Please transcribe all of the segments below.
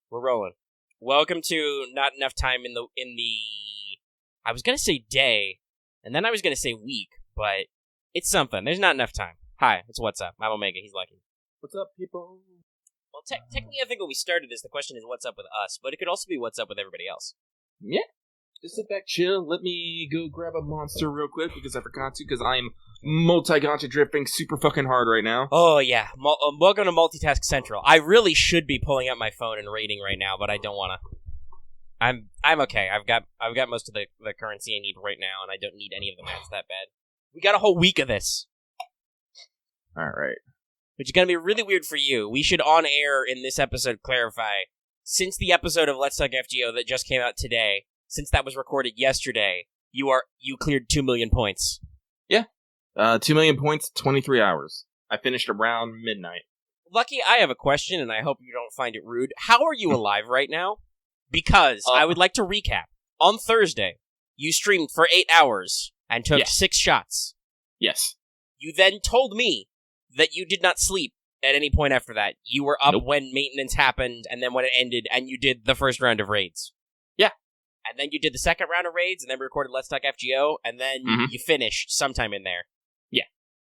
We're rolling. Welcome to not enough time in the. I was gonna say day, and then I was gonna say week, but it's something. There's not enough time. Hi, it's What's Up. I'm Omega. He's Lucky. What's up, people? Well, technically, I think when we started this, the question is what's up with us, but it could also be what's up with everybody else. Yeah. Just sit back, chill. Let me go grab a monster real quick because I forgot to. Because I'm multi-gacha drifting super fucking hard right now. Oh yeah, welcome to Multitask Central. I really should be pulling up my phone and rating right now, but I don't want to. I'm okay. I've got most of the currency I need right now, and I don't need any of the mats that bad. We got a whole week of this. All right. Which is going to be really weird for you. We should on air in this episode clarify, since the episode of Let's Talk FGO that just came out today, since that was recorded yesterday, you cleared 2 million points. Yeah. 2 million points, 23 hours. I finished around midnight. Lucky, I have a question, and I hope you don't find it rude. How are you alive right now? Because I would like to recap. On Thursday, you streamed for 8 hours and took 6 shots. Yes. You then told me that you did not sleep at any point after that. You were up when maintenance happened, and then when it ended, and you did the first round of raids. Yeah. And then you did the second round of raids, and then we recorded Let's Talk FGO, and then you finished sometime in there. Yeah.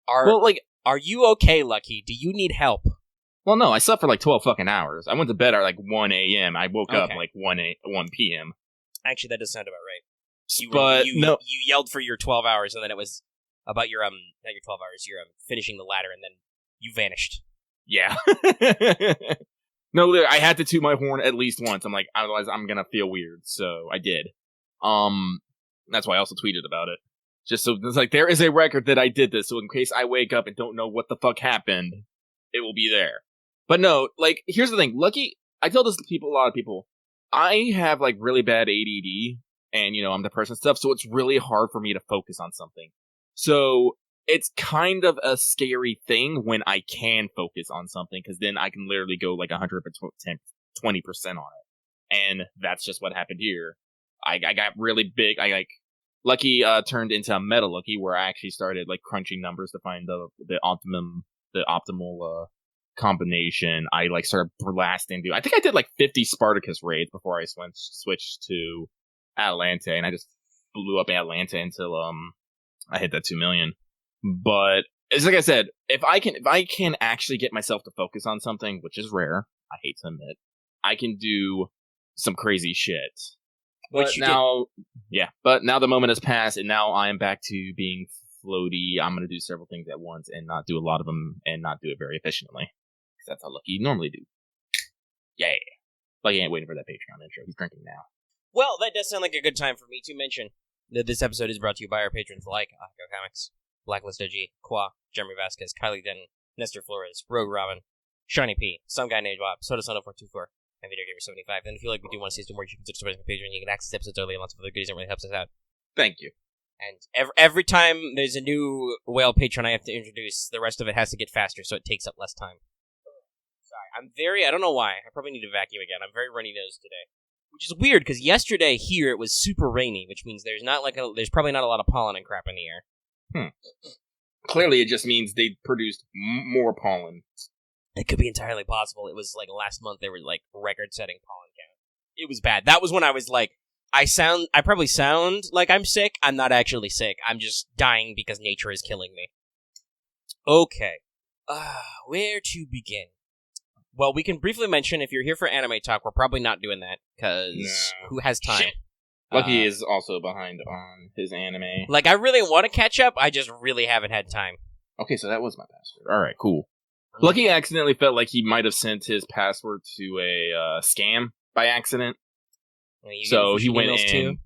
Are you okay, Lucky? Do you need help? Well, no, I slept for like 12 fucking hours. I went to bed at like 1 a.m. I woke up like 1 p.m. Actually, that does sound about right. You yelled for your 12 hours, and then it was about your, not your 12 hours, your finishing the ladder, and then you vanished. Yeah. No, literally, I had to toot my horn at least once. I'm like, otherwise I'm gonna feel weird. So I did. That's why I also tweeted about it. Just so it's like, there is a record that I did this, so in case I wake up and don't know what the fuck happened, it will be there. But no, like, here's the thing. Lucky, I tell this to people, a lot of people, I have like really bad ADD, and I'm depressed and stuff, so it's really hard for me to focus on something. So it's kind of a scary thing when I can focus on something, because then I can literally go like 120% on it. And that's just what happened here. I got really big. Lucky turned into a meta Lucky, where I actually started like crunching numbers to find the optimal combination. I like started blasting. I think I did like 50 Spartacus raids before I switched to Atlanta, and I just blew up Atlanta until I hit that 2 million. But it's like I said, if I can actually get myself to focus on something, which is rare, I hate to admit, I can do some crazy shit. But now the moment has passed, and now I am back to being floaty. I'm going to do several things at once and not do a lot of them and not do it very efficiently. Because that's how Lucky normally do. Yeah. Lucky ain't waiting for that Patreon intro. He's drinking now. Well, that does sound like a good time for me to mention that this episode is brought to you by our patrons like Akko Comics, Blacklist OG, Qua, Jeremy Vasquez, Kylie Denton, Nestor Flores, Rogue Robin, Shiny P, Some Guy Named Bob, Soda Soda 424, and Video Gamer 75. And if you like we do want to see us do more, you can consider supporting the Patreon. You can access episodes early and lots of other goodies. It really helps us out. Thank you. And every time there's a new whale patron I have to introduce, the rest of it has to get faster, so it takes up less time. Sorry, I don't know why. I probably need to vacuum again. I'm very runny nosed today. Which is weird, because yesterday here it was super rainy, which means there's probably not a lot of pollen and crap in the air. Clearly, it just means they produced more pollen. It could be entirely possible. It was like last month they were like record-setting pollen count. It was bad. That was when I was like, I probably sound like I'm sick. I'm not actually sick. I'm just dying because nature is killing me. Okay. Where to begin? Well, we can briefly mention, if you're here for anime talk, we're probably not doing that, because who has time? Shit. Lucky is also behind on his anime. Like, I really want to catch up, I just really haven't had time. Okay, so that was my password. Alright, cool. Lucky accidentally felt like he might have sent his password to a scam by accident. So he went in. Too?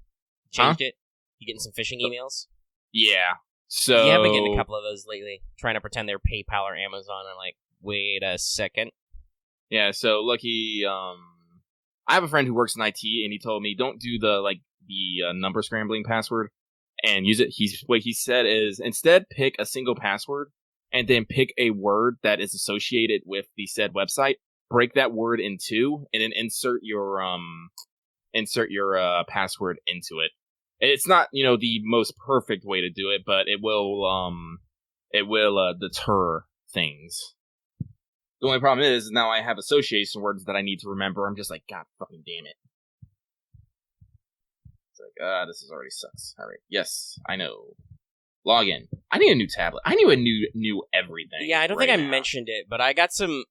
Changed it? You getting some phishing emails? Yeah. So yeah, I've been getting a couple of those lately, trying to pretend they're PayPal or Amazon, and like, wait a second. Yeah, so Lucky, I have a friend who works in IT, and he told me, don't do the number scrambling password and use it. What he said is, instead pick a single password, and then pick a word that is associated with the said website, break that word in two, and then insert your password into it. It's not, the most perfect way to do it, but it will deter things. The only problem is now I have association words that I need to remember. I'm just like, God fucking damn it. It's like, this is already sucks. All right. Yes, I know. Log in. I need a new tablet. I knew everything. Yeah, I don't think I mentioned it, but I got some...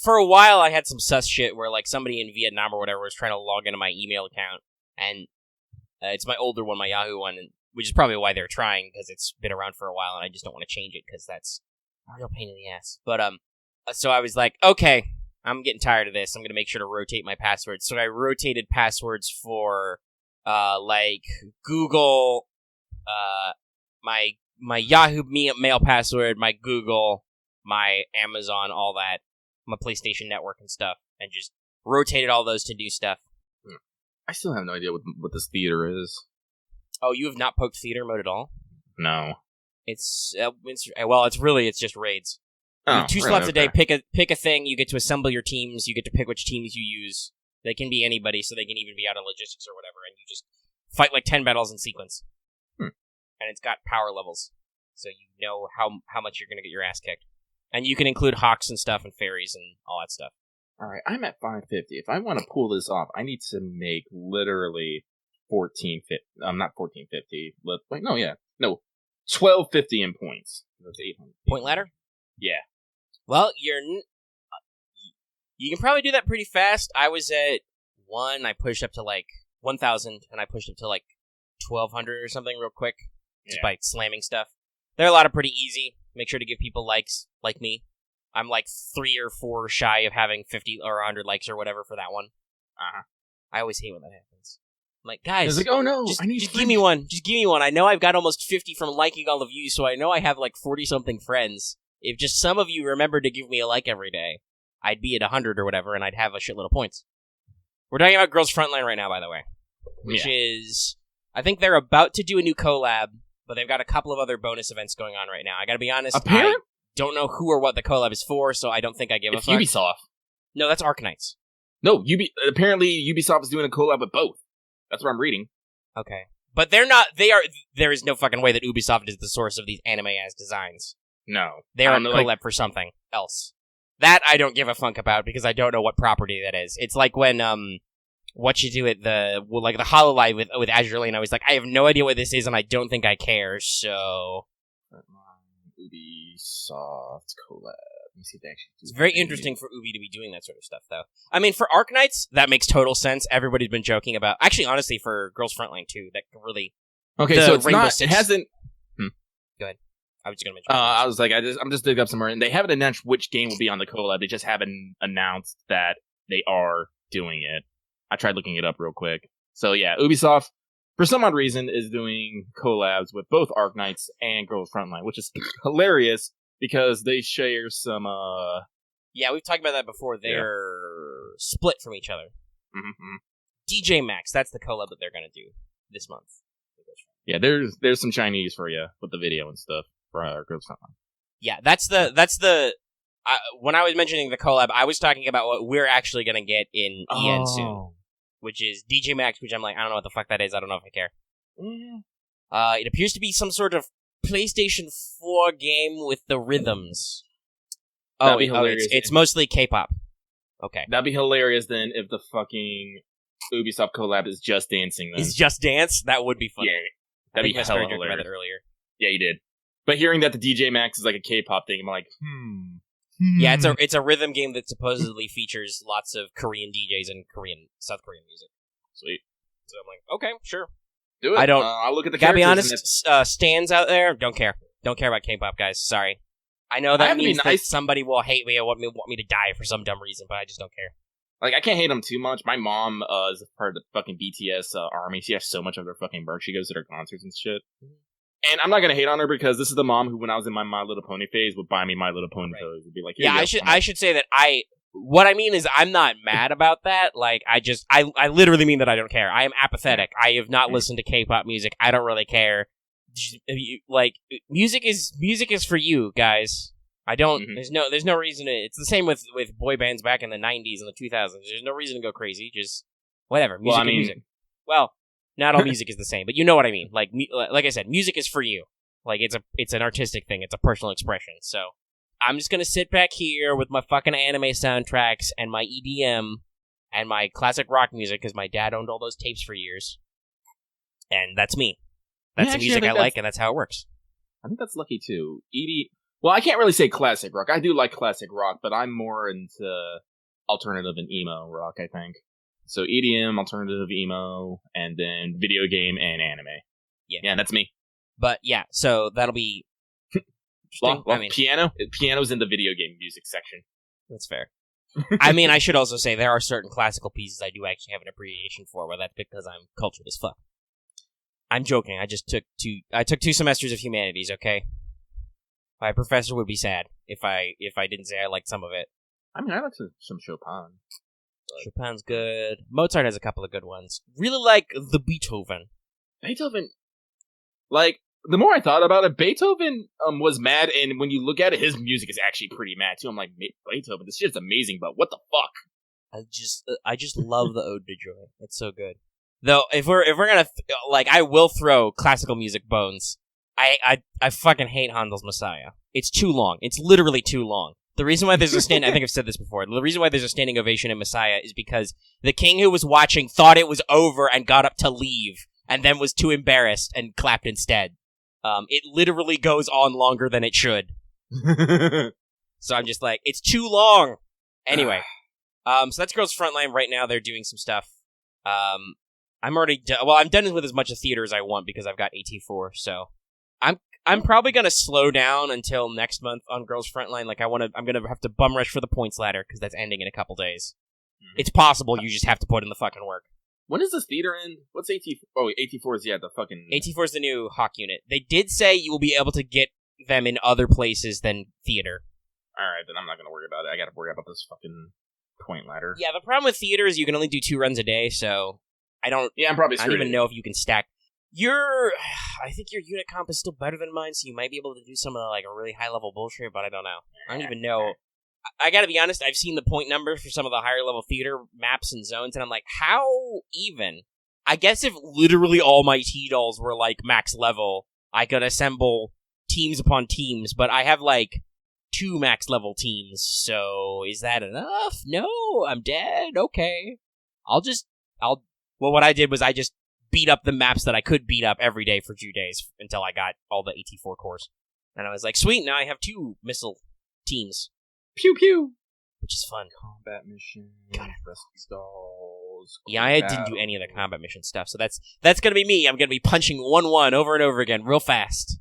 for a while, I had some sus shit where, like, somebody in Vietnam or whatever was trying to log into my email account, and it's my older one, my Yahoo one, which is probably why they're trying, because it's been around for a while, and I just don't want to change it, because that's a real pain in the ass. But, so I was like, okay, I'm getting tired of this. I'm going to make sure to rotate my passwords. So I rotated passwords for, like, Google, my Yahoo mail password, my Google, my Amazon, all that, my PlayStation Network and stuff, and just rotated all those to do stuff. I still have no idea what this theater is. Oh, you have not poked theater mode at all? No. It's just raids. You have 2 slots a day. Pick a thing. You get to assemble your teams. You get to pick which teams you use. They can be anybody, so they can even be out of logistics or whatever. And you just fight like 10 battles in sequence. And it's got power levels, so you know how much you're gonna get your ass kicked. And you can include hawks and stuff and fairies and all that stuff. All right, I'm at 550. If I want to pull this off, I need to make literally 1450. Not 1450. Wait, no, yeah, no, 1250 in points. That's 800. Point ladder? Yeah. Well, you can probably do that pretty fast. I was at 1. I pushed up to like 1,000, and I pushed up to like 1,200 or something real quick, just by slamming stuff. There are a lot of pretty easy. Make sure to give people likes, like me. I'm like 3 or 4 shy of having 50 or 100 likes or whatever for that one. I always hate when that happens. I'm like, guys, it's like, oh no, just give me one. Just give me one. I know I've got almost 50 from liking all of you, so I know I have like 40-something friends. If just some of you remembered to give me a like every day, I'd be at 100 or whatever, and I'd have a shitload of points. We're talking about Girls Frontline right now, by the way, which is... I think they're about to do a new collab, but they've got a couple of other bonus events going on right now. I gotta be honest, I don't know who or what the collab is for, so I don't think I give a fuck. Ubisoft. No, that's Arknights. No, apparently Ubisoft is doing a collab with both. That's what I'm reading. Okay. But they're not, there is no fucking way that Ubisoft is the source of these anime-ass designs. No. They're a collab for something else. That I don't give a fuck about, because I don't know what property that is. It's like when, what you do at the HoloLive with Azure Lane. I was like, I have no idea what this is, and I don't think I care, so... Ubisoft collab. Let me see if they actually do. It's very interesting for Ubi to be doing that sort of stuff, though. I mean, for Arknights, that makes total sense. Everybody's been joking about... Actually, honestly, for Girls Frontline, too, that really... Okay, so it's not... It hasn't... Go ahead. I was just going to mention... I was like, I'm just digging up somewhere, and they haven't announced which game will be on the collab. They just haven't announced that they are doing it. I tried looking it up real quick. So yeah, Ubisoft, for some odd reason, is doing collabs with both Arknights and Girls Frontline, which is hilarious because they share some... Yeah, we've talked about that before. They're split from each other. Mm-hmm. DJ Max, that's the collab that they're going to do this month. Yeah, there's some Chinese for you with the video and stuff for Girls Frontline. Yeah, that's the when I was mentioning the collab, I was talking about what we're actually going to get in EN soon. Which is DJ Max, which I'm like, I don't know what the fuck that is. I don't know if I care. It appears to be some sort of PlayStation 4 game with the rhythms. That'd be hilarious. It's mostly K-pop. Okay. That'd be hilarious then if the fucking Ubisoft collab is Just Dancing then. Is Just Dance? That would be funny. Yeah. That'd be hella hilarious. About it earlier. Yeah, you did. But hearing that the DJ Max is like a K-pop thing, I'm like, Yeah, it's a rhythm game that supposedly features lots of Korean DJs and South Korean music. Sweet. So I'm like, okay, sure. Do it. I don't. I'll look at the. Gotta be honest. Stands out there. Don't care. Don't care about K-pop, guys. Sorry. I know that means that somebody will hate me or want me to die for some dumb reason, but I just don't care. Like, I can't hate them too much. My mom is a part of the fucking BTS army. She has so much of their fucking merch. She goes to their concerts and shit. And I'm not gonna hate on her because this is the mom who, when I was in my My Little Pony phase, would buy me My Little Pony toys. Would be like, yeah, I should say that what I mean is I'm not mad about that. Like, I literally mean that I don't care. I am apathetic. I have not listened to K-pop music. I don't really care. Like, music is for you guys. I don't. There's no reason to. It's the same with boy bands back in the 90s and the 2000s. There's no reason to go crazy. Just whatever. Music is music. Well, not all music is the same, but you know what I mean. Like I said, music is for you. Like, it's an artistic thing. It's a personal expression. So I'm just gonna sit back here with my fucking anime soundtracks and my EDM and my classic rock music because my dad owned all those tapes for years, and that's me. That's the music I like, and that's how it works. I think that's lucky too. Well, I can't really say classic rock. I do like classic rock, but I'm more into alternative and emo rock, I think. So EDM, alternative emo, and then video game and anime. Yeah, that's me. But yeah, so that'll be well, piano's in the video game music section. That's fair. I mean, I should also say there are certain classical pieces I do actually have an appreciation for, but that's because I'm cultured as fuck. I'm joking. I took 2 semesters of humanities, okay? My professor would be sad if I didn't say I liked some of it. I mean, I like some Chopin. Chopin's good. Mozart has a couple of good ones. Really like the Beethoven. Like, the more I thought about it, Beethoven was mad, and when you look at it, his music is actually pretty mad, too. I'm like, Beethoven, this shit's amazing, but what the fuck? I just love the Ode to Joy. It's so good. Though, if we're gonna, I will throw classical music bones. I fucking hate Handel's Messiah. It's too long. It's literally too long. The reason why there's a I think I've said this before. The reason why there's a standing ovation in Messiah is because the king who was watching thought it was over and got up to leave, and then was too embarrassed and clapped instead. It literally goes on longer than it should. So I'm just like, it's too long. Anyway, so that's Girls Frontline. Right now, they're doing some stuff. I'm already I'm done with as much of theater as I want because I've got AT4. So I'm probably gonna slow down until next month on Girls Frontline. Like I'm gonna have to bum rush for the points ladder because that's ending in a couple days. Mm-hmm. It's possible. You just have to put in the fucking work. When is this theater end? What's AT4? Oh, AT4 is, the fucking... AT4 is the new Hawk unit. They did say you will be able to get them in other places than theater. Alright, then I'm not going to worry about it. I got to worry about this fucking point ladder. Yeah, the problem with theater is you can only do 2 runs a day, so I'm probably screwed. I don't even know if you can stack. I think your unit comp is still better than mine, so you might be able to do some of the, a really high-level bullshit, but I don't know. I don't even know... I gotta be honest, I've seen the point numbers for some of the higher level theater maps and zones, and I'm like, how even? I guess if literally all my T-dolls were, max level, I could assemble teams upon teams, but I have, 2 max level teams, so is that enough? No, I'm dead? Okay. What I did was I just beat up the maps that I could beat up every day for 2 days until I got all the AT4 cores. And I was like, sweet, now I have 2 missile teams. Pew pew, which is fun. Combat mission, rescue dolls. Yeah, I didn't do any of the combat mission stuff, so that's gonna be me. I'm gonna be punching 1-1 over and over again, real fast.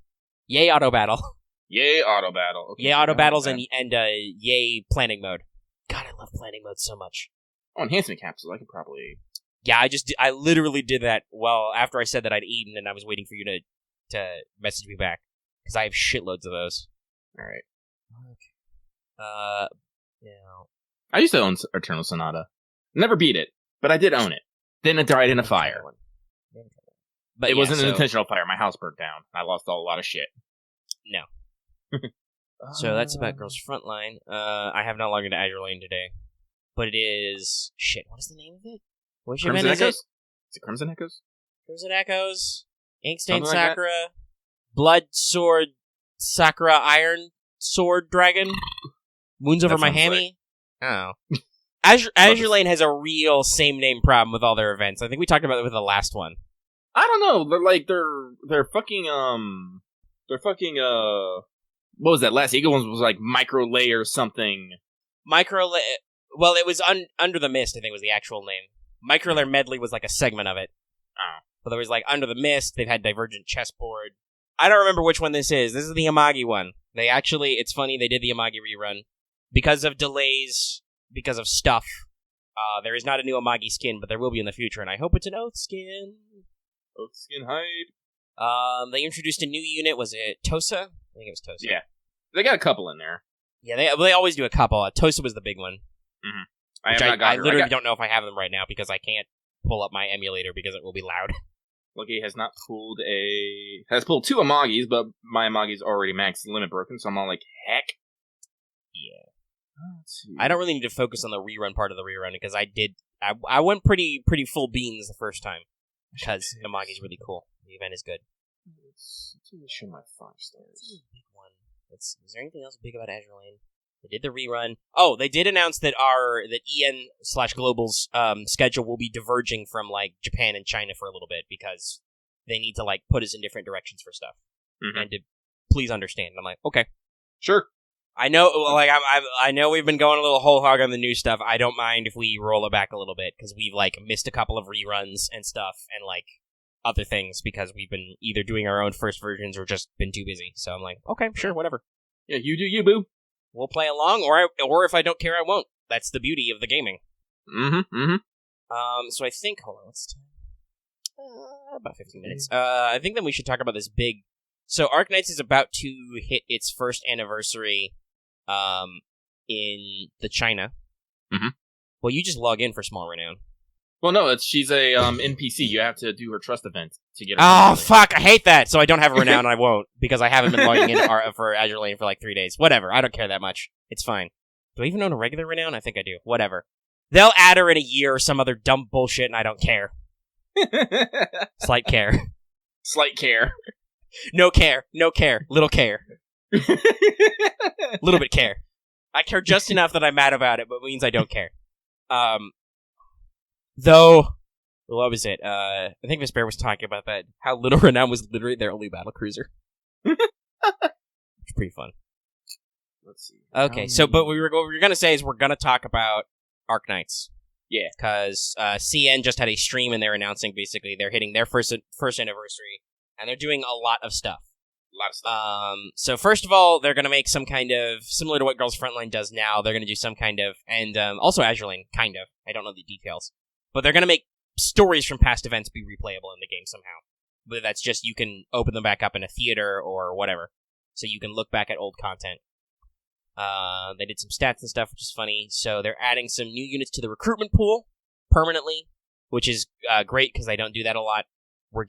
Yay auto battle. Yay auto battle. Okay, yay auto battles and yay planning mode. God, I love planning mode so much. Oh, enhancement capsules. I could probably. Yeah, I literally did that. Well, after I said that I'd eaten, and I was waiting for you to message me back because I have shitloads of those. All right. Okay. I used to own Eternal Sonata. Never beat it, but I did own it. Then it died in a fire. But it wasn't an intentional fire. My house burnt down. I lost a lot of shit. No. So that's about Girls Frontline. I have not logged into Azure Lane today, but it is shit. What is the name of it? Which Crimson event Echoes? is it? Is it Crimson Echoes? Crimson Echoes, Inkstained Sakura, Blood Sword Sakura Iron Sword Dragon. Wounds over my hammy? Oh. Azure Lane has a real same-name problem with all their events. I think we talked about it with the last one. I don't know. They're fucking, what was that last Eagle one? Was Micro Layer something. Well, it was Under the Mist, I think was the actual name. Micro Layer Medley was a segment of it. Oh. But there was Under the Mist, they've had Divergent Chessboard. I don't remember which one this is. This is the Amagi one. It's funny, they did the Amagi rerun. Because of delays, because of stuff, there is not a new Amagi skin, but there will be in the future, and I hope it's an Oath skin. Oath skin hide. They introduced a new unit. Was it Tosa? I think it was Tosa. Yeah. They got a couple in there. Yeah, they always do a couple. Tosa was the big one. Mm-hmm. I literally don't know if I have them right now because I can't pull up my emulator because it will be loud. Lucky has pulled 2 Amagis, but my Amagi's already max limit broken, so I'm all like, heck. Yeah. I don't really need to focus on the rerun part of the rerun because I went pretty full beans the first time because Amagi's really cool. The event is good. Let's show my 5 stars. This is a big one. Is there anything else big about Azure Lane? They did the rerun. Oh, they did announce that EN/Global's schedule will be diverging from like Japan and China for a little bit because they need to like put us in different directions for stuff. And to please understand, I'm like, okay, sure. I know, like I know we've been going a little whole hog on the new stuff. I don't mind if we roll it back a little bit because we've like missed a couple of reruns and stuff and like other things because we've been either doing our own first versions or just been too busy. So I'm like, okay, sure, whatever. Yeah, you do you, boo. We'll play along, or if I don't care, I won't. That's the beauty of the gaming. So I think, hold on, what's the time? About 15 minutes. I think then we should talk about this big. So Arknights is about to hit its first anniversary, in the China. Well, you just log in for Small Renown. Well, no, she's a NPC. You have to do her trust event to get her. Oh, fuck, I hate that. So I don't have a Renown, and I won't, because I haven't been logging in for Azure Lane for like 3 days. Whatever, I don't care that much. It's fine. Do I even own a regular Renown? I think I do. Whatever. They'll add her in a year or some other dumb bullshit, and I don't care. Slight care. Slight care. No care. No care. Little care. Little bit care. I care just enough that I'm mad about it, but it means I don't care. Though, what was it? I think Miss Bear was talking about that. How Little Renown was literally their only battle cruiser. It's pretty fun. Let's see. Okay, so but what we were going to say is we're going to talk about Arknights. Yeah. Because CN just had a stream and they're announcing basically they're hitting their first anniversary and they're doing a lot of stuff. So first of all, they're going to make some kind of, similar to what Girls Frontline does now, they're going to do some kind of, and also Azure Lane, kind of. I don't know the details. But they're going to make stories from past events be replayable in the game somehow. Whether that's just you can open them back up in a theater or whatever. So you can look back at old content. They did some stats and stuff, which is funny. So they're adding some new units to the recruitment pool permanently, which is great because they don't do that a lot. We're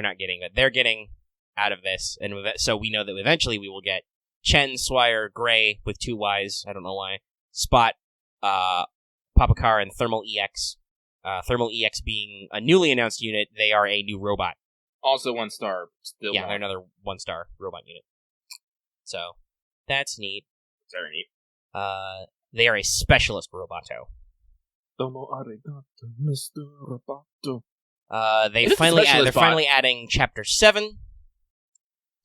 not getting, but they're getting out of this. And so we know that eventually we will get Chen, Swire, Gray with 2 Ys. I don't know why. Spot, Papakar, and Thermal EX. Thermal EX being a newly announced unit, they are a new robot. Also 1 star. Still they're another 1-star robot unit. So, that's neat. It's very neat. They are a specialist roboto. Domo arigato, Mr. Roboto. They're finally adding Chapter 7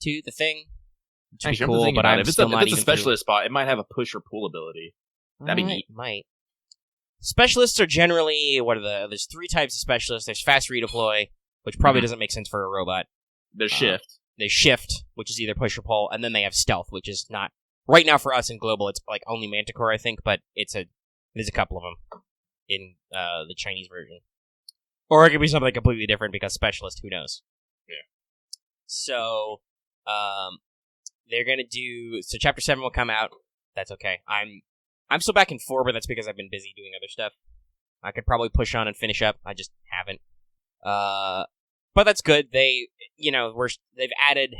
to the thing. Which would be cool, but I'm still not even. If it's a specialist spot, it might have a push or pull ability. That'd be neat. Might. Specialists are generally, there's 3 types of specialists. There's fast redeploy, which probably doesn't make sense for a robot. There's shift. There's shift, which is either push or pull, and then they have stealth, which is not, right now for us in Global, it's like only Manticore, I think, but there's a couple of them in the Chinese version. Or it could be something completely different because specialist, who knows? Yeah. So, they're gonna do, so Chapter 7 will come out. That's okay. I'm still back in 4, but that's because I've been busy doing other stuff. I could probably push on and finish up. I just haven't. But that's good. They've added,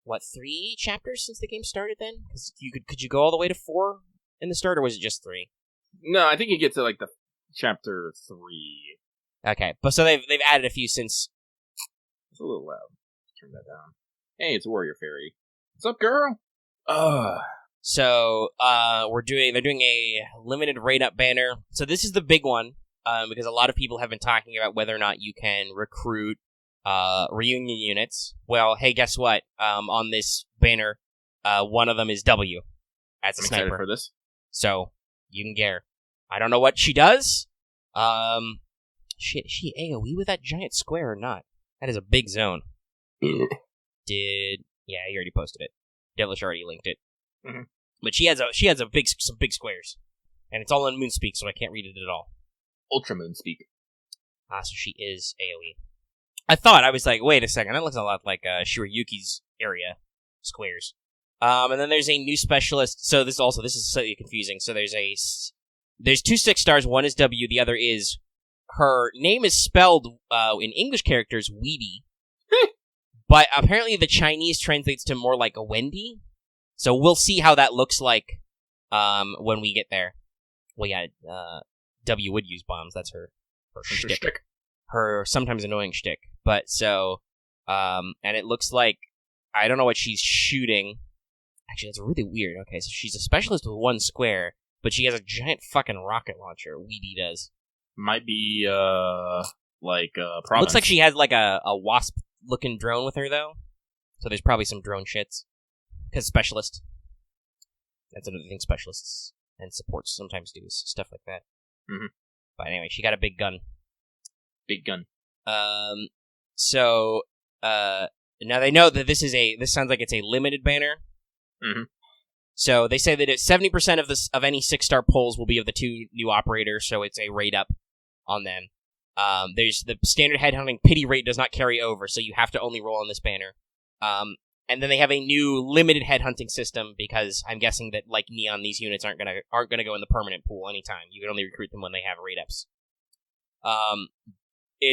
3 chapters since the game started then? Because could you go all the way to 4 in the start, or was it just 3? No, I think you get to, the chapter 3. Okay, but so they've added a few since. It's a little loud. Turn that down. Hey, it's Warrior Fairy. What's up, girl? So, they're doing a limited rate-up banner. So this is the big one, because a lot of people have been talking about whether or not you can recruit, reunion units. Well, hey, guess what? On this banner, one of them is W as a I'm sniper. excited for this. So, you can get her. I don't know what she does. Shit, is she AoE with that giant square or not? That is a big zone. Yeah, he already posted it. Devilish already linked it. Mm-hmm. But she has some big squares, and it's all in Moonspeak, so I can't read it at all. Ultra Moonspeak. So she is AoE. I was like, wait a second, that looks a lot like Shiryuki's area squares. And then there's a new specialist. So this is slightly confusing. So there's 2 6-stars. One is W. The other is, her name is spelled in English characters Weedy, but apparently the Chinese translates to more like a Wendy. So we'll see how that looks like when we get there. Well, yeah, W would use bombs. That's her shtick. Her sometimes annoying shtick. But so, and it looks like, I don't know what she's shooting. Actually, that's really weird. Okay, so she's a specialist with 1 square, but she has a giant fucking rocket launcher. Weedy does. Might be, Province. Looks like she has, like, a wasp-looking drone with her, though. So there's probably some drone shits. Because specialist. That's another thing specialists and supports sometimes do, is stuff like that. Mm-hmm. But anyway, she got a big gun. Big gun. So, now they know that this sounds like it's a limited banner. Mm-hmm. So they say that 70% of any 6-star polls will be of the 2 new operators, so it's a rate up on them. There's the standard headhunting pity rate does not carry over, so you have to only roll on this banner. And then they have a new limited headhunting system, because I'm guessing that, like Neon, these units aren't gonna go in the permanent pool anytime. You can only recruit them when they have rate ups.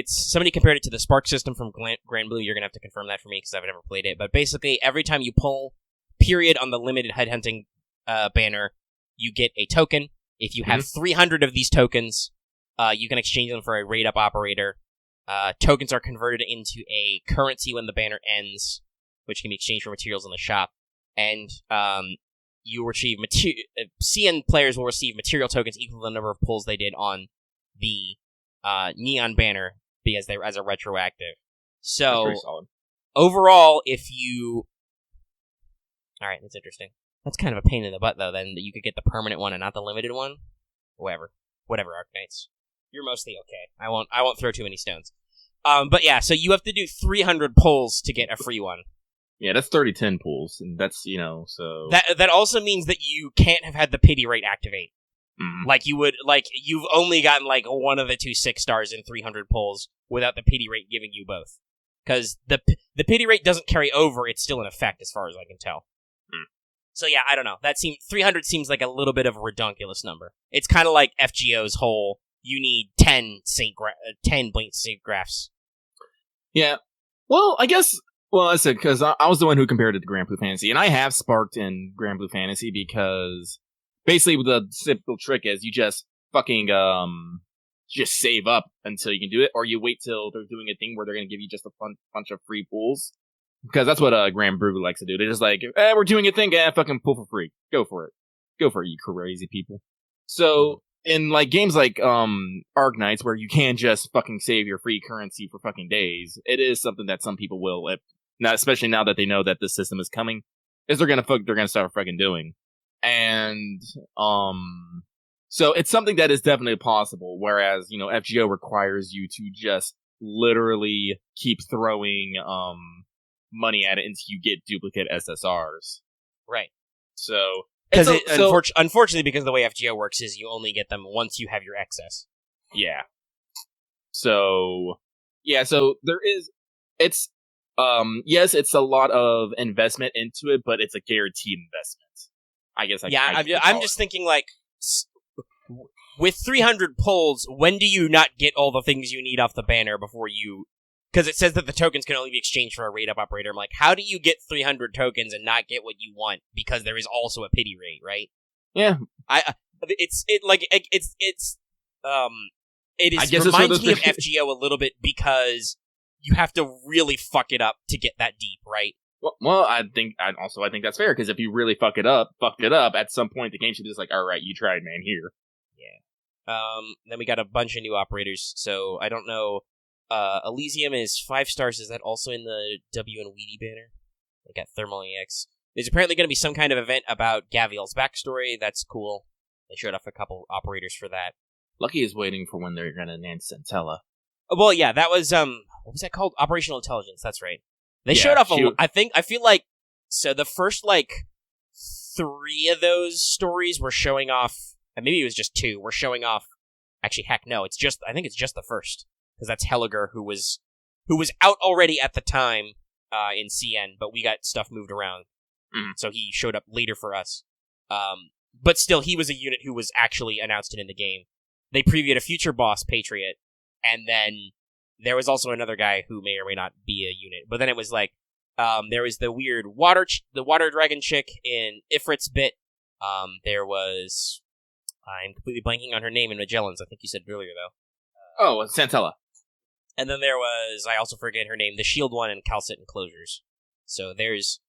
Somebody compared it to the Spark system from Grand Blue. You're gonna have to confirm that for me because I've never played it. But basically, every time you pull period on the limited headhunting banner, you get a token. If you have 300 of these tokens, you can exchange them for a rate up operator. Tokens are converted into a currency when the banner ends, which can be exchanged for materials in the shop. And you receive CN players will receive material tokens equal to the number of pulls they did on the Neon banner, because they're as a retroactive. So overall, alright, that's interesting. That's kind of a pain in the butt, though, then, that you could get the permanent one and not the limited one. Whatever, Arknights. You're mostly okay. I won't throw too many stones. But yeah, so you have to do 300 pulls to get a free one. Yeah, that's 30-10 pulls, and that's, so... That also means that you can't have had the pity rate activate. Like you've only gotten, like, one of the 2 6-stars in 300 pulls without the pity rate giving you both. Because the pity rate doesn't carry over, it's still in effect, as far as I can tell. So yeah, I don't know. 300 seems like a little bit of a redonkulous number. It's kind of like FGO's whole, you need 10 Blink Sync graphs. Yeah. Well, I guess... Well, I said, because I was the one who compared it to Grand Blue Fantasy, and I have sparked in Grand Blue Fantasy because basically the simple trick is you just fucking, just save up until you can do it, or you wait till they're doing a thing where they're going to give you just a bunch of free pools. Because that's what Grand Blue likes to do. They're just like, we're doing a thing, fucking pull for free. Go for it. Go for it, you crazy people. So, in like games like Arknights, where you can just fucking save your free currency for fucking days, it is something that some people will, now, especially now that they know that this system is coming, is they're gonna start fucking doing. And so it's something that is definitely possible. Whereas FGO requires you to just literally keep throwing money at it until you get duplicate SSRs. Right. So unfortunately, because the way FGO works is you only get them once you have your excess. Yeah. So there is. It's yes, it's a lot of investment into it, but it's a guaranteed investment. I guess. I'm just thinking, like, with 300 pulls, when do you not get all the things you need off the banner before you? Because it says that the tokens can only be exchanged for a rate up operator. I'm like, how do you get 300 tokens and not get what you want? Because there is also a pity rate, right? Yeah. It reminds me of FGO a little bit, because you have to really fuck it up to get that deep, right? Well, I think that's fair, because if you really fucked it up, at some point the game should be just like, all right, you tried, man, here. Yeah. Then we got a bunch of new operators, so I don't know. Elysium is 5 stars. Is that also in the W and Weedy banner? They got Thermal EX. There's apparently going to be some kind of event about Gaviel's backstory. That's cool. They showed off a couple operators for that. Lucky is waiting for when they're going to announce Centella. Well, yeah, that was, what was that called? Operational Intelligence, that's right. They showed off, I feel like, so the first, 3 of those stories were showing off, and maybe it was just 2, were showing off, actually, heck no, I think it's just the first, because that's Helliger, who was out already at the time, in CN, but we got stuff moved around, so he showed up later for us. But still, he was a unit who was actually announced in the game. They previewed a future boss, Patriot, and then there was also another guy who may or may not be a unit. But then it was like, there was the weird water dragon chick in Ifrit's bit. There was, I'm completely blanking on her name in Magellan's. I think you said it earlier, though. Oh, Santella. And then there was, I also forget her name, the shield one in Calcit Enclosures. So there's,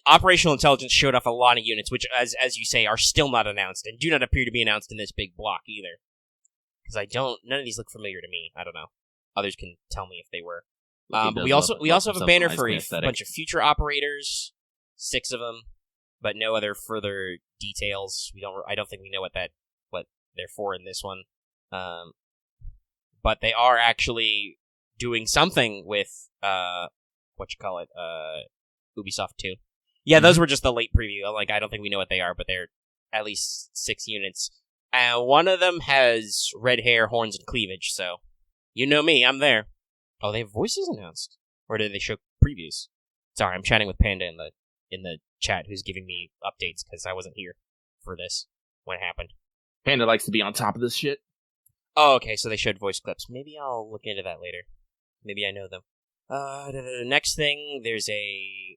Operational Intelligence showed off a lot of units, which, as you say, are still not announced, and do not appear to be announced in this big block either. Because none of these look familiar to me. I don't know. Others can tell me if they were. But we also have a banner for a bunch of future operators, 6 of them, but no other further details. I don't think we know what they're for in this one. But they are actually doing something with Ubisoft 2. Yeah, those were just the late preview. I don't think we know what they are, but they're at least 6 units. And one of them has red hair, horns, and cleavage, so you know me, I'm there. Oh, they have voices announced? Or did they show previews? Sorry, I'm chatting with Panda in the chat, who's giving me updates, because I wasn't here for this when it happened. Panda likes to be on top of this shit. Oh, okay, so they showed voice clips. Maybe I'll look into that later. Maybe I know them. The next thing, there's a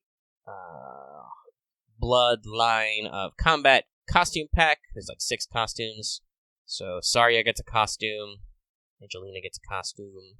Bloodline of Combat costume pack. There's 6 costumes. So Saria gets a costume. Angelina gets a costume.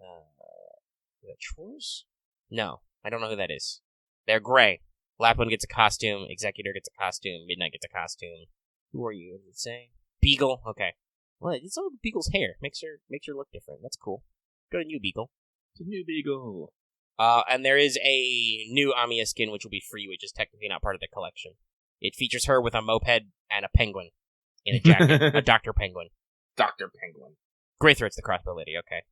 Is that Chores? No, I don't know who that is. They're gray. Lapwing gets a costume. Executor gets a costume. Midnight gets a costume. Who are you? What did it say? Beagle. Okay. Well, it's all Beagle's hair. Makes her look different. That's cool. Go to new Beagle. It's a new Beagle. And there is a new Amiya skin, which will be free, which is technically not part of the collection. It features her with a moped and a penguin in a jacket. A Dr. Penguin. Dr. Penguin. Greythroat's the crossbow lady, okay.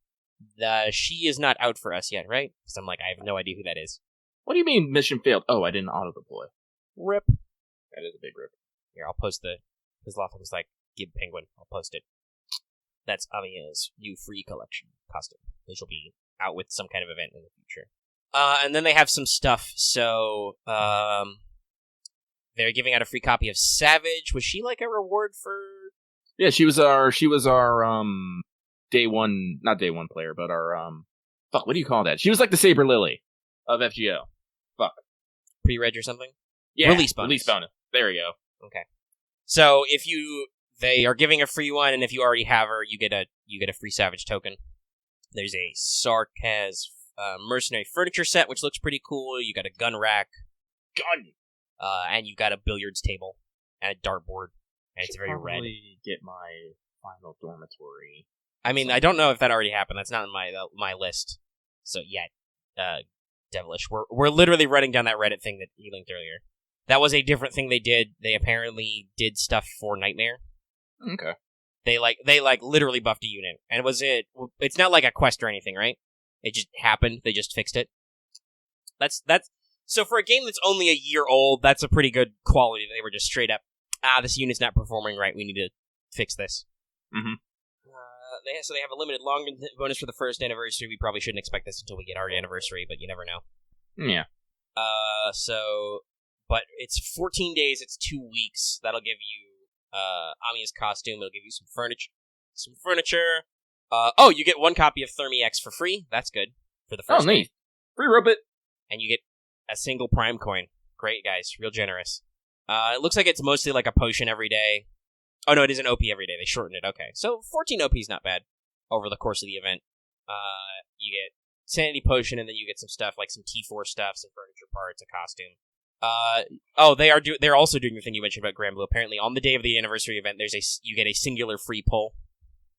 She is not out for us yet, right? Because I have no idea who that is. What do you mean mission failed? Oh, I didn't auto-deploy. Rip. That is a big rip. Here, I'll post because Lothar was like, give Penguin. I'll post it. That's Amiya's new free collection costume. Which will be out with some kind of event in the future. And then they have some stuff, so, they're giving out a free copy of Savage. Was she a reward for... Yeah, she was our, day one, not day one player, but our, fuck, what do you call that? She was like the Saber Lily of FGO. Fuck. Pre-reg or something? Yeah. Release bonus. Release bonus. There you go. Okay. So, they are giving a free one, and if you already have her, you get a free Savage token. There's a Sarkaz mercenary furniture set, which looks pretty cool. You got a gun rack. And you got a billiards table and a dartboard. And it's very red. Get my final dormitory. I mean, I don't know if that already happened. That's not in my list. So, yeah, devilish. We're literally running down that Reddit thing that you linked earlier. That was a different thing they did. They apparently did stuff for Nightmare. Okay. They literally buffed a unit. And it's not like a quest or anything, right? It just happened. They just fixed it. That's so for a game that's only a year old, that's a pretty good quality. They were just straight up, this unit's not performing right. We need to fix this. Mm-hmm. So they have a limited long bonus for the first anniversary. We probably shouldn't expect this until we get our anniversary, but you never know. Yeah. But it's 14 days. It's 2 weeks. That'll give you Amiya's costume. It'll give you some furniture. You get 1 copy of Thermi X for free. That's good for the first. Oh, neat. Free robot. And you get a single Prime coin. Great, guys. Real generous. It looks like it's mostly like a potion every day. Oh, no, it is an OP every day. They shortened it. Okay. So 14 OP is not bad over the course of the event. You get Sanity Potion, and then you get some stuff like some T4 stuff, some furniture parts, a costume. They're also doing the thing you mentioned about Grand Blue. Apparently, on the day of the anniversary event, you get a singular free pull.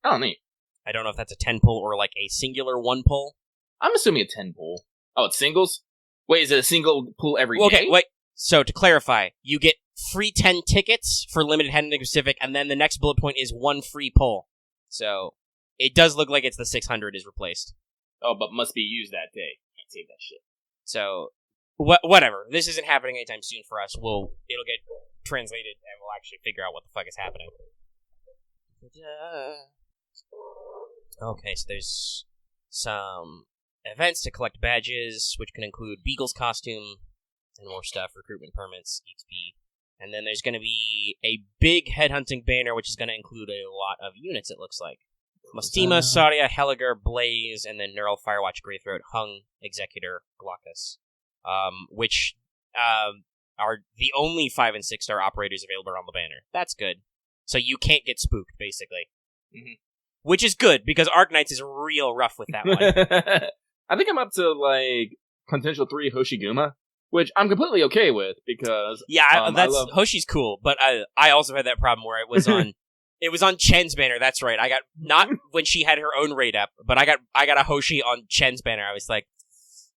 Oh, neat. I don't know if that's a 10 pull or like a singular 1 pull. I'm assuming a 10 pull. Oh, it's singles? Wait, is it a single pull every day? Okay, wait. So, to clarify, you get free 10 tickets for limited head in the Pacific, and then the next bullet point is 1 free pull. So, it does look like it's the 600 is replaced. Oh, but must be used that day. Can't save that shit. So, whatever. This isn't happening anytime soon for us. It'll get translated, and we'll actually figure out what the fuck is happening. Okay, so there's some events to collect badges, which can include Beagle's costume and more stuff, recruitment permits, XP. And then there's going to be a big headhunting banner, which is going to include a lot of units, it looks like. Mastima, Saria, Heliger, Blaze, and then Neural, Firewatch, Greythroat, Hung, Executor, Glaucus. Which are the only 5 and 6 star operators available on the banner. That's good. So you can't get spooked, basically. Mm-hmm. Which is good, because Arknights is real rough with that one. I think I'm up to, potential 3 Hoshiguma. which I'm completely okay with because Hoshi's cool, but I also had that problem where it was on it was on Chen's banner. That's right. I got not when she had her own raid up, but I got a Hoshi on Chen's banner. I was like,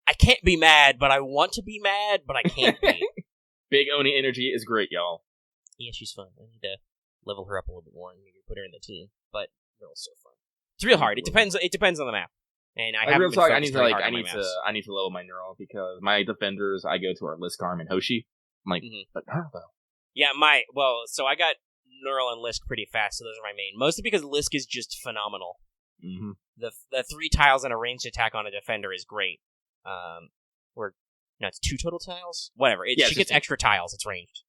I can't be mad, but I want to be mad, but I can't be. Big Oni energy is great, y'all. Yeah, she's fun. I need to level her up a little bit more and maybe put her in the team, but Merle's so fun. It's real hard. It depends on the map. And I haven't been I need to level my Neural because my defenders I go to are Liskarm and Hoshi. I'm like, but Neural though. Yeah, so I got Neural and Lisk pretty fast, so those are my main. Mostly because Lisk is just phenomenal. Mm-hmm. The 3 tiles and a ranged attack on a defender is great. It's 2 total tiles? Whatever. She gets extra tiles, it's ranged.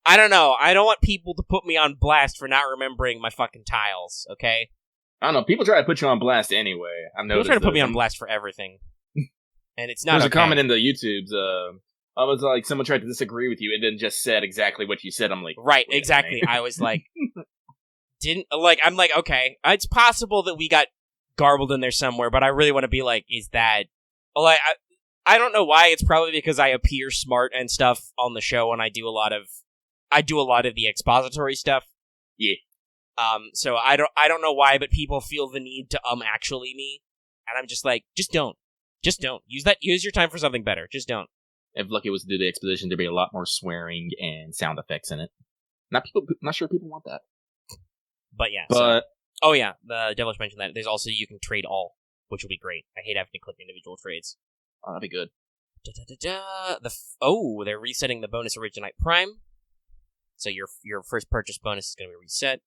I don't know. I don't want people to put me on blast for not remembering my fucking tiles, okay? I don't know. People try to put you on blast anyway. I've noticed. People try to put me on blast for everything. And it's not There's a comment in the YouTubes, I was like, someone tried to disagree with you and then just said exactly what you said. I'm like... Right, exactly. I was like... I'm like, okay, it's possible that we got garbled in there somewhere, but I really want to be like, is that... Like, I don't know why. It's probably because I appear smart and stuff on the show and I do a lot of the expository stuff. Yeah. So I don't know why, but people feel the need to actually me, and I'm just like, just don't use your time for something better. Just don't. If Lucky was to do the exposition, there'd be a lot more swearing and sound effects in it. Not sure people want that. But yeah. The Devilish mentioned that there's also you can trade all, which will be great. I hate having to click individual trades. Oh, that'd be good. They're resetting the bonus Originite Prime. So your first purchase bonus is going to be reset.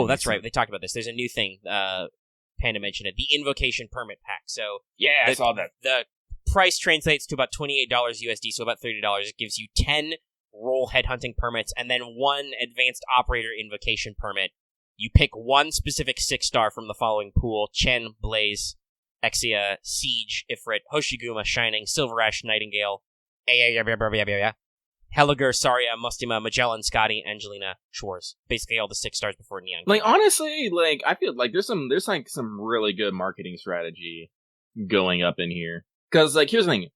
That's right. They talked about this. There's a new thing. Panda mentioned it. The Invocation Permit Pack. So I saw that. The price translates to about $28 USD, so about $30. It gives you 10 role headhunting permits and then 1 advanced operator invocation permit. You pick one specific 6-star from the following pool: Chen, Blaze, Exia, Siege, Ifrit, Hoshiguma, Shining, Silver Ash, Nightingale, Heliger, Saria, Mustima, Magellan, Scotty, Angelina, Schwartz. Basically all the 6 stars before Neon. Like, honestly, like, I feel like there's some really good marketing strategy going up in here. Because, like, here's the thing.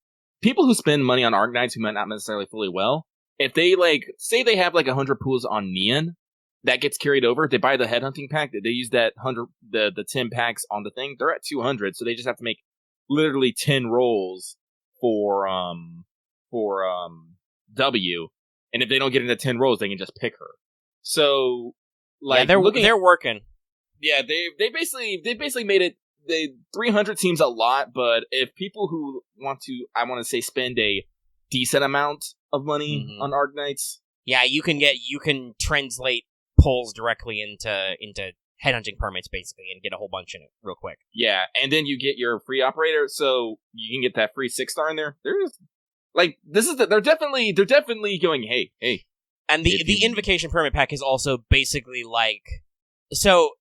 People who spend money on Arknights who might not necessarily fully well, if they, like, say they have, like, 100 pools on Neon, that gets carried over. If they buy the headhunting pack, they use that 100, the 10 packs on the thing, they're at 200, so they just have to make literally 10 rolls for W, and if they don't get into 10 rolls, they can just pick her. So, like, they're working. Yeah, they basically made it. 300 seems a lot, but if people who want to spend a decent amount of money on Arknights, yeah, you can translate polls directly into headhunting permits basically and get a whole bunch in it real quick. Yeah, and then you get your free operator, so you can get that free 6-star in there. There's like they're definitely going, hey. And the invocation permit pack is also basically like, so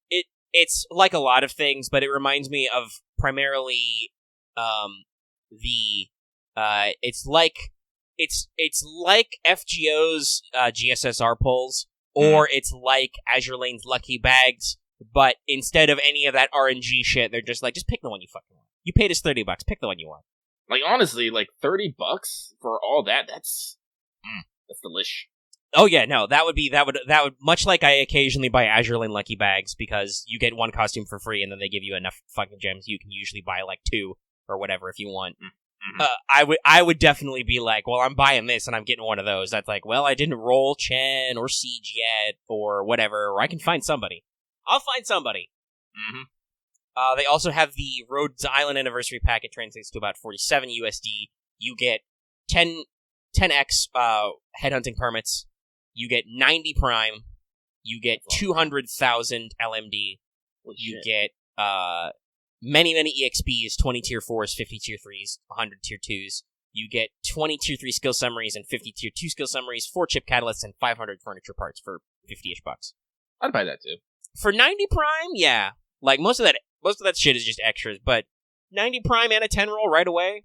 it's like a lot of things, but it reminds me of primarily it's like FGO's GSSR polls, or it's like Azure Lane's Lucky Bags, but instead of any of that RNG shit, they're just like, just pick the one you fucking want. You paid us $30, pick the one you want. Like, honestly, like, $30 for all that, that's delish. Oh yeah, no, that would much like I occasionally buy Azure Lane Lucky Bags, because you get one costume for free and then they give you enough fucking gems you can usually buy like 2 or whatever if you want. I would definitely be like, well, I'm buying this and I'm getting one of those. That's like, well, I didn't roll Chen or Siege yet or whatever, or I can find somebody. I'll find somebody. They also have the Rhodes Island Anniversary Pack. It translates to about 47 USD. You get 10x headhunting permits. You get 90 Prime. You get 200,000 LMD. You get many EXPs, 20 tier 4s, 50 tier 3s, 100 tier 2s. You get 20 tier 3 skill summaries and 50 tier 2 skill summaries, 4 chip catalysts, and 500 furniture parts for 50-ish bucks. I'd buy that too. For 90 Prime, yeah. Like, most of that shit is just extras, but 90 Prime and a 10 roll right away.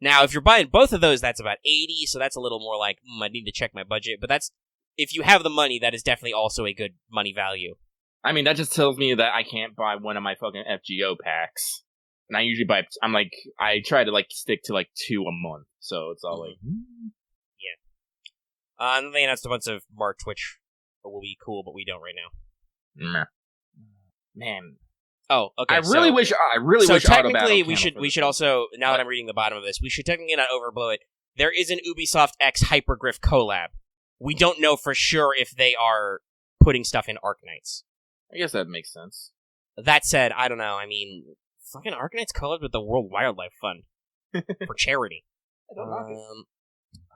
Now, if you're buying both of those, that's about 80, so that's a little more like, I need to check my budget, but that's, if you have the money, that is definitely also a good money value. I mean, that just tells me that I can't buy one of my fucking FGO packs. And I usually I try to like stick to like 2 a month, so it's all like. Yeah. And they announced a bunch of more Twitch will be cool, but we don't right now. Meh. Man. Oh, okay. I really wish. So Autobattle technically, we should this also, now that I'm reading the bottom of this, we should technically not overblow it. There is an Ubisoft X Hypergriff collab. We don't know for sure if they are putting stuff in Arknights. I guess that makes sense. That said, I don't know. I mean, fucking Arknights collabed with the World Wildlife Fund for charity. I don't know.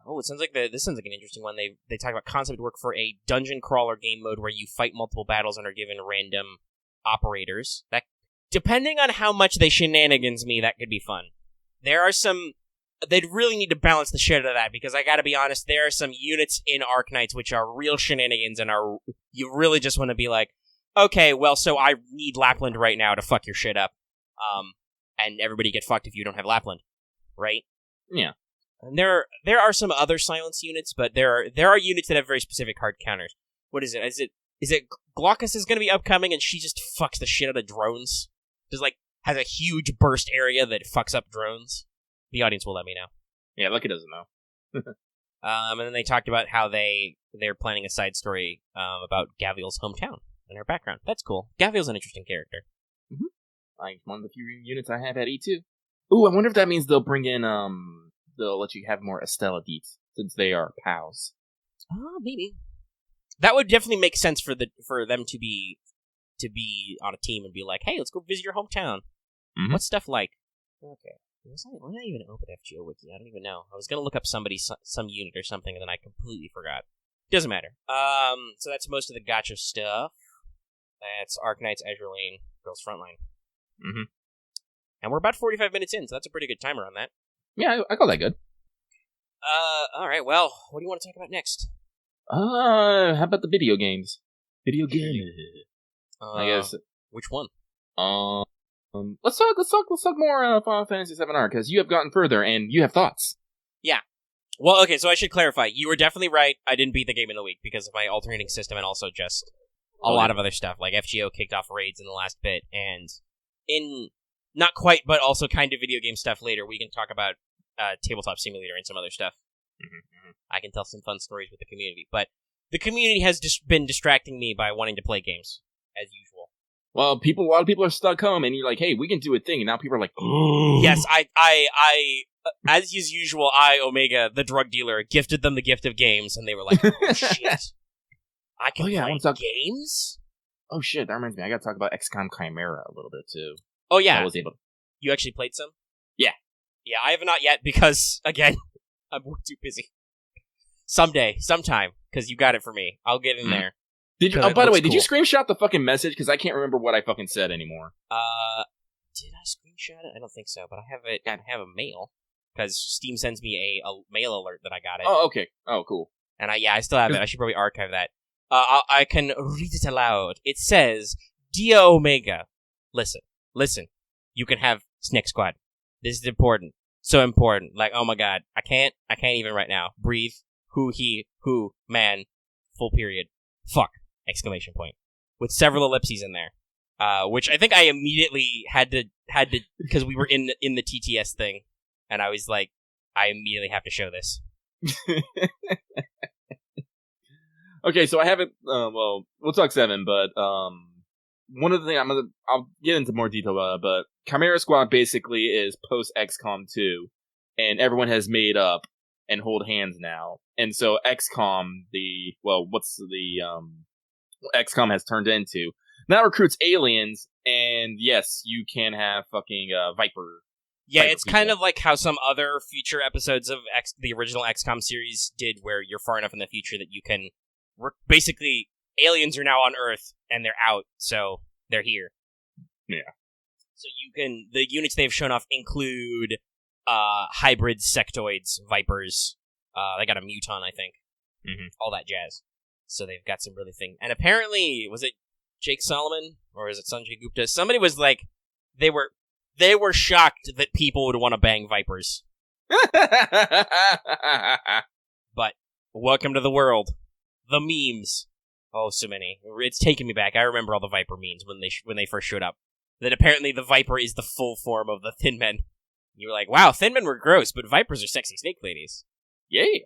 Oh, it sounds like this sounds like an interesting one. They talk about concept work for a dungeon crawler game mode where you fight multiple battles and are given random operators. That, depending on how much they shenanigans me, that could be fun. There are some. They'd really need to balance the shit out of that, because I gotta be honest, there are some units in Arknights which are real shenanigans and are, you really just want to be like, okay, well, so I need Lapland right now to fuck your shit up. And everybody get fucked if you don't have Lapland, right? Yeah. And there are some other silence units, but there are units that have very specific hard counters. What is it? Is it Glaucus is going to be upcoming, and she just fucks the shit out of drones? Just like has a huge burst area that fucks up drones. The audience will let me know. Yeah, Lucky doesn't know. And then they talked about how they're planning a side story about Gavial's hometown and her background. That's cool. Gavial's an interesting character. Mm-hmm. Like one of the few units I have at E2. Ooh, I wonder if that means they'll bring in they'll let you have more Estella deets since they are pals. Oh, maybe. That would definitely make sense for them to be on a team and be like, hey, let's go visit your hometown. Mm-hmm. What's stuff like? Okay. Why did I even open FGO Wiki? I don't even know. I was going to look up some unit or something, and then I completely forgot. Doesn't matter. So that's most of the gacha stuff. That's Arknights, Azure Lane, Girls Frontline. Mm-hmm. And we're about 45 minutes in, so that's a pretty good timer on that. Yeah, I call that good. Alright, well, what do you want to talk about next? How about the video games? Video game. I guess. Which one? Let's talk more Final Fantasy VII Arc, because you have gotten further and you have thoughts. Yeah. Well, okay, so I should clarify. You were definitely right. I didn't beat the game in the week because of my alternating system and also just a lot of other stuff. Like FGO kicked off raids in the last bit, and in not quite, but also kind of video game stuff later, we can talk about Tabletop Simulator and some other stuff. Mm-hmm. I can tell some fun stories with the community, but the community has just been distracting me by wanting to play games, as usual. Well, a lot of people are stuck home, and you're like, hey, we can do a thing, and now people are like, oh. Yes, I as is usual, Omega, the drug dealer, gifted them the gift of games, and they were like, oh, shit. I can play games? Oh, shit, that reminds me, I gotta talk about XCOM Chimera a little bit, too. Oh, yeah. I was able to. You actually played some? Yeah. Yeah, I have not yet, because, again, I'm too busy. Sometime, because you got it for me. I'll get in there. Did you? Oh, by the way, did you screenshot the fucking message? Because I can't remember what I fucking said anymore. Did I screenshot it? I don't think so, but I have it. I have a mail because Steam sends me a mail alert that I got it. Oh, okay. Oh, cool. And I still have it. I should probably archive that. I can read it aloud. It says, "Dear Omega, listen. You can have Snick Squad. This is important. So important. Like, oh my god, I can't even right now. Breathe. Who, man. Full period. Fuck. Exclamation point. With several ellipses in there. Which I think I immediately had to, because we were in the TTS thing, and I was like, I immediately have to show this. Okay, so I haven't, well, we'll talk 7, but, one of the things I'll get into more detail about it, but Chimera Squad basically is post XCOM 2, and everyone has made up and hold hands now. And so XCOM, XCOM has turned into, now recruits aliens, and yes, you can have fucking Viper. Yeah, it's people. Kind of like how some other future episodes of the original XCOM series did, where you're far enough in the future that you can... Basically, aliens are now on Earth, and they're out, so they're here. Yeah. So you can... The units they've shown off include hybrids, sectoids, Vipers. They got a Muton, I think. Mm-hmm. All that jazz. So they've got some really thing. And apparently, was it Jake Solomon or is it Sanjay Gupta? Somebody was like, they were shocked that people would want to bang Vipers. But welcome to the world. The memes. Oh, so many. It's taking me back. I remember all the Viper memes when they first showed up. that apparently the Viper is the full form of the Thin Men. You were like, wow, Thin Men were gross, but Vipers are sexy snake ladies. Yay.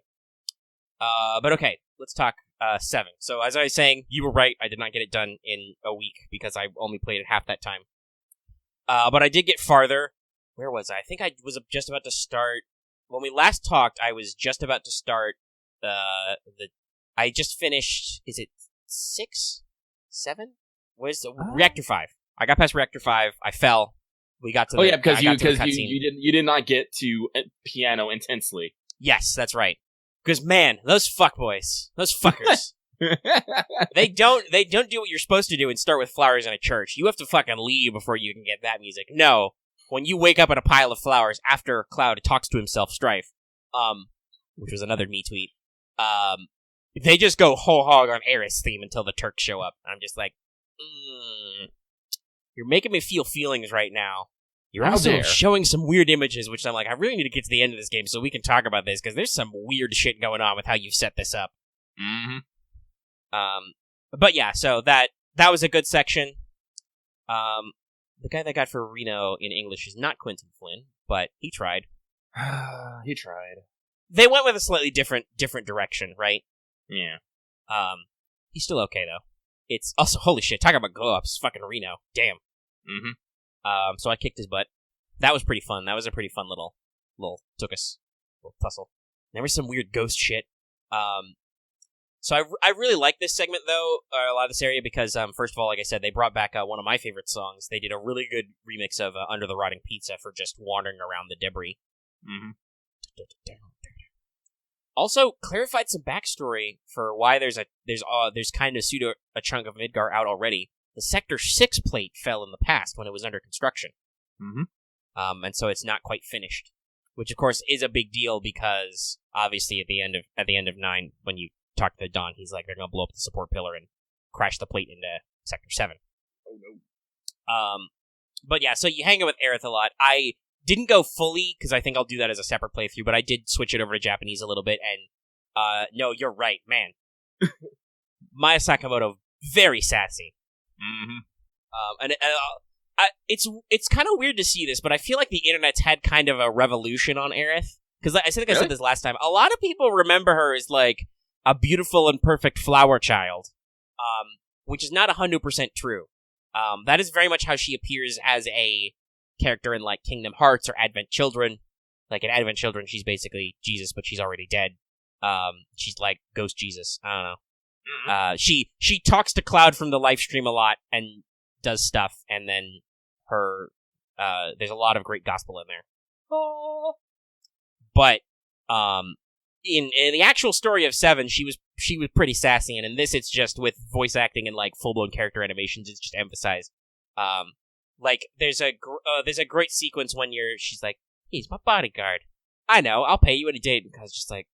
But okay, let's talk 7. So as I was saying, you were right. I did not get it done in a week because I only played it half that time. But I did get farther. Where was I? I think I was just about to start. When we last talked, I was just about to start I just finished. Is it 6, 7? Where's the Reactor 5? I got past Reactor 5. I fell. We got to. Because you did not get to piano intensely. Yes, that's right. Because man, those fuckboys, those fuckers, they don't do what you're supposed to do and start with flowers in a church. You have to fucking leave before you can get that music. No, when you wake up in a pile of flowers after Cloud talks to himself, Strife, which was another me tweet, they just go whole hog on Aerith's theme until the Turks show up. I'm just like, you're making me feel feelings right now. You're also showing some weird images, which I'm like, I really need to get to the end of this game so we can talk about this, because there's some weird shit going on with how you've set this up. Mm-hmm. But yeah, so that was a good section. The guy that got for Reno in English is not Quentin Flynn, but he tried. He tried. They went with a slightly different direction, right? Yeah. He's still okay, though. It's also, holy shit, talk about glow-ups, fucking Reno. Damn. Mm-hmm. So I kicked his butt. That was pretty fun. That was a pretty fun little took us, little tussle. There was some weird ghost shit. So I really like this segment, though, a lot of this area, because, first of all, like I said, they brought back one of my favorite songs. They did a really good remix of Under the Rotting Pizza for just wandering around the debris. Mm-hmm. Also, clarified some backstory for why there's kind of a chunk of Midgar out already. The Sector 6 plate fell in the past when it was under construction. Mm-hmm. And so it's not quite finished. Which, of course, is a big deal because, obviously, at the end of 9, when you talk to Don, he's like, they're going to blow up the support pillar and crash the plate into Sector 7. Oh, no. But yeah, so you hang out with Aerith a lot. I didn't go fully, because I think I'll do that as a separate playthrough, but I did switch it over to Japanese a little bit, and, no, you're right, man. Maya Sakamoto, very sassy. Mm-hmm. It's kind of weird to see this, but I feel like the internet's had kind of a revolution on Aerith. Because I think I said this last time. A lot of people remember her as, like, a beautiful and perfect flower child, which is not 100% true. That is very much how she appears as a character in, like, Kingdom Hearts or Advent Children. Like, in Advent Children, she's basically Jesus, but she's already dead. She's like Ghost Jesus. I don't know. Mm-hmm. She talks to Cloud from the live stream a lot and does stuff, and then there's a lot of great gospel in there. Oh. But in the actual story of 7, she was pretty sassy, and in this it's just with voice acting and like full blown character animations. It's just emphasized. Like there's a great sequence when she's like, he's my bodyguard. I know, I'll pay you any day. Because just like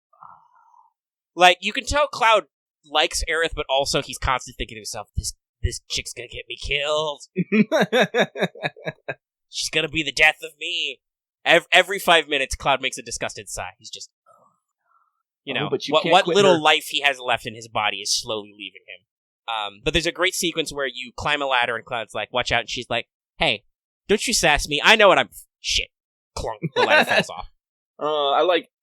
you can tell Cloud likes Aerith, but also he's constantly thinking to himself, this chick's gonna get me killed. She's gonna be the death of me. Every 5 minutes, Cloud makes a disgusted sigh. He's just, what little life he has left in his body is slowly leaving him. But there's a great sequence where you climb a ladder and Cloud's like, watch out, and she's like, hey, don't you sass me. I know what I'm... Shit. Clunk. The ladder falls off.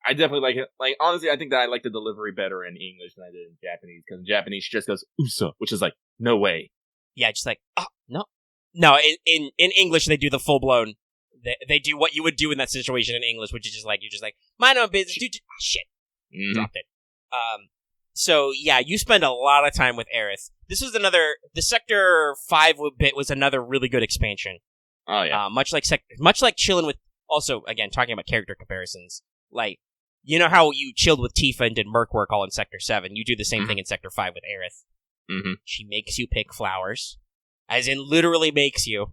I definitely like it. Like, honestly, I think that I like the delivery better in English than I did in Japanese, because in Japanese she just goes, Usa, which is like, no way. Yeah, just like, oh, no. No, in English they do the full-blown... They do what you would do in that situation in English, which is just like, you're just like, mind my business, shit. Mm-hmm. Dropped it. So, yeah, you spend a lot of time with Aerith. This was the Sector 5 bit was another really good expansion. Oh, yeah. Much like chilling with, also, again, talking about character comparisons, like, you know how you chilled with Tifa and did merc work all in Sector 7? You do the same thing in Sector 5 with Aerith. Mm-hmm. She makes you pick flowers. As in, literally makes you.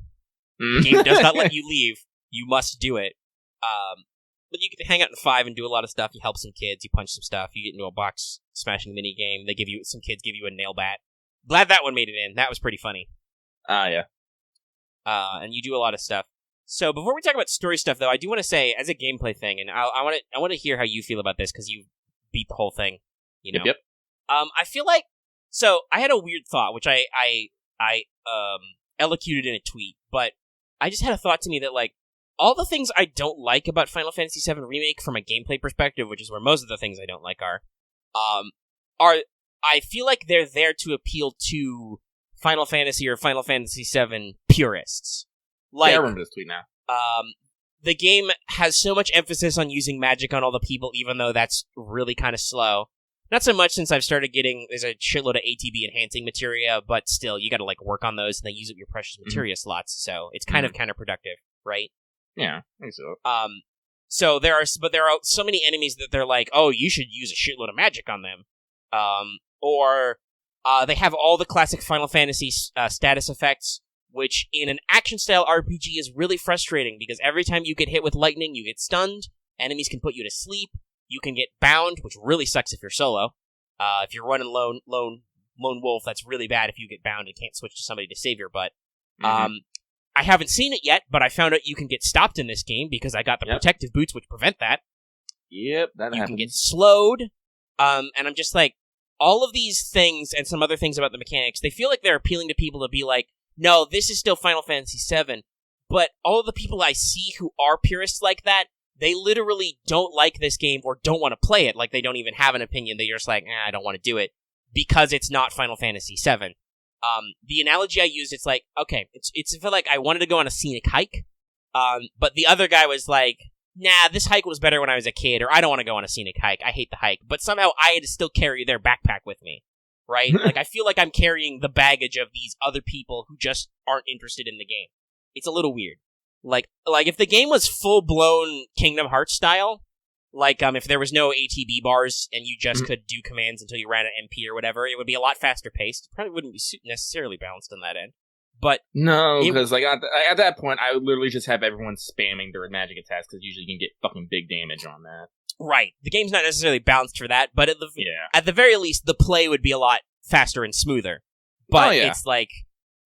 The game does not let you leave. You must do it. But you get to hang out in 5 and do a lot of stuff. You help some kids. You punch some stuff. You get into a box smashing mini game. Some kids give you a nail bat. Glad that one made it in. That was pretty funny. Yeah. And you do a lot of stuff. So before we talk about story stuff, though, I do want to say, as a gameplay thing, and I want to hear how you feel about this, because you beat the whole thing. You know. Yep. I feel like, so I had a weird thought, which I elocuted in a tweet, but I just had a thought to me that, like, all the things I don't like about Final Fantasy VII Remake from a gameplay perspective, which is where most of the things I don't like are I feel like they're there to appeal to Final Fantasy or Final Fantasy VII purists. Like, yeah, I remember this tweet now. The game has so much emphasis on using magic on all the people, even though that's really kind of slow. Not so much since I've started getting, there's a shitload of ATB enhancing materia, but still, you gotta, like, work on those and then use up your precious materia slots, so it's kind of counterproductive, right? Yeah, I think so. So there are so many enemies that they're like, oh, you should use a shitload of magic on them. Or they have all the classic Final Fantasy status effects, which in an action-style RPG is really frustrating, because every time you get hit with lightning, you get stunned, enemies can put you to sleep, you can get bound, which really sucks if you're solo. If you're running lone wolf, that's really bad if you get bound and can't switch to somebody to save your butt. I haven't seen it yet, but I found out you can get stopped in this game because I got the protective boots which prevent that. Yep, that happens. You can get slowed, and I'm just like, all of these things and some other things about the mechanics, they feel like they're appealing to people to be like, no, this is still Final Fantasy VII, but all of the people I see who are purists like that, they literally don't like this game or don't want to play it, like they don't even have an opinion, they're just like, I don't want to do it, because it's not Final Fantasy VII. The analogy I used, it's like, okay, it's feel like I wanted to go on a scenic hike, but the other guy was like, nah, this hike was better when I was a kid, or I don't want to go on a scenic hike, I hate the hike, but somehow I had to still carry their backpack with me, right? Like, I feel like I'm carrying the baggage of these other people who just aren't interested in the game. It's a little weird. Like if the game was full-blown Kingdom Hearts style, like, if there was no ATB bars and you just could do commands until you ran an MP or whatever, it would be a lot faster paced. Probably wouldn't be necessarily balanced on that end. But no, because like at that point, I would literally just have everyone spamming their magic attacks, because usually you can get fucking big damage on that. Right. The game's not necessarily balanced for that, but at the very least, the play would be a lot faster and smoother. But it's like,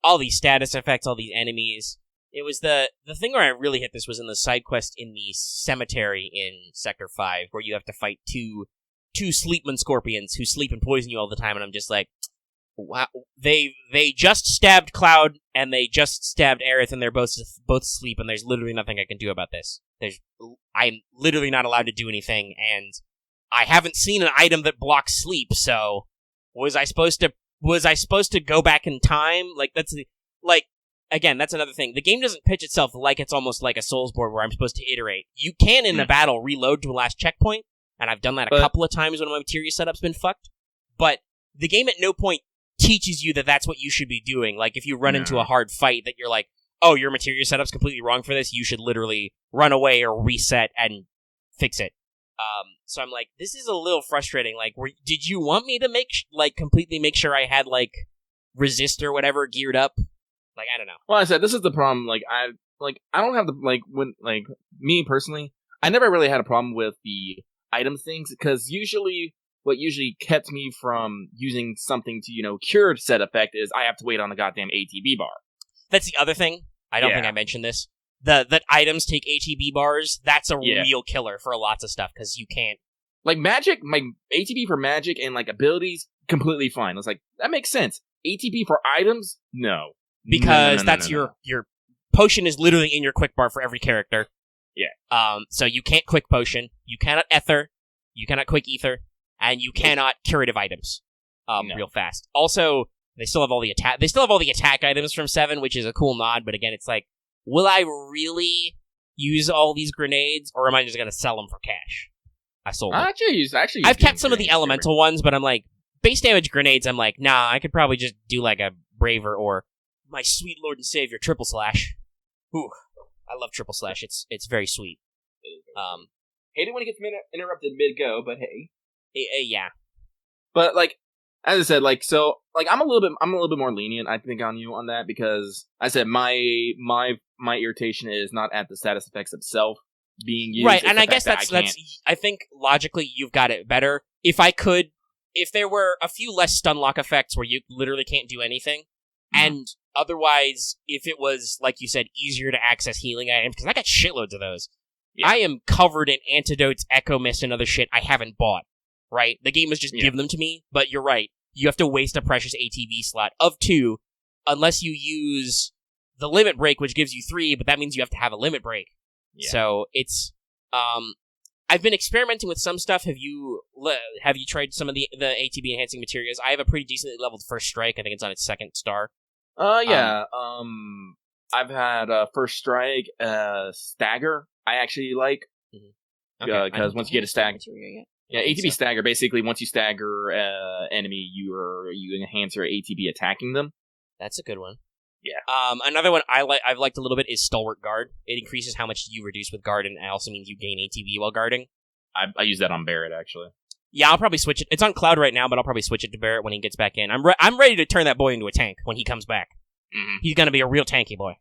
all these status effects, all these enemies. It was the thing where I really hit this was in the side quest in the cemetery in Sector 5, where you have to fight two sleepman scorpions who sleep and poison you all the time, and I'm just like, wow, they just stabbed Cloud, and they just stabbed Aerith, and they're both asleep, and there's literally nothing I can do about this. I'm literally not allowed to do anything, and I haven't seen an item that blocks sleep, so was I supposed to go back in time? Again, that's another thing. The game doesn't pitch itself like it's almost like a Soulsborne where I'm supposed to iterate. You can, in a battle, reload to a last checkpoint, and I've done that a couple of times when my materia setup's been fucked, but the game at no point teaches you that that's what you should be doing. Like, if you run into a hard fight that you're like, oh, your materia setup's completely wrong for this, you should literally run away or reset and fix it. So I'm like, this is a little frustrating. Like, did you want me to completely make sure I had, like, resist or whatever geared up? Like, I don't know. Well, I said, this is the problem. I don't have me personally, I never really had a problem with the item things, because what usually kept me from using something to, cure said effect is I have to wait on the goddamn ATB bar. That's the other thing. I don't think I mentioned this. That items take ATB bars, that's a real killer for lots of stuff, because you can't. Like, magic, my ATB for magic and, abilities, completely fine. It's like, that makes sense. ATB for items? No. Because your potion is literally in your quick bar for every character. Yeah. So you can't quick potion, you cannot ether, you cannot quick ether, and you cannot curative items real fast. Also, they still have all the attack items from 7, which is a cool nod, but again, it's like, will I really use all these grenades, or am I just going to sell them for cash? I sold them. I've kept some of the elemental ones, but I'm like, base damage grenades, I'm like, nah, I could probably just do like a Braver or my sweet Lord and Savior, Triple Slash. Ooh, I love Triple Slash. It's very sweet. Hate it when it gets interrupted mid-go, but hey. Yeah. But, as I said, I'm a little bit more lenient, I think, on you on that, because I said my irritation is not at the status effects itself being used. Right, and I guess that's I think logically you've got it better. If there were a few less stun lock effects where you literally can't do anything, and otherwise, if it was, like you said, easier to access healing items, because I got shitloads of those. Yeah. I am covered in antidotes, echo mist, and other shit I haven't bought, right? The game was just giving them to me, but you're right. You have to waste a precious ATB slot of 2, unless you use the limit break, which gives you 3, but that means you have to have a limit break. Yeah. So it's I've been experimenting with some stuff. Have you tried some of the ATB enhancing materials? I have a pretty decently leveled first strike. I think it's on its 2nd star. Yeah. I've had first strike, stagger. I actually like because once you get a stagger, yeah, ATB stagger. Basically, once you stagger enemy, you enhance your ATB attacking them. That's a good one. Yeah. Another one I've liked a little bit is Stalwart Guard. It increases how much you reduce with guard, and it also means you gain ATB while guarding. I use that on Barrett, actually. Yeah, I'll probably switch it. It's on Cloud right now, but I'll probably switch it to Barrett when he gets back in. I'm ready to turn that boy into a tank when he comes back. Mm-hmm. He's gonna be a real tanky boy.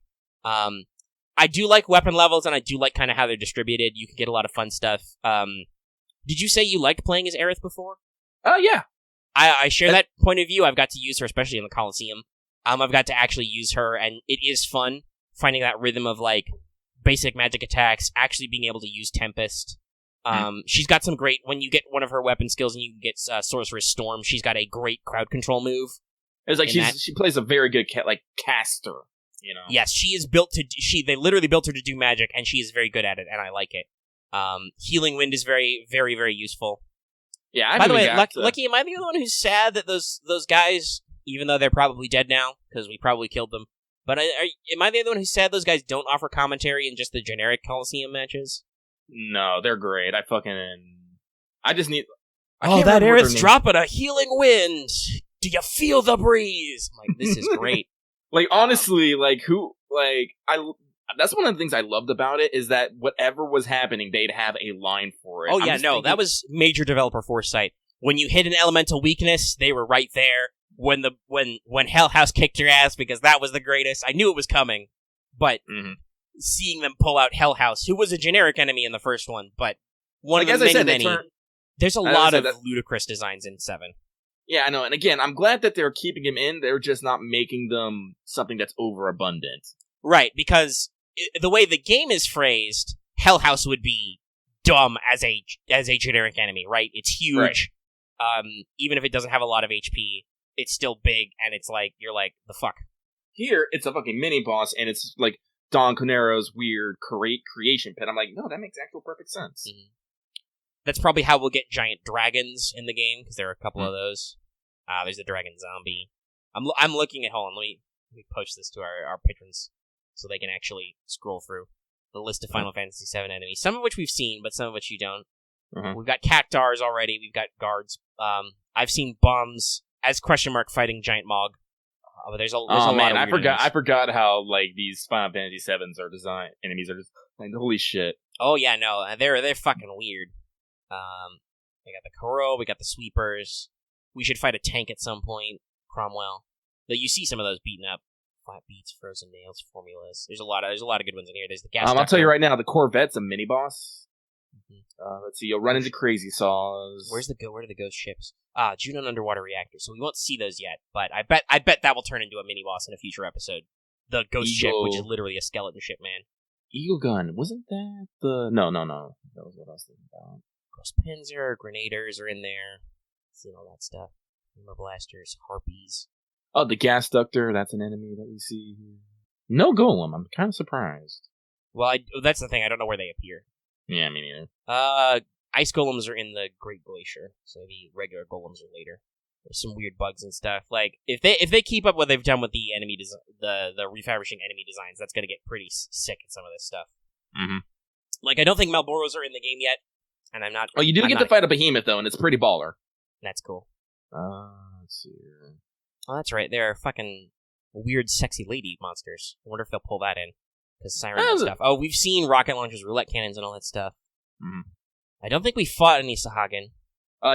I do like weapon levels, and I do like kind of how they're distributed. You can get a lot of fun stuff. Did you say you liked playing as Aerith before? Yeah. I share that point of view. I've got to use her, especially in the Coliseum. I've got to actually use her, and it is fun finding that rhythm of, like, basic magic attacks, actually being able to use Tempest. She's got some great, when you get one of her weapon skills and you get Sorceress Storm, she's got a great crowd control move. It's like she plays a very good caster, you know. Yes, she is built to, they literally built her to do magic, and she is very good at it, and I like it. Healing Wind is very, very, very useful. Yeah, by the way, Lucky, am I the only one who's sad that those guys, even though they're probably dead now, because we probably killed them, but am I the other one who's sad those guys don't offer commentary in just the generic Coliseum matches? No, they're great. I just need... that Aerith's dropping a Healing Wind! Do you feel the breeze? I'm like, this is great. Like, honestly, that's one of the things I loved about it, is that whatever was happening, they'd have a line for it. Oh, yeah, no, that was major developer foresight. When you hit an elemental weakness, they were right there. When Hell House kicked your ass, because that was the greatest, I knew it was coming, but seeing them pull out Hell House, who was a generic enemy in the first one, but one of the many, there's a lot of ludicrous designs in 7. Yeah, I know, and again, I'm glad that they're keeping him in, they're just not making them something that's overabundant. Right, because the way the game is phrased, Hell House would be dumb as a generic enemy, right? It's huge. Right. Even if it doesn't have a lot of HP, it's still big, and it's like, you're like, the fuck? Here, it's a fucking mini-boss, and it's like Don Conero's weird creation pit. I'm like, no, that makes actual perfect sense. Mm-hmm. That's probably how we'll get giant dragons in the game, because there are a couple of those. There's a dragon zombie. I'm looking at, hold on, let me post this to our patrons, so they can actually scroll through the list of Final Fantasy VII enemies, some of which we've seen, but some of which you don't. We've got Cactars already, we've got guards. I've seen Bums as question mark fighting Giant Mog. But there's a lot of I forgot how, like, these Final Fantasy VIIs are designed. Enemies are just like, holy shit. Oh yeah, no, they're fucking weird. We got the Kuro, we got the Sweepers. We should fight a tank at some point. Cromwell. Though you see some of those beaten up. Flat Beats, Frozen Nails, Formulas. There's a lot of good ones in here. There's the gas. I'll tell you right now, the Corvette's a mini boss. Let's see, you'll run into Crazy Saws. Where are the ghost ships? Junon underwater reactor. So we won't see those yet, but I bet that will turn into a mini boss in a future episode. The ghost ship, which is literally a skeleton ship, man. Eagle Gun, wasn't that the... No. That was what I was thinking about. Pinzer, Grenaders are in there. Seeing all that stuff. Hammer Blasters, Harpies. Oh, the Gas Ductor, that's an enemy that we see here. No Golem, I'm kind of surprised. Well, that's the thing, I don't know where they appear. Yeah, me neither. Ice Golems are in the Great Glacier, so maybe regular Golems are later. There's some weird bugs and stuff. Like, if they keep up what they've done with the enemy the refabrishing enemy designs, that's gonna get pretty sick in some of this stuff. Mm-hmm. Like, I don't think Malboros are in the game yet, and I'm not... Oh, you do get to fight a behemoth, though, and it's pretty baller. That's cool. Let's see here. Oh, that's right. They're fucking weird, sexy lady monsters. I wonder if they'll pull that in. Because Sirens and stuff. Oh, we've seen rocket launchers, roulette cannons, and all that stuff. Mm-hmm. I don't think we fought any Sahagin.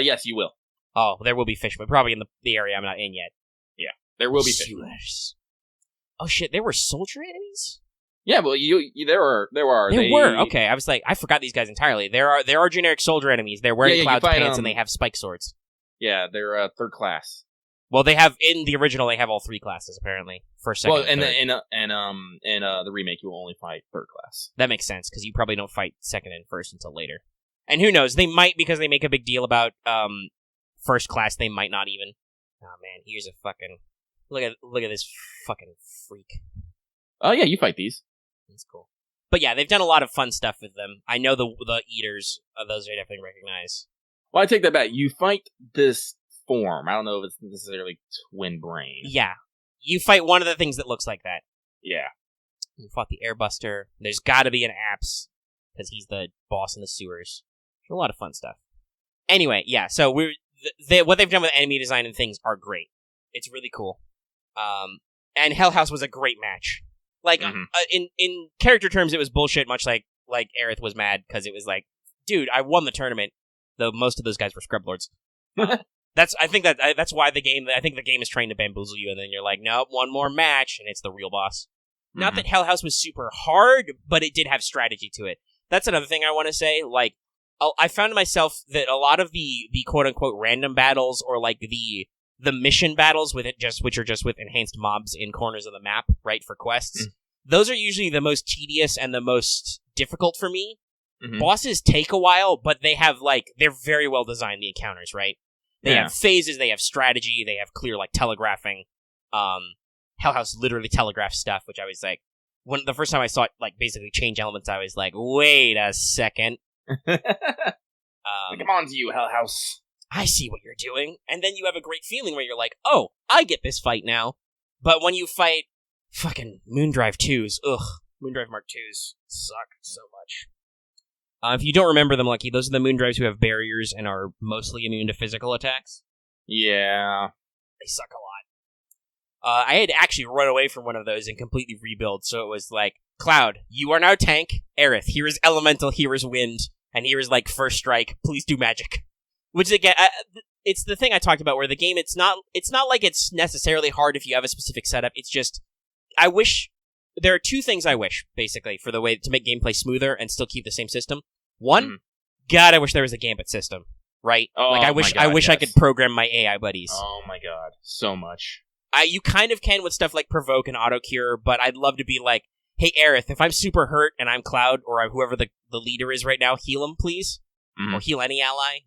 Yes, you will. Oh, there will be fish, but probably in the area I'm not in yet. Yeah, there will be fish. Oh shit, there were soldier enemies? Yeah, well, there were. Okay, I was like, I forgot these guys entirely. There are generic soldier enemies. They're wearing cloud pants and they have spike swords. Yeah, they're third class. Well, they have in the original. They have all 3 classes apparently. First, second, and the remake, you will only fight third class. That makes sense because you probably don't fight second and first until later. And who knows? They might, because they make a big deal about first class. They might not even. Oh man, here's a fucking look at this fucking freak. Oh yeah, you fight these. That's cool. But yeah, they've done a lot of fun stuff with them. I know the eaters, those I definitely recognize. Well, I take that back. You fight this form. I don't know if it's necessarily twin brain. Yeah. You fight one of the things that looks like that. Yeah. You fought the Airbuster. There's gotta be an Apps, because he's the boss in the sewers. A lot of fun stuff. Anyway, yeah, so what they've done with enemy design and things are great. It's really cool. And Hell House was a great match. Like, in character terms, it was bullshit, much like Aerith was mad, because it was like, dude, I won the tournament, though most of those guys were scrub lords. That's why the game is trying to bamboozle you, and then you're like, nope, one more match, and it's the real boss. Not that Hell House was super hard, but it did have strategy to it. That's another thing I want to say. Like, I found myself that a lot of the quote-unquote random battles, or like the mission battles which are just with enhanced mobs in corners of the map, right, for quests, those are usually the most tedious and the most difficult for me. Bosses take a while, but they're very well designed, the encounters, right? They have phases, they have strategy, they have clear, like, telegraphing. Hell House literally telegraphs stuff, which I was like, when the first time I saw it, like, basically change elements, I was like, wait a second. Come on to you, Hell House. I see what you're doing. And then you have a great feeling where you're like, oh, I get this fight now. But when you fight fucking Moondrive 2s, Moondrive Mark 2s suck so much. If you don't remember them, Lucky, those are the Moondrives who have barriers and are mostly immune to physical attacks. Yeah. They suck a lot. I had actually run away from one of those and completely rebuild, so it was like, Cloud, you are now tank. Aerith, here is elemental, here is wind, and here is, like, first strike. Please do magic. Which, again, it's the thing I talked about, where the game, it's not like it's necessarily hard if you have a specific setup. It's just, there are two things I wish, basically, for the way to make gameplay smoother and still keep the same system. One, God, I wish there was a Gambit system, right? Oh, like, I wish I could program my AI buddies. Oh my god, so much. You kind of can with stuff like Provoke and Auto-Cure, but I'd love to be like, hey, Aerith, if I'm super hurt and I'm Cloud, or whoever the leader is right now, heal him, please. Or heal any ally,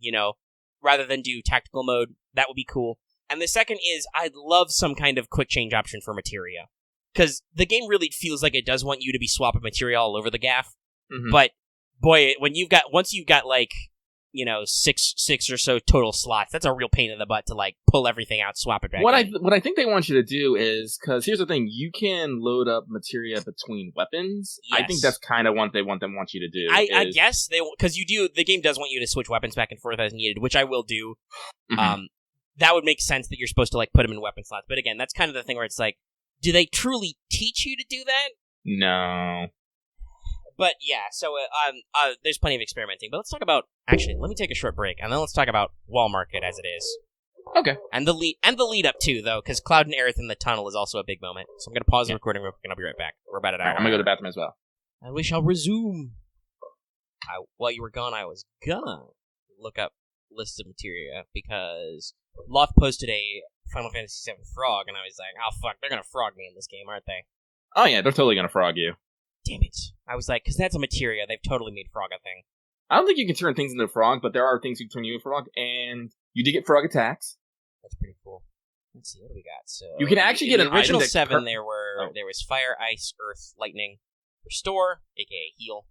rather than do tactical mode. That would be cool. And the second is, I'd love some kind of quick change option for materia. Because the game really feels like it does want you to be swapping materia all over the gaff. But, boy, once you've got, like, six or so total slots, that's a real pain in the butt to, like, pull everything out, swap it back in. What I think they want you to do is, because here's the thing, you can load up materia between weapons. Yes. I think that's kind of what they want you to do. I guess, because the game does want you to switch weapons back and forth as needed, which I will do. That would make sense that you're supposed to, like, put them in weapon slots. But again, that's kind of the thing where it's like, do they truly teach you to do that? No. But yeah, so there's plenty of experimenting. But let's talk about, actually, let me take a short break, and then let's talk about Wall Market as it is. Okay. And the lead up too, though, because Cloud and Aerith in the tunnel is also a big moment. So I'm gonna pause the recording real quick, and I'll be right back. We're about an hour. Right, I'm gonna go to the bathroom as well. And we shall resume. While you were gone, I was gonna look up lists of materia because Loth posted a Final Fantasy VII frog, and I was like, oh fuck, they're gonna frog me in this game, aren't they? Oh yeah, they're totally gonna frog you. Damn it. I was like, because that's a materia, they've totally made frog a thing. I don't think you can turn things into a frog, but there are things you can turn you into a frog, and you did get frog attacks. That's pretty cool. Let's see, what do we got? So you can actually get an original item 7. There was fire, ice, earth, lightning, restore, aka heal.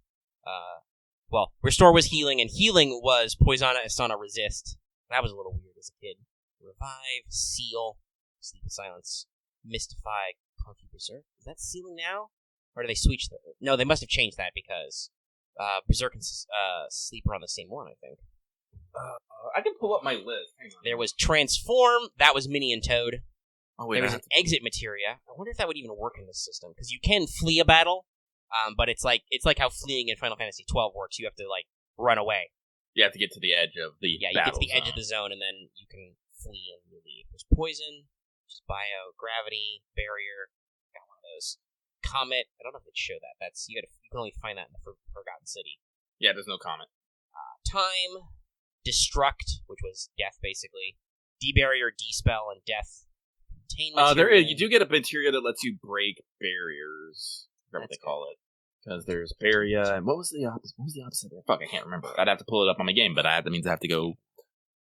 Restore was healing, and healing was Poisona, Asana, resist. That was a little weird as a kid. Revive, seal, sleep in silence, mystify, Conky Berserk. Is that sealing now? Or do they switch that? No, they must have changed that because Berserk and Sleep are on the same one, I think. I can pull up my list. Hang on. There was Transform. That was Minnie and Toad. Oh, wait, there was an Exit Materia. I wonder if that would even work in this system. Because you can flee a battle, but it's like how fleeing in Final Fantasy XII works. You have to, like, run away. You have to get to the edge of the battle. You get to the edge of the zone, and then you can flee and leave. There's Poison, just Bio, Gravity, Barrier. Got one of those. Comet. I don't know if they'd show that. You can only find that in the Forgotten City. Yeah, there's no comet. Time, Destruct, which was death basically. Debarrier, Despell, and Death. You do get a materia that lets you break barriers. Whatever they call it. Because there's barrier, and what was the opposite? What was the opposite? Fuck, I can't remember. I'd have to pull it up on my game, but that means I have to go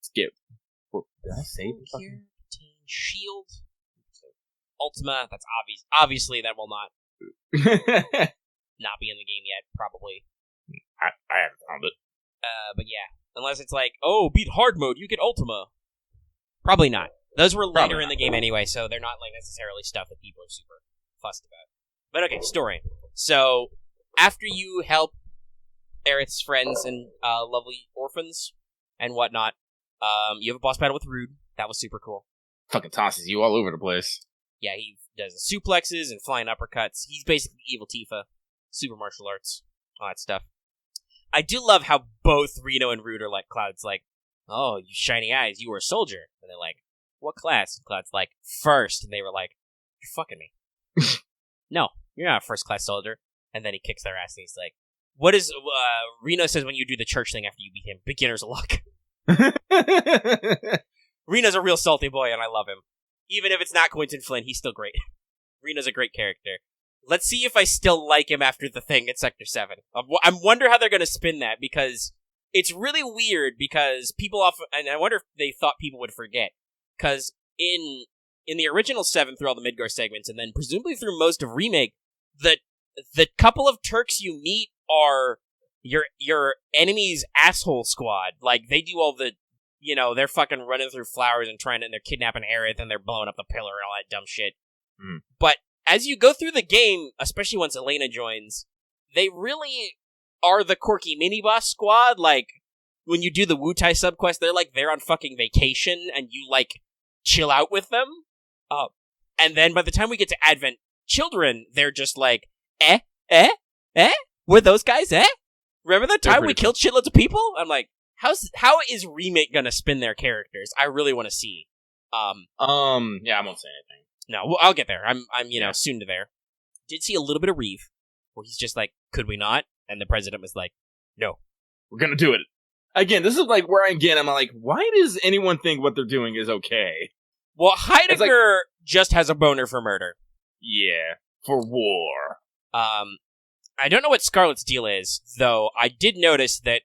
skip. What, did I save here? Shield. Ultima. That's obvious. Obviously, that will not not be in the game yet, probably. I haven't found it. But yeah, unless it's like, oh, beat hard mode, you get Ultima. Probably not. Those were later in the game anyway, so they're not like necessarily stuff that people are super fussed about. But okay, story. So after you help Aerith's friends and lovely orphans and whatnot, you have a boss battle with Rude. That was super cool. Fucking tosses you all over the place. Yeah, he does suplexes and flying uppercuts. He's basically evil Tifa. Super martial arts. All that stuff. I do love how both Reno and Rude are like, Cloud's like, oh, you shiny eyes, you were a soldier. And they're like, what class? And Cloud's like, first. And they were like, you're fucking me. No, you're not a first class soldier. And then he kicks their ass and he's like, what is, Reno says when you do the church thing after you beat him, beginner's luck. Reno's a real salty boy and I love him. Even if it's not Quentin Flynn, he's still great. Reno's a great character. Let's see if I still like him after the thing at Sector 7. I wonder how they're going to spin that, because it's really weird, because people often, and I wonder if they thought people would forget, because in the original 7 through all the Midgar segments, and then presumably through most of Remake, the couple of Turks you meet are your enemy's asshole squad. Like, they do all the, they're fucking running through flowers and they're kidnapping Aerith, and they're blowing up the pillar and all that dumb shit. Mm. But as you go through the game, especially once Elena joins, they really are the quirky mini-boss squad. Like, when you do the Wu-Tai subquest, they're like, they're on fucking vacation, and you, like, chill out with them. And then by the time we get to Advent Children, they're just like, were those guys, Remember that time we killed shitloads of people? I'm like, how is Remake gonna spin their characters? I really want to see. Yeah, I won't say anything. No, well, I'll get there. I'm soon to there. Did see a little bit of Reeve, where he's just like, could we not? And the president was like, no. We're gonna do it. Again, this is like where I'm like, why does anyone think what they're doing is okay? Well, Heidegger just has a boner for murder. Yeah, for war. I don't know what Scarlett's deal is, though I did notice that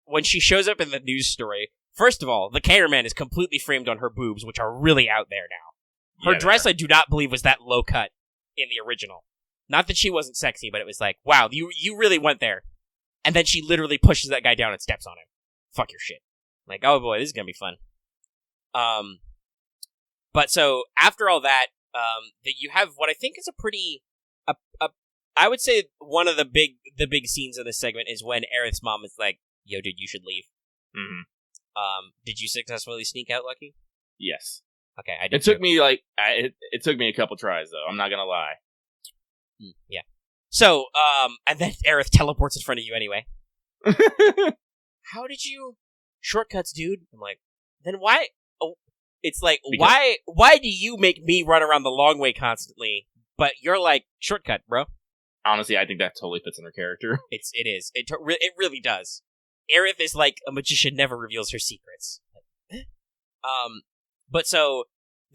when she shows up in the news story, first of all, the cameraman is completely framed on her boobs, which are really out there now. Her dress, I do not believe, was that low cut in the original. Not that she wasn't sexy, but it was like, wow, you really went there. And then she literally pushes that guy down and steps on him. Fuck your shit. Like, oh boy, this is gonna be fun. But so, after all that, that you have what I think is a pretty, I would say one of the big scenes of this segment is when Aerith's mom is like, yo, dude, you should leave. Mm-hmm. Did you successfully sneak out, Lucky? Yes. Okay, I did. It took me it took me a couple tries though. I'm not gonna lie. Yeah. So, and then Aerith teleports in front of you anyway. How did you shortcuts, dude? I'm like, then why? Oh, it's like, because why do you make me run around the long way constantly? But you're like, shortcut, bro. Honestly, I think that totally fits in her character. It is. It really does. Aerith is like a magician, never reveals her secrets. But so,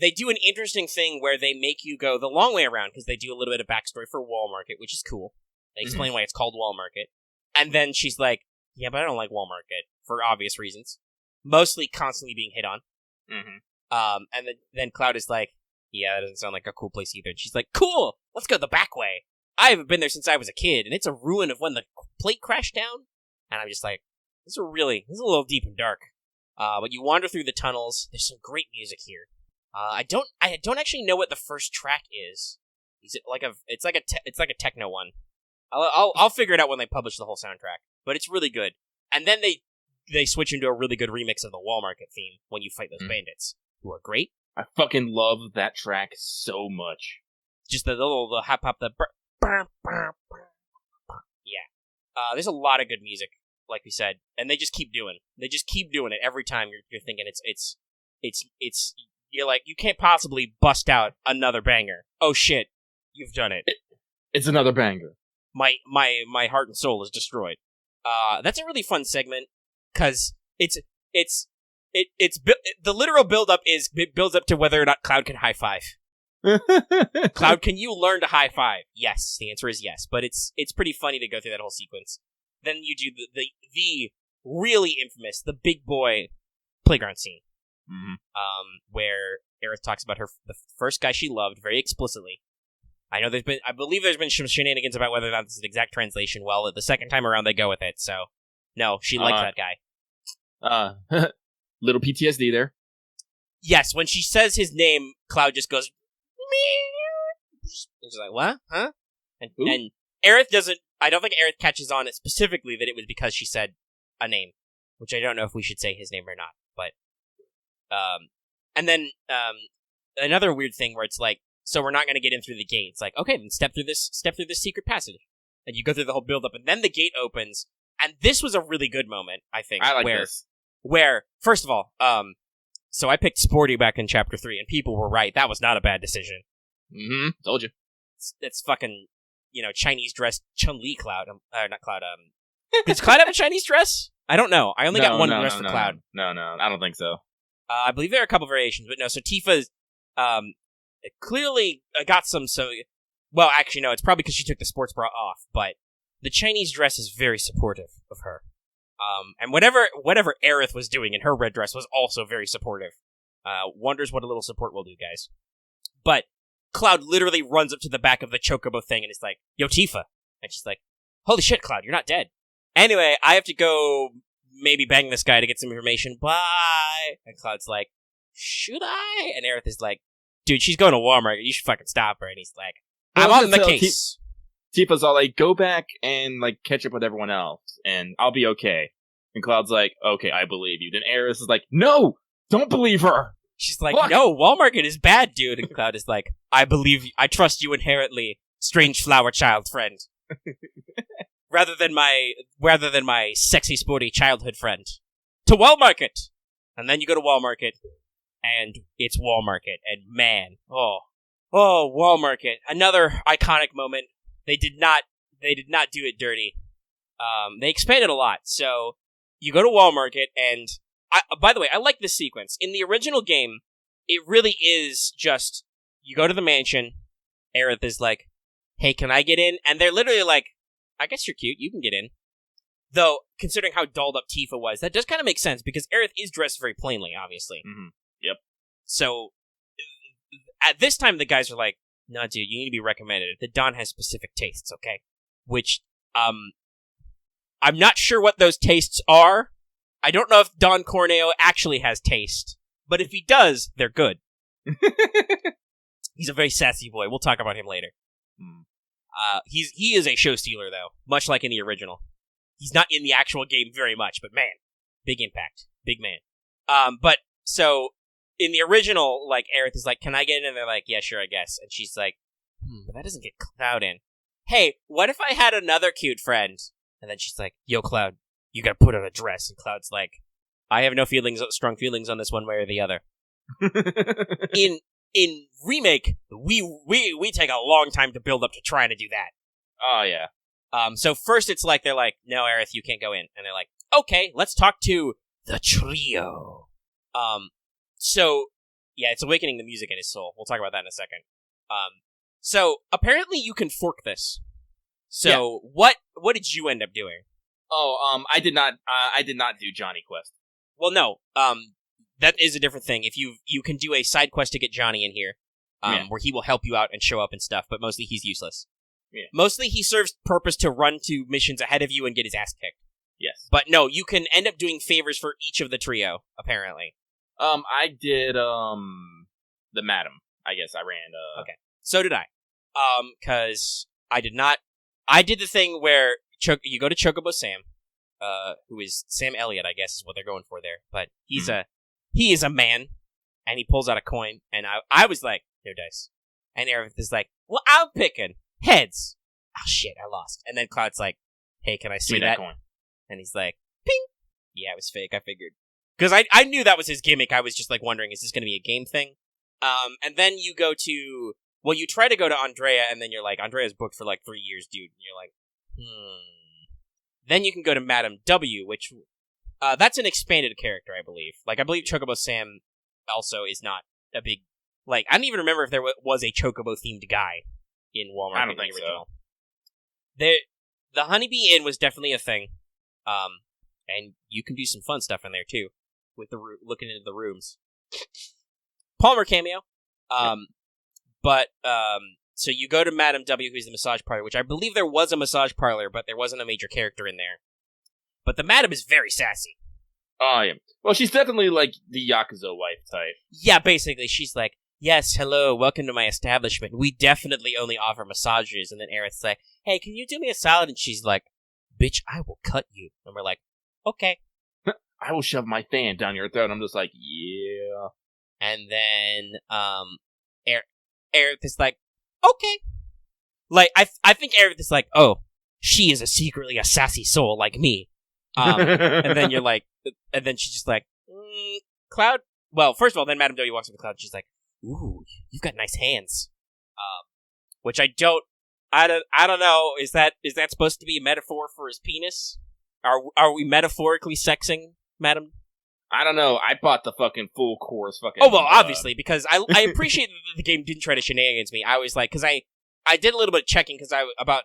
they do an interesting thing where they make you go the long way around, because they do a little bit of backstory for Wall Market, which is cool. They explain why it's called Wall Market. And then she's like, yeah, but I don't like Wall Market, for obvious reasons. Mostly constantly being hit on. Mm-hmm. And then Cloud is like, yeah, that doesn't sound like a cool place either. And she's like, cool, let's go the back way. I haven't been there since I was a kid, and it's a ruin of when the plate crashed down. And I'm just like, this is a little deep and dark. But you wander through the tunnels. There's some great music here. I don't actually know what the first track is. Is it like it's like a techno one. I'll figure it out when they publish the whole soundtrack. But it's really good. And then they switch into a really good remix of the Wall Market theme when you fight those bandits, who are great. I fucking love that track so much. Just the hop hop, yeah. There's a lot of good music, like we said, and they just keep doing it every time. You're thinking it's you're like, you can't possibly bust out another banger. Oh shit, you've done it. It's another banger. My heart and soul is destroyed. That's a really fun segment, because the literal build up builds up to whether or not Cloud can high five. Cloud, can you learn to high five? Yes, the answer is yes. But it's pretty funny to go through that whole sequence. Then you do the really infamous, the big boy playground scene, where Aerith talks about the first guy she loved very explicitly, I believe there's been some shenanigans about whether or not this is an exact translation. Well, the second time around they go with it, so no, she liked that guy. Little PTSD there. Yes, when she says his name, Cloud just goes, meow. She's like, what? Huh? And Aerith doesn't, I don't think Aerith catches on it specifically that it was because she said a name, which I don't know if we should say his name or not, but, and then, another weird thing where it's like, so we're not going to get in through the gate. It's like, okay, then step through this secret passage. And you go through the whole build-up, and then the gate opens, and this was a really good moment, I think. I like this. Where, first of all, so I picked Sporty back in Chapter 3, and people were right. That was not a bad decision. Mm-hmm. Told you. That's fucking, Chinese-dressed Chun-Li Cloud. Not Cloud, does Cloud have a Chinese dress? I don't know. I only got one dress for Cloud. No, I don't think so. I believe there are a couple variations, but no, so Tifa's, clearly got some, well, actually, no, it's probably because she took the sports bra off, but the Chinese dress is very supportive of her. And whatever Aerith was doing in her red dress was also very supportive. Wonders what a little support will do, guys. But Cloud literally runs up to the back of the chocobo thing and is like, yo, Tifa. And she's like, holy shit, Cloud, you're not dead. Anyway, I have to go maybe bang this guy to get some information. Bye. And Cloud's like, should I? And Aerith is like, dude, she's going to Walmart. You should fucking stop her. And he's like, I'm on the case. Tifa's all like, go back and like catch up with everyone else, and I'll be okay. And Cloud's like, okay, I believe you. Then Aerith is like, no, don't believe her. She's like, no, Walmart is bad, dude. And Cloud is like, I believe you. I trust you inherently, strange flower child friend. rather than my sexy sporty childhood friend. To Walmart. And then you go to Walmart, and it's Walmart, and man, Walmart, another iconic moment. They did not do it dirty. They expanded a lot. So you go to Walmart, and by the way, I like this sequence. In the original game, it really is just you go to the mansion. Aerith is like, "Hey, can I get in?" And they're literally like, "I guess you're cute. You can get in." Though, considering how dolled up Tifa was, that does kind of make sense because Aerith is dressed very plainly, obviously. Mm-hmm. Yep. So at this time, the guys are like, "No, dude, you need to be recommended. The Don has specific tastes, okay?" Which, I'm not sure what those tastes are. I don't know if Don Corneo actually has taste, but if he does, they're good. He's a very sassy boy. We'll talk about him later. He is a show stealer, though, much like in the original. He's not in the actual game very much, but man, big impact, big man. But so in the original, like Aerith is like, "Can I get in?" And they're like, "Yeah, sure, I guess." And she's like, "But that doesn't get Cloud in." "Hey, what if I had another cute friend?" And then she's like, "Yo, Cloud, you gotta put on a dress." And Cloud's like, "I have no strong feelings on this one way or the other." In Remake, we take a long time to build up to trying to do that. Oh, yeah. So first it's like, they're like, "No, Aerith, you can't go in." And they're like, "Okay, let's talk to the trio." So, yeah, it's awakening the music in his soul. We'll talk about that in a second. So, apparently you can fork this. So, yeah. What did you end up doing? Oh, I did not do Johnny Quest. Well, no, that is a different thing. If you can do a side quest to get Johnny in here, where he will help you out and show up and stuff, but mostly he's useless. Yeah. Mostly he serves purpose to run to missions ahead of you and get his ass kicked. Yes. But no, you can end up doing favors for each of the trio, apparently. I did, the Madam. I guess I ran, Okay. So did I. 'Cause I did the thing where you go to Chocobo Sam, who is Sam Elliott, I guess is what they're going for there. But he is a man, and he pulls out a coin, and I was like, "No dice." And Aerith is like, "Well, I'm picking heads." "Oh shit, I lost." And then Cloud's like, "Hey, can I see that coin?" And he's like, "Ping." Yeah, it was fake, I figured. Because I knew that was his gimmick. I was just like wondering, is this going to be a game thing? And then you go to, well, you try to go to Andrea, and then you're like, Andrea's booked for like 3 years, dude. And you're like, Then you can go to Madam W, which, that's an expanded character, I believe. Like, I believe Chocobo Sam also is not a big, like, I don't even remember if there was a Chocobo-themed guy in Walmart. I don't think so. The Honeybee Inn was definitely a thing. And you can do some fun stuff in there, too. With looking into the rooms. Palmer cameo. But So you go to Madame W, who's the massage parlor, which I believe there was a massage parlor, but there wasn't a major character in there. But the Madame is very sassy. Oh, yeah. Well, she's definitely, like, the Yakuza wife type. Yeah, basically, she's like, yes, hello, welcome to my establishment. We definitely only offer massages. And then Aerith's like, hey, can you do me a salad? And she's like, bitch, I will cut you. And we're like, okay. I will shove my fan down your throat. I'm just like, yeah. And then, Aerith is like, okay. Like, I think Aerith is like, oh, she is secretly a sassy soul like me. And then you're like, and then she's just like, Cloud? Well, first of all, then Madame W walks up to Cloud and she's like, ooh, you've got nice hands. Which I don't know, is that supposed to be a metaphor for his penis? Are we metaphorically sexing, Madam? I don't know. I bought the fucking full course fucking... Oh, well, obviously, because I appreciate that the game didn't try to shenanigans me. I was like, because I did a little bit of checking about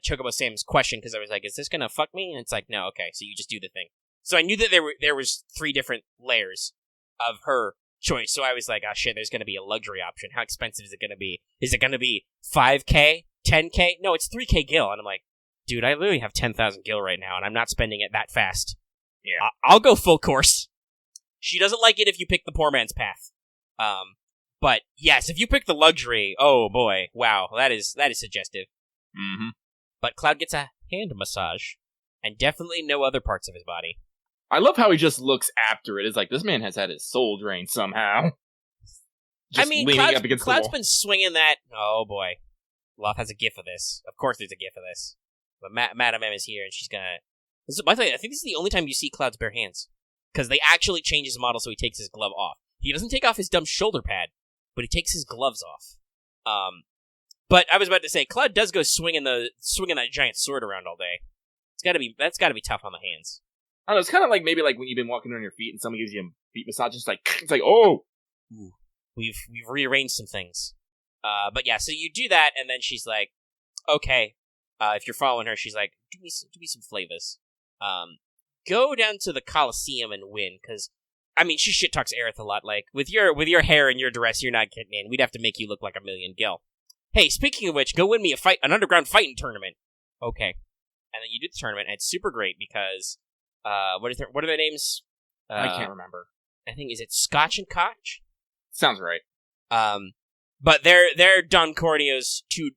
Chocobo Sam's question, because I was like, is this gonna fuck me? And it's like, no, okay, so you just do the thing. So I knew that there was 3 different layers of her choice, so I was like, oh shit, there's gonna be a luxury option. How expensive is it gonna be? Is it gonna be 5K? 10K? No, it's 3K gil. And I'm like, dude, I literally have 10,000 gil right now, and I'm not spending it that fast. Yeah. I'll go full course. She doesn't like it if you pick the poor man's path. But yes, if you pick the luxury, oh boy, wow, that is suggestive. Mm-hmm. But Cloud gets a hand massage, and definitely no other parts of his body. I love how he just looks after it. It's like, this man has had his soul drained somehow. Just leaning up against the wall. Cloud's been swinging that. Oh boy, Loth has a gif of this. Of course, there's a gif of this. But Madame M is here, and she's gonna. By the way, I think this is the only time you see Cloud's bare hands, because they actually change his model so he takes his glove off. He doesn't take off his dumb shoulder pad, but he takes his gloves off. But I was about to say, Cloud does go swinging that giant sword around all day. That's gotta be tough on the hands. I don't know, it's kind of like maybe like when you've been walking on your feet and someone gives you a feet massage. It's like oh, ooh, we've rearranged some things. But yeah, so you do that, and then she's like, okay. If you're following her, she's like, do me some flavors. Go down to the Coliseum and win, because I mean, she shit talks Aerith a lot. Like, with your hair and your dress, you're not getting in. We'd have to make you look like a million gil. Hey, speaking of which, go win me an underground fighting tournament. Okay. And then you do the tournament, and it's super great because, what are their names? I can't remember. I think, is it Scotch and Koch? Sounds right. But they're Don Corneo's to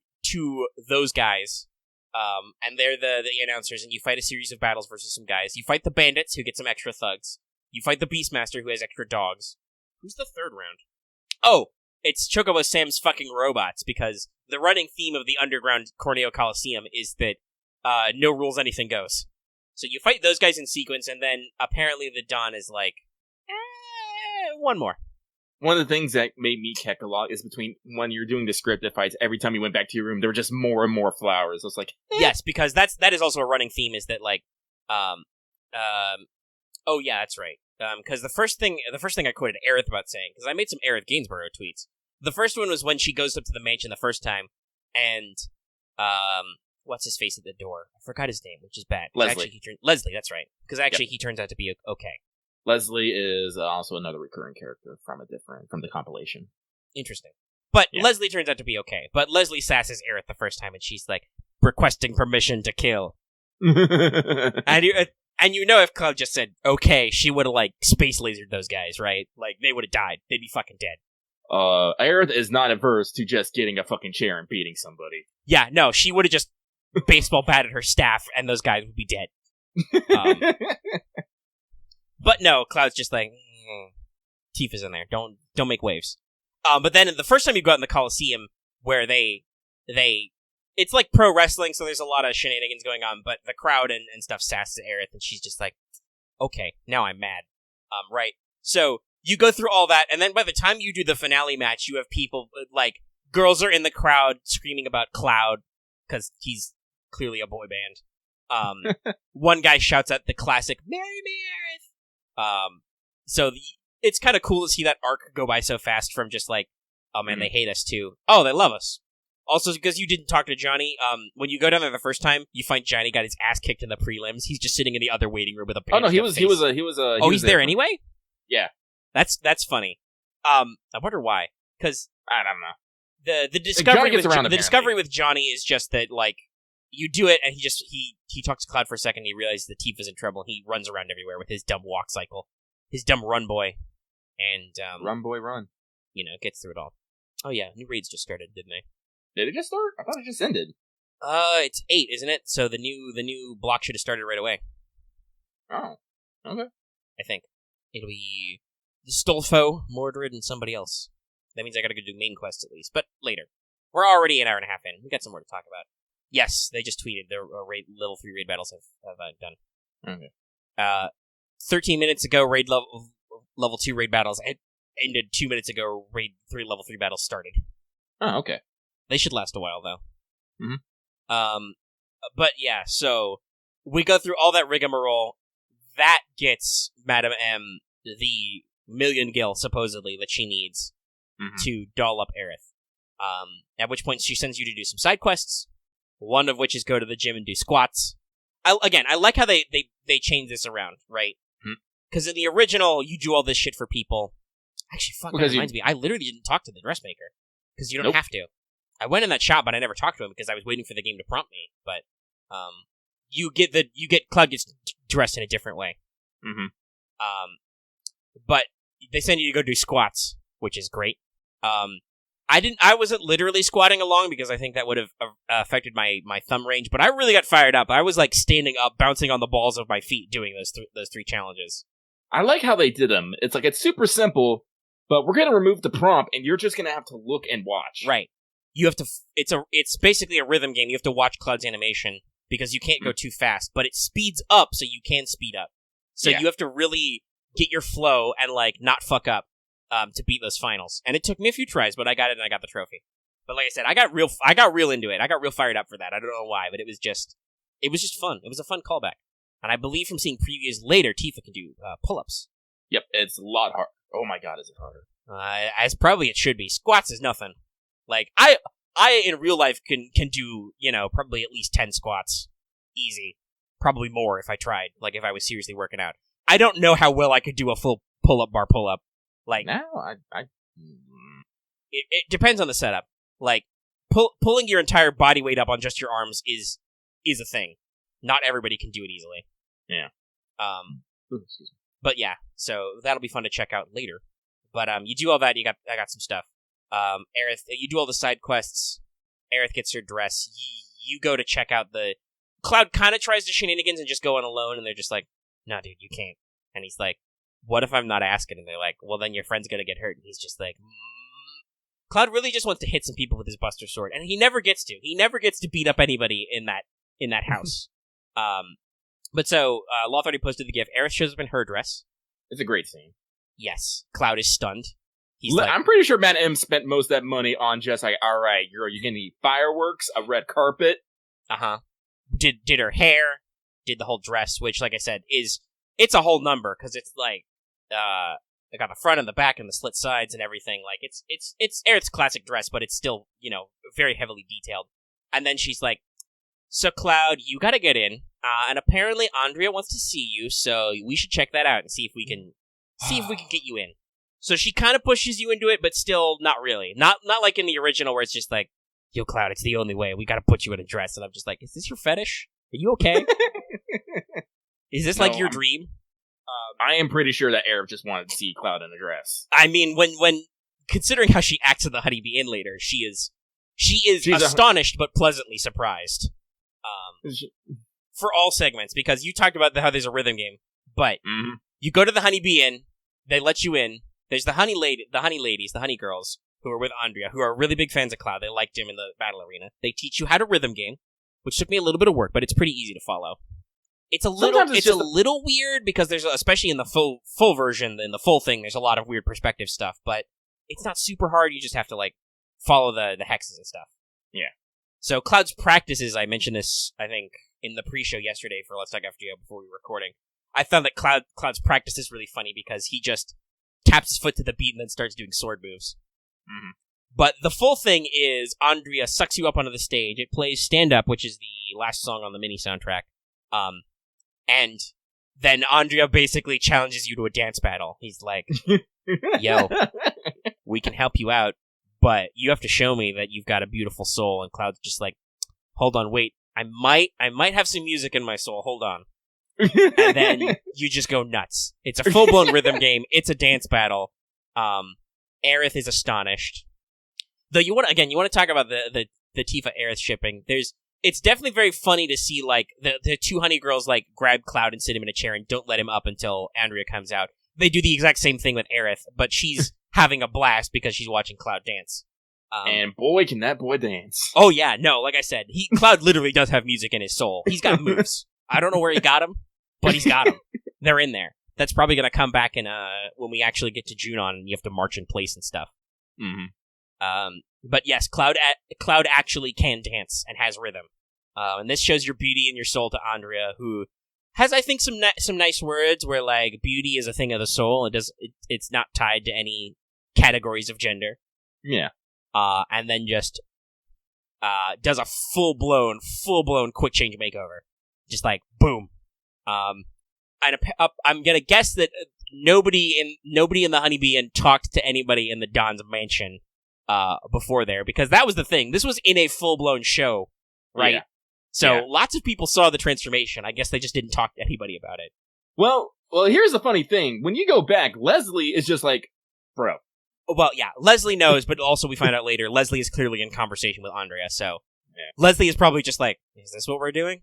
those guys. And they're the announcers, and you fight a series of battles versus some guys. You fight the bandits, who get some extra thugs. You fight the Beastmaster, who has extra dogs. Who's the third round? Oh, it's Chocobo Sam's fucking robots, because the running theme of the underground Corneo Coliseum is that no rules, anything goes. So you fight those guys in sequence, and then apparently the Dawn is like, one more. One of the things that made me keck a lot is between when you're doing the scripted fights, every time you went back to your room, there were just more and more flowers. I was like, yes, because that is also a running theme, is that like, oh yeah, that's right. Because the first thing I quoted Aerith about saying, because I made some Aerith Gainsborough tweets. The first one was when she goes up to the mansion the first time, and what's his face at the door? I forgot his name, which is bad. Leslie. Leslie, that's right. Because actually, he turns out to be okay. Leslie is also another recurring character from the compilation. Interesting. But yeah. Leslie turns out to be okay. But Leslie sasses Aerith the first time, and she's like, requesting permission to kill. And you know if Cloud just said, okay, she would have, like, space lasered those guys, right? Like, they would have died. They'd be fucking dead. Aerith is not averse to just getting a fucking chair and beating somebody. Yeah, no, she would have just baseball batted her staff, and those guys would be dead. But no, Cloud's just like, Tifa's in there. Don't make waves. But then the first time you go out in the Coliseum, where they it's like pro wrestling, so there's a lot of shenanigans going on, but the crowd and stuff sasses Aerith, and she's just like, okay, now I'm mad. Right. So you go through all that, and then by the time you do the finale match, you have people, like, girls are in the crowd screaming about Cloud, because he's clearly a boy band. One guy shouts out the classic, "Marry me, Aerith!" So it's kind of cool to see that arc go by so fast from just like, oh man, they hate us too. Oh, they love us. Also, because you didn't talk to Johnny, when you go down there the first time, you find Johnny got his ass kicked in the prelims. He's just sitting in the other waiting room with a. Oh no, he was he's there anyway. Yeah, that's funny. I wonder why. Because I don't know. the Johnny discovery gets with around, the apparently. discovery with Johnny is just that like you do it and he talks to Cloud for a second. And he realizes the Tifa's in trouble. He runs around everywhere with his dumb walk cycle, his dumb run boy, and Run, boy, run. Gets through it all. Oh yeah, new raids just started, didn't they? Did it just start? I thought it just ended. It's 8, isn't it? So the new block should have started right away. Oh, okay. I think it'll be the Stolfo, Mordred, and somebody else. That means I gotta go do main quest at least, but later. We're already an hour and a half in. We got some more to talk about. Yes, they just tweeted their level 3 raid battles have done. Okay. 13 minutes ago, level 2 raid battles ended. 2 minutes ago, raid 3 level 3 battles started. Oh, okay. They should last a while though. Mm-hmm. But yeah, so we go through all that rigmarole. That gets Madame M the million gil, supposedly, that she needs to doll up Aerith. At which point she sends you to do some side quests, one of which is go to the gym and do squats. I like how they change this around, right? Because in the original, you do all this shit for people. Actually, fuck, that reminds me. I literally didn't talk to the dressmaker, because you don't have to. I went in that shop, but I never talked to him because I was waiting for the game to prompt me. But Cloud gets dressed in a different way. But they send you to go do squats, which is great. I wasn't literally squatting along because I think that would have affected my thumb range, but I really got fired up. I was like standing up, bouncing on the balls of my feet doing those 3 challenges. I like how they did them. It's like, it's super simple, but we're going to remove the prompt and you're just going to have to look and watch. Right. You have to, it's basically a rhythm game. You have to watch Cloud's animation because you can't go too fast, but it speeds up so you can speed up. So you have to really get your flow and like not fuck up to beat those finals. And it took me a few tries, but I got it and I got the trophy. But like I said, I got real into it. I got real fired up for that. I don't know why, but it was just fun. It was a fun callback. And I believe from seeing previews later, Tifa can do pull-ups. Yep, it's a lot harder. Oh my god, is it harder? As probably it should be. Squats is nothing. Like, I in real life can do, probably at least 10 squats. Easy. Probably more if I tried, like if I was seriously working out. I don't know how well I could do a full pull-up bar pull-up. Like, no, It depends on the setup. Like, pulling your entire body weight up on just your arms is a thing. Not everybody can do it easily. Yeah. Excuse me. But yeah, so that'll be fun to check out later. But you do all that. I got some stuff. Aerith, you do all the side quests. Aerith gets her dress. You go to check out the Cloud. Kind of tries the shenanigans and just go on alone, and they're just like, "No, dude, you can't." And he's like, "What if I'm not asking?" And they're like, "Well, then your friend's gonna get hurt." And he's just like, Cloud really just wants to hit some people with his Buster Sword, and he never gets to. He never gets to beat up anybody in that house. But so, Loth already posted the GIF. Aerith shows up in her dress. It's a great scene. Yes. Cloud is stunned. I'm pretty sure Matt M spent most of that money on just like, all right, you're gonna need fireworks, a red carpet. Did her hair, did the whole dress, which, like I said, it's a whole number, because it's like, they got the front and the back and the slit sides and everything. Like, it's Aerith's classic dress, but it's still, very heavily detailed. And then she's like, "So, Cloud, you gotta get in, and apparently Andrea wants to see you, so we should check that out and see if we can get you in." So she kind of pushes you into it, but still not really. Not like in the original where it's just like, "Yo, Cloud, it's the only way. We gotta put you in a dress." And I'm just like, is this your fetish? Are you okay? Is this like your dream? I am pretty sure that Aerith just wanted to see Cloud in a dress. I mean, when considering how she acts in the Honeybee Inn later, she is astonished but pleasantly surprised. For all segments, because you talked about how there's a rhythm game, but you go to the Honeybee Inn, they let you in. There's the honey ladies, the honey girls, who are with Andrea, who are really big fans of Cloud. They liked him in the battle arena. They teach you how to rhythm game, which took me a little bit of work, but it's pretty easy to follow. It's a little weird because there's, especially in the full version, in the full thing, there's a lot of weird perspective stuff, but it's not super hard. You just have to like follow the hexes and stuff. Yeah. So Cloud's practices, I mentioned this, I think, in the pre-show yesterday for Let's Talk FGO before we were recording. I found that Cloud's practice is really funny because he just taps his foot to the beat and then starts doing sword moves. But the full thing is Andrea sucks you up onto the stage. It plays Stand Up, which is the last song on the mini soundtrack. And then Andrea basically challenges you to a dance battle. He's like, "Yo, we can help you out, but you have to show me that you've got a beautiful soul. And Cloud's just like, hold on, wait, I might have some music in my soul. Hold on. And then you just go nuts. It's a full-blown rhythm game. It's a dance battle. Aerith is astonished. Though you want to talk about the Tifa Aerith shipping. It's definitely very funny to see like the two honey girls like grab Cloud and sit him in a chair and don't let him up until Andrea comes out. They do the exact same thing with Aerith, but she's having a blast because she's watching Cloud dance. And boy, can that boy dance. Oh yeah, no, like I said, Cloud literally does have music in his soul. He's got moves. I don't know where he got them, but he's got them. They're in there. That's probably going to come back in when we actually get to Junon and you have to march in place and stuff. Mm-hmm. But yes, Cloud actually can dance and has rhythm. And this shows your beauty and your soul to Andrea, who has, I think, some nice words where like beauty is a thing of the soul. It's not tied to any categories of gender. Yeah. And then just does a full blown quick change makeover, just like boom. And I'm gonna guess that nobody in the Honeybee Inn talked to anybody in the Don's mansion before there, because that was the thing. This was in a full blown show, right? Yeah. So lots of people saw the transformation. I guess they just didn't talk to anybody about it. Well, here's the funny thing. When you go back, Leslie is just like, bro. Well, yeah, Leslie knows, but also we find out later, Leslie is clearly in conversation with Andrea, so Leslie is probably just like, is this what we're doing?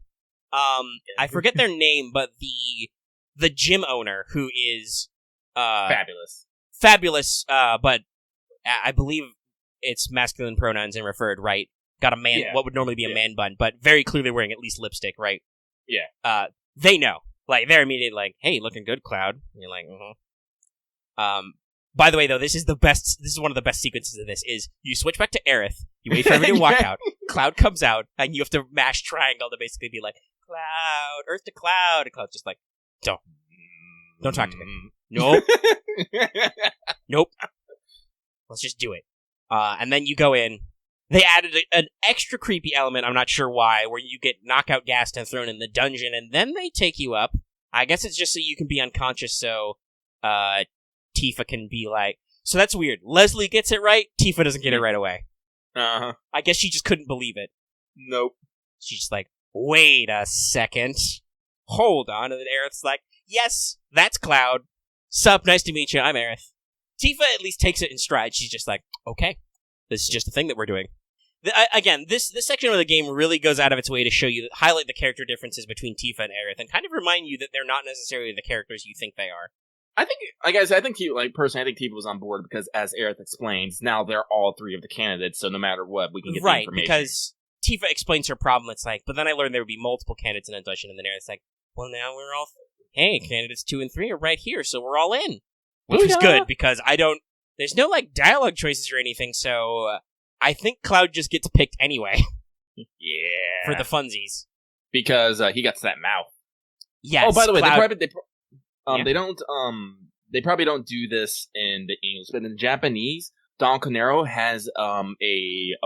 I forget their name, but the gym owner, who is fabulous, but I believe it's masculine pronouns and referred, right? Got a man, what would normally be a man bun, but very clearly wearing at least lipstick, right? Yeah. They know. Like, they're immediately like, hey, looking good, Cloud. And you're like, By the way, though, this is one of the best sequences of this, is you switch back to Aerith, you wait for everybody to walk out, Cloud comes out, and you have to mash triangle to basically be like, Cloud, Earth to Cloud, and Cloud's just like, don't talk to me. Nope. Nope. Let's just do it. And then you go in. They added an extra creepy element, I'm not sure why, where you get knockout gassed and thrown in the dungeon, and then they take you up. I guess it's just so you can be unconscious, so Tifa can be like... So that's weird. Leslie gets it right, Tifa doesn't get it right away. Uh-huh. I guess she just couldn't believe it. Nope. She's just like, wait a second. Hold on. And then Aerith's like, yes, that's Cloud. Sup, nice to meet you, I'm Aerith. Tifa at least takes it in stride. She's just like, okay, this is just a thing that we're doing. Again, this section of the game really goes out of its way to highlight the character differences between Tifa and Aerith, and kind of remind you that they're not necessarily the characters you think they are. I think Tifa was on board because, as Aerith explains, now they're all three of the candidates, so no matter what, we can get the information. Right, because Tifa explains her problem, it's like, but then I learned there would be multiple candidates in a dungeon, and then Aerith's like, well, now we're all... Hey, candidates 2 and 3 are right here, so we're all in. Which is good, because there's no, like, dialogue choices or anything, so I think Cloud just gets picked anyway. Yeah. For the funsies. Because he got that mouth. Yes. Oh, by the way, Cloud... they probably don't do this in the English, but in Japanese, Don Conero has a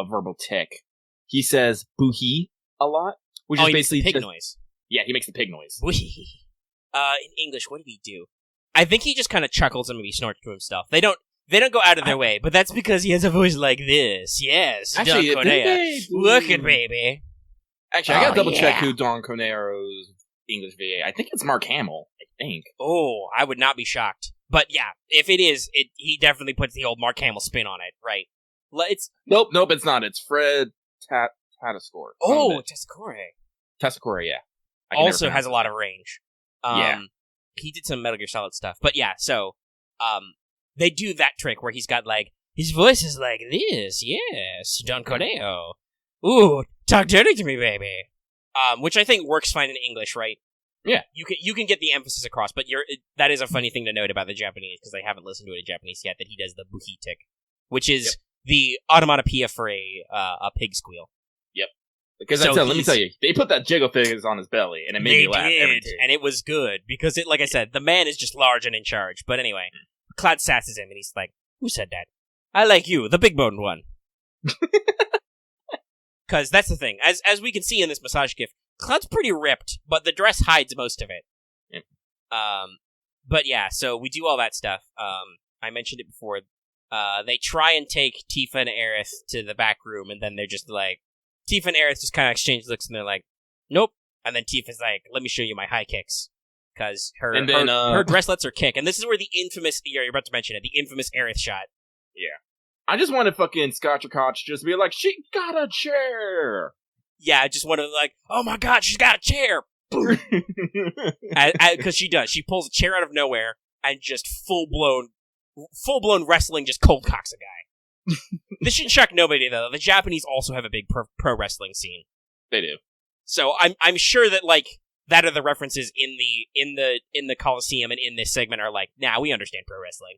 verbal tick. He says "buhi" a lot, which is basically pig noise. Yeah, he makes the pig noise. Buhi. In English, what did he do? I think he just kind of chuckles and maybe snorts to himself. They don't go out of their way, but that's because he has a voice like this. Yes, actually, Don Conero. Look at baby. Actually, I gotta double check who Don Conero's English VA. I think it's Mark Hamill. I think. Oh, I would not be shocked. But yeah, if it is, he definitely puts the old Mark Hamill spin on it, right? Nope, it's not. It's Fred Tatascore. Oh, Tatascore. Tatascore, yeah. Also has a lot of range. He did some Metal Gear Solid stuff. But yeah, so they do that trick where he's got like, his voice is like this, yes, Don Corneo. Ooh, talk dirty to me, baby. Which I think works fine in English, right? Yeah. You can get the emphasis across, but that is a funny thing to note about the Japanese, because I haven't listened to it in Japanese yet, that he does the buhi tick, which is the onomatopoeia for a pig squeal. Yep. Because let me tell you, they put that jiggle fingers on his belly, and it made me laugh every day. And it was good, because like I said, the man is just large and in charge. But anyway, Cloud sasses him, and he's like, who said that? I like you, the big-boned one. Because that's the thing. As we can see in this massage gif, Cloud's pretty ripped, but the dress hides most of it. Yep. But yeah, so we do all that stuff. I mentioned it before. They try and take Tifa and Aerith to the back room, and then they're just like, Tifa and Aerith just kind of exchange looks, and they're like, nope. And then Tifa's like, let me show you my high kicks. Because her dress lets her kick. And this is where the infamous, you're about to mention it, the infamous Aerith shot. Yeah. I just wanted fucking Scotch just be like, she got a chair! Yeah, I just wanted like, oh my god, she's got a chair! Because she does. She pulls a chair out of nowhere and just full-blown wrestling just cold cocks a guy. This shouldn't shock nobody, though. The Japanese also have a big pro wrestling scene. They do. So I'm sure that, like, that are the references in the Coliseum and in this segment are like, nah, we understand pro wrestling.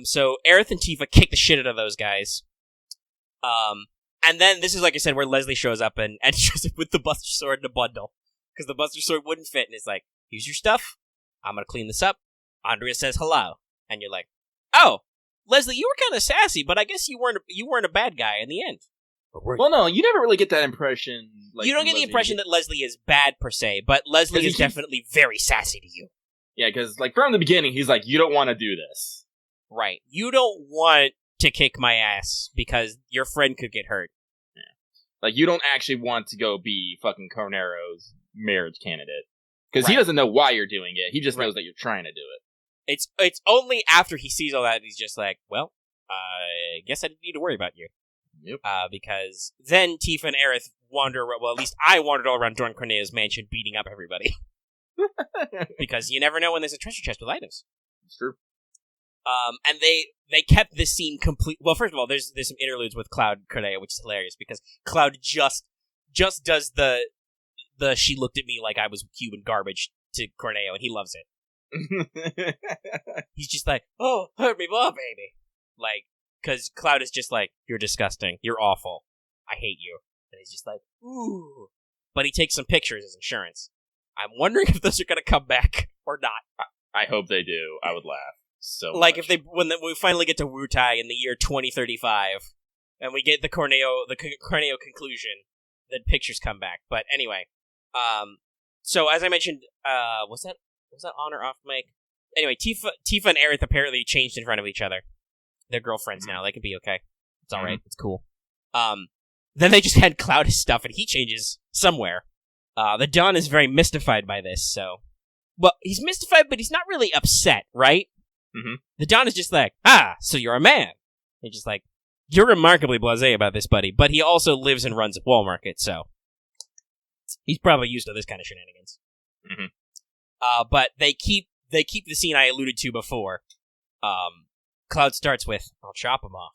So Aerith and Tifa kick the shit out of those guys. And then this is, like I said, where Leslie shows up and shows up with the Buster Sword in a bundle. Because the Buster Sword wouldn't fit, and it's like, here's your stuff. I'm gonna clean this up. Andrea says hello. And you're like, oh, Leslie, you were kind of sassy, but I guess you weren't a bad guy in the end. Well, no, you never really get that impression. Like, you don't get the impression that Leslie is bad, per se, but Leslie is definitely very sassy to you. Yeah, because, like, from the beginning, he's like, you don't want to do this. Right. You don't want to kick my ass because your friend could get hurt. Yeah. Like, you don't actually want to go be fucking Cornero's marriage candidate. Because he doesn't know why you're doing it. He just knows that you're trying to do it. It's only after he sees all that he's just like, well, I guess I didn't need to worry about you. Yep. Because then Tifa and Aerith wander, well, at least I wandered all around Don Corneo's mansion beating up everybody. Because you never know when there's a treasure chest with items. It's true. And they kept this scene complete. Well, first of all, there's some interludes with Cloud Corneo, which is hilarious because Cloud just does the she looked at me like I was human garbage to Corneo, and he loves it. He's just like, oh, hurt me more, baby. Like, because Cloud is just like, you're disgusting, you're awful, I hate you. And he's just like, ooh. But he takes some pictures as insurance. I'm wondering if those are going to come back or not. I hope they do. I would laugh so like much. If when we finally get to Wutai in the year 2035, and we get the Corneo conclusion, then pictures come back. But anyway, so as I mentioned, was that on or off mic? Anyway, Tifa and Aerith apparently changed in front of each other. They're girlfriends now. They can be okay. It's all right. It's cool. Then they just had Cloud his stuff, and he changes somewhere. The Don is very mystified by this, so... Well, he's mystified, but he's not really upset, right? Mm-hmm. The Don is just like, so you're a man. He's just like, you're remarkably blasé about this, buddy, but he also lives and runs a Wall Market, so... He's probably used to this kind of shenanigans. Mm-hmm. But they keep the scene I alluded to before. Cloud starts with, I'll chop him off.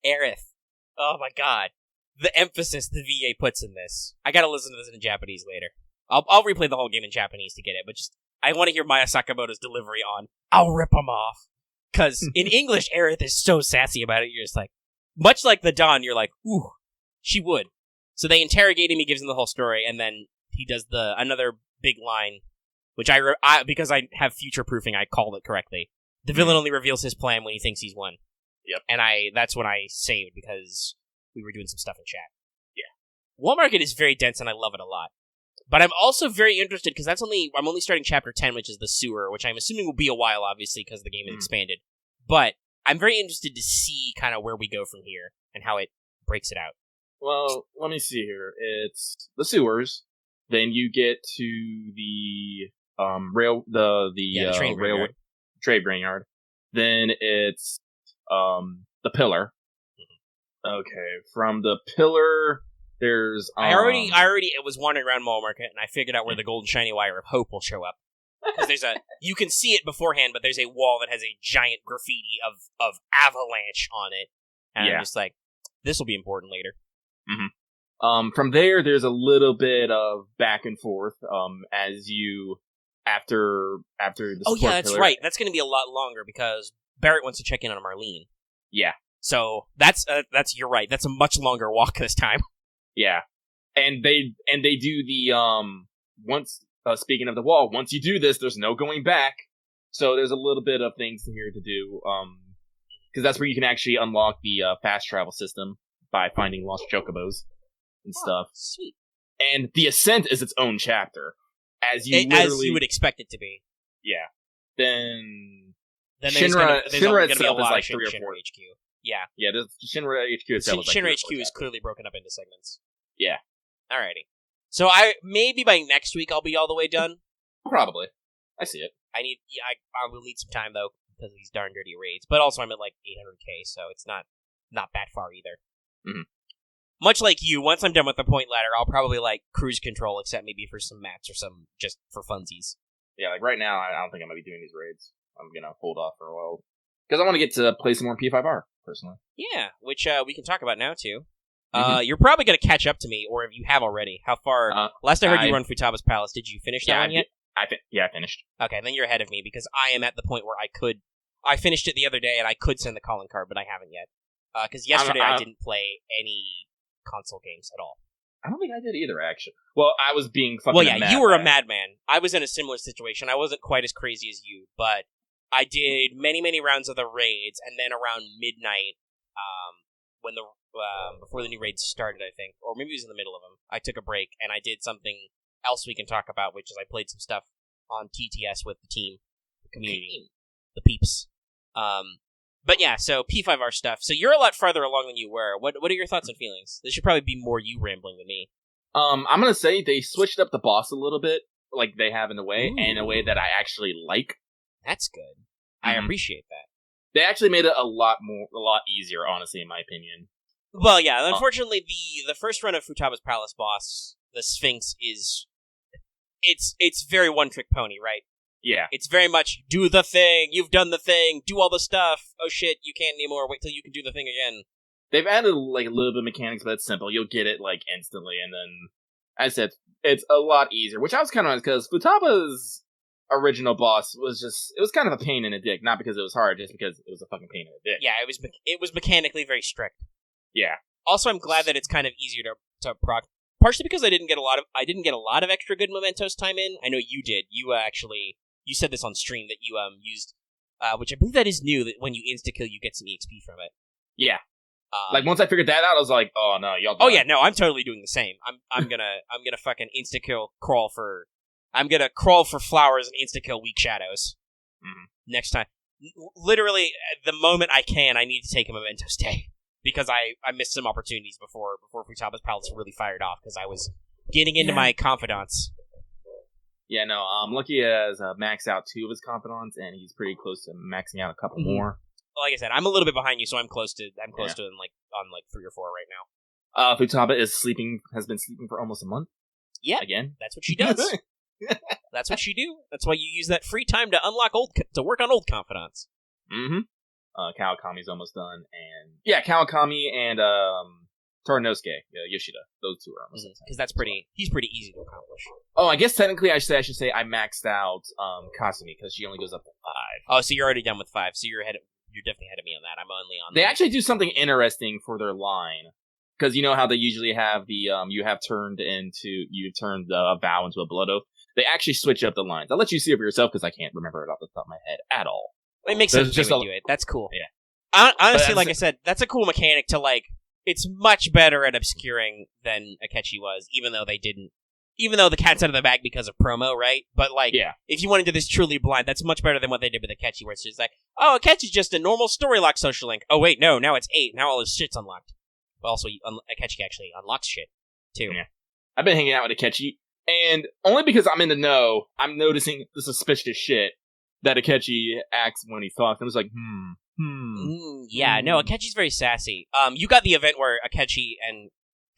Aerith. Oh my god. The emphasis the VA puts in this. I gotta listen to this in Japanese later. I'll replay the whole game in Japanese to get it, but just, I want to hear Maya Sakamoto's delivery on, I'll rip him off. Because in English, Aerith is so sassy about it, you're just like, much like the Don, you're like, ooh, she would. So they interrogate him, he gives them the whole story, and then he does another big line, which I because I have future-proofing, I called it correctly. The villain only reveals his plan when he thinks he's won. Yep. And that's when I saved, because we were doing some stuff in chat. Yeah. Wall Market is very dense, and I love it a lot. But I'm also very interested, because I'm only starting Chapter 10, which is the sewer, which I'm assuming will be a while, obviously, because the game is expanded. But I'm very interested to see kind of where we go from here, and how it breaks it out. Well, let me see here. It's the sewers. Then you get to the train railway trade yard. Then it's the pillar. Mm-hmm. Okay, from the pillar, there's I already was wandering around Mall Market, and I figured out where the golden shiny wire of hope will show up. Because you can see it beforehand, but there's a wall that has a giant graffiti of avalanche on it, and I'm just like, this will be important later. Mm-hmm. From there's a little bit of back and forth. As you after the support that's pillar. right. That's going to be a lot longer because Barrett wants to check in on Marlene. Yeah. So that's you're right. That's a much longer walk this time. Yeah, and they do the once speaking of the wall. Once you do this, there's no going back. So there's a little bit of things here to do. Because that's where you can actually unlock the fast travel system by finding lost chocobos and stuff. Sweet. And the ascent is its own chapter, as you would expect it to be. Yeah. Then Then Shinra there's going to be a itself is lot like of 3 or Shinra 4. HQ. Yeah. Yeah, the Shinra HQ itself is like Shinra 3 or HQ 4 is chapters. clearly broken up into segments. Yeah. Alrighty. So maybe by next week I'll be all the way done. Probably. I see it. I will need some time though because of these darn dirty raids. But also I'm at like 800k, so it's not that far either. Mm-hmm. Much like you, once I'm done with the point ladder, I'll probably like cruise control, except maybe for some mats or some just for funsies. Yeah, like right now, I don't think I'm gonna be doing these raids. I'm gonna hold off for a while because I want to get to play some more P5R personally. Yeah, which we can talk about now too. Mm-hmm. You're probably going to catch up to me, or if you have already. How far? Last I heard you run Futaba's Palace. Did you finish that one yet? I finished. Okay, then you're ahead of me because I am at the point where I finished it the other day and I could send the calling card, but I haven't yet. Because yesterday I didn't play any console games at all. I don't think I did either, actually. Well, I was being fucking. Well, yeah, you were a madman. I was in a similar situation. I wasn't quite as crazy as you, but I did many rounds of the raids, and then around midnight, when the before the new raids started, I think, or maybe it was in the middle of them, I took a break and I did something else we can talk about, which is I played some stuff on TTS with the team, the community, the peeps. But yeah, so P5R stuff. So you're a lot farther along than you were. What are your thoughts and feelings? This should probably be more you rambling than me. I'm gonna say they switched up the boss a little bit, like they have in a way, and in a way that I actually like. That's good. I appreciate that. They actually made it a lot easier, honestly, in my opinion. Well, yeah. Unfortunately, the first run of Futaba's Palace boss, the Sphinx, it's very one trick pony, right? Yeah. It's very much do the thing. You've done the thing. Do all the stuff. Oh shit, you can't anymore. Wait till you can do the thing again. They've added like a little bit of mechanics, but it's simple. You'll get it like instantly, and then as I said, it's a lot easier. Which I was kind of because Futaba's original boss it was kind of a pain in the dick, not because it was hard, just because it was a fucking pain in the dick. Yeah, it was mechanically very strict. Yeah. Also, I'm glad that it's kind of easier to proc. Partially because I didn't get a lot of extra good mementos time in. I know you did. You said this on stream that you used, which I believe that is new. That when you insta kill, you get some EXP from it. Yeah. Like once I figured that out, I was like, oh no, y'all. Oh yeah, no, I'm totally doing the same. I'm gonna fucking insta kill I'm gonna crawl for flowers and insta kill weak shadows. Next time, literally the moment I can, I need to take a mementos day. Because I missed some opportunities before Futaba's Palace really fired off, because I was getting into my confidants. Yeah, no, Lucky has maxed out 2 of his confidants, and he's pretty close to maxing out a couple more. Well, like I said, I'm a little bit behind you, so I'm close to on 3 or 4 right now. Futaba has been sleeping for almost a month. Yeah, again, that's what she does. That's what she do. That's why you use that free time to to work on old confidants. Kawakami's almost done, and Kawakami and Torinosuke, Yoshida, those 2 are almost done. Because he's pretty easy to accomplish. Oh, I guess technically I should say I maxed out Kasumi, because she only goes up to 5. Oh, so you're already done with 5, so you're definitely ahead of me on that. I'm only on... They actually do something interesting for their line, because you know how they usually have the, you turned the vow into a blood oath? They actually switch up the lines. I'll let you see it for yourself, because I can't remember it off the top of my head at all. It makes sense to do it. That's cool. Yeah. Honestly, like I said, that's a cool mechanic to, like, it's much better at obscuring than Akechi was, even though the cat's out of the bag because of promo, right? But, like, if you want to do this truly blind, that's much better than what they did with Akechi, where it's just like, oh, Akechi's just a normal story lock social link. Oh, wait, no, now it's 8. Now all his shit's unlocked. But also, Akechi actually unlocks shit, too. Yeah. I've been hanging out with Akechi, and only because I'm in the know, I'm noticing the suspicious shit that Akechi acts when he talks. I was like, Yeah, no, Akechi's very sassy. You got the event where Akechi and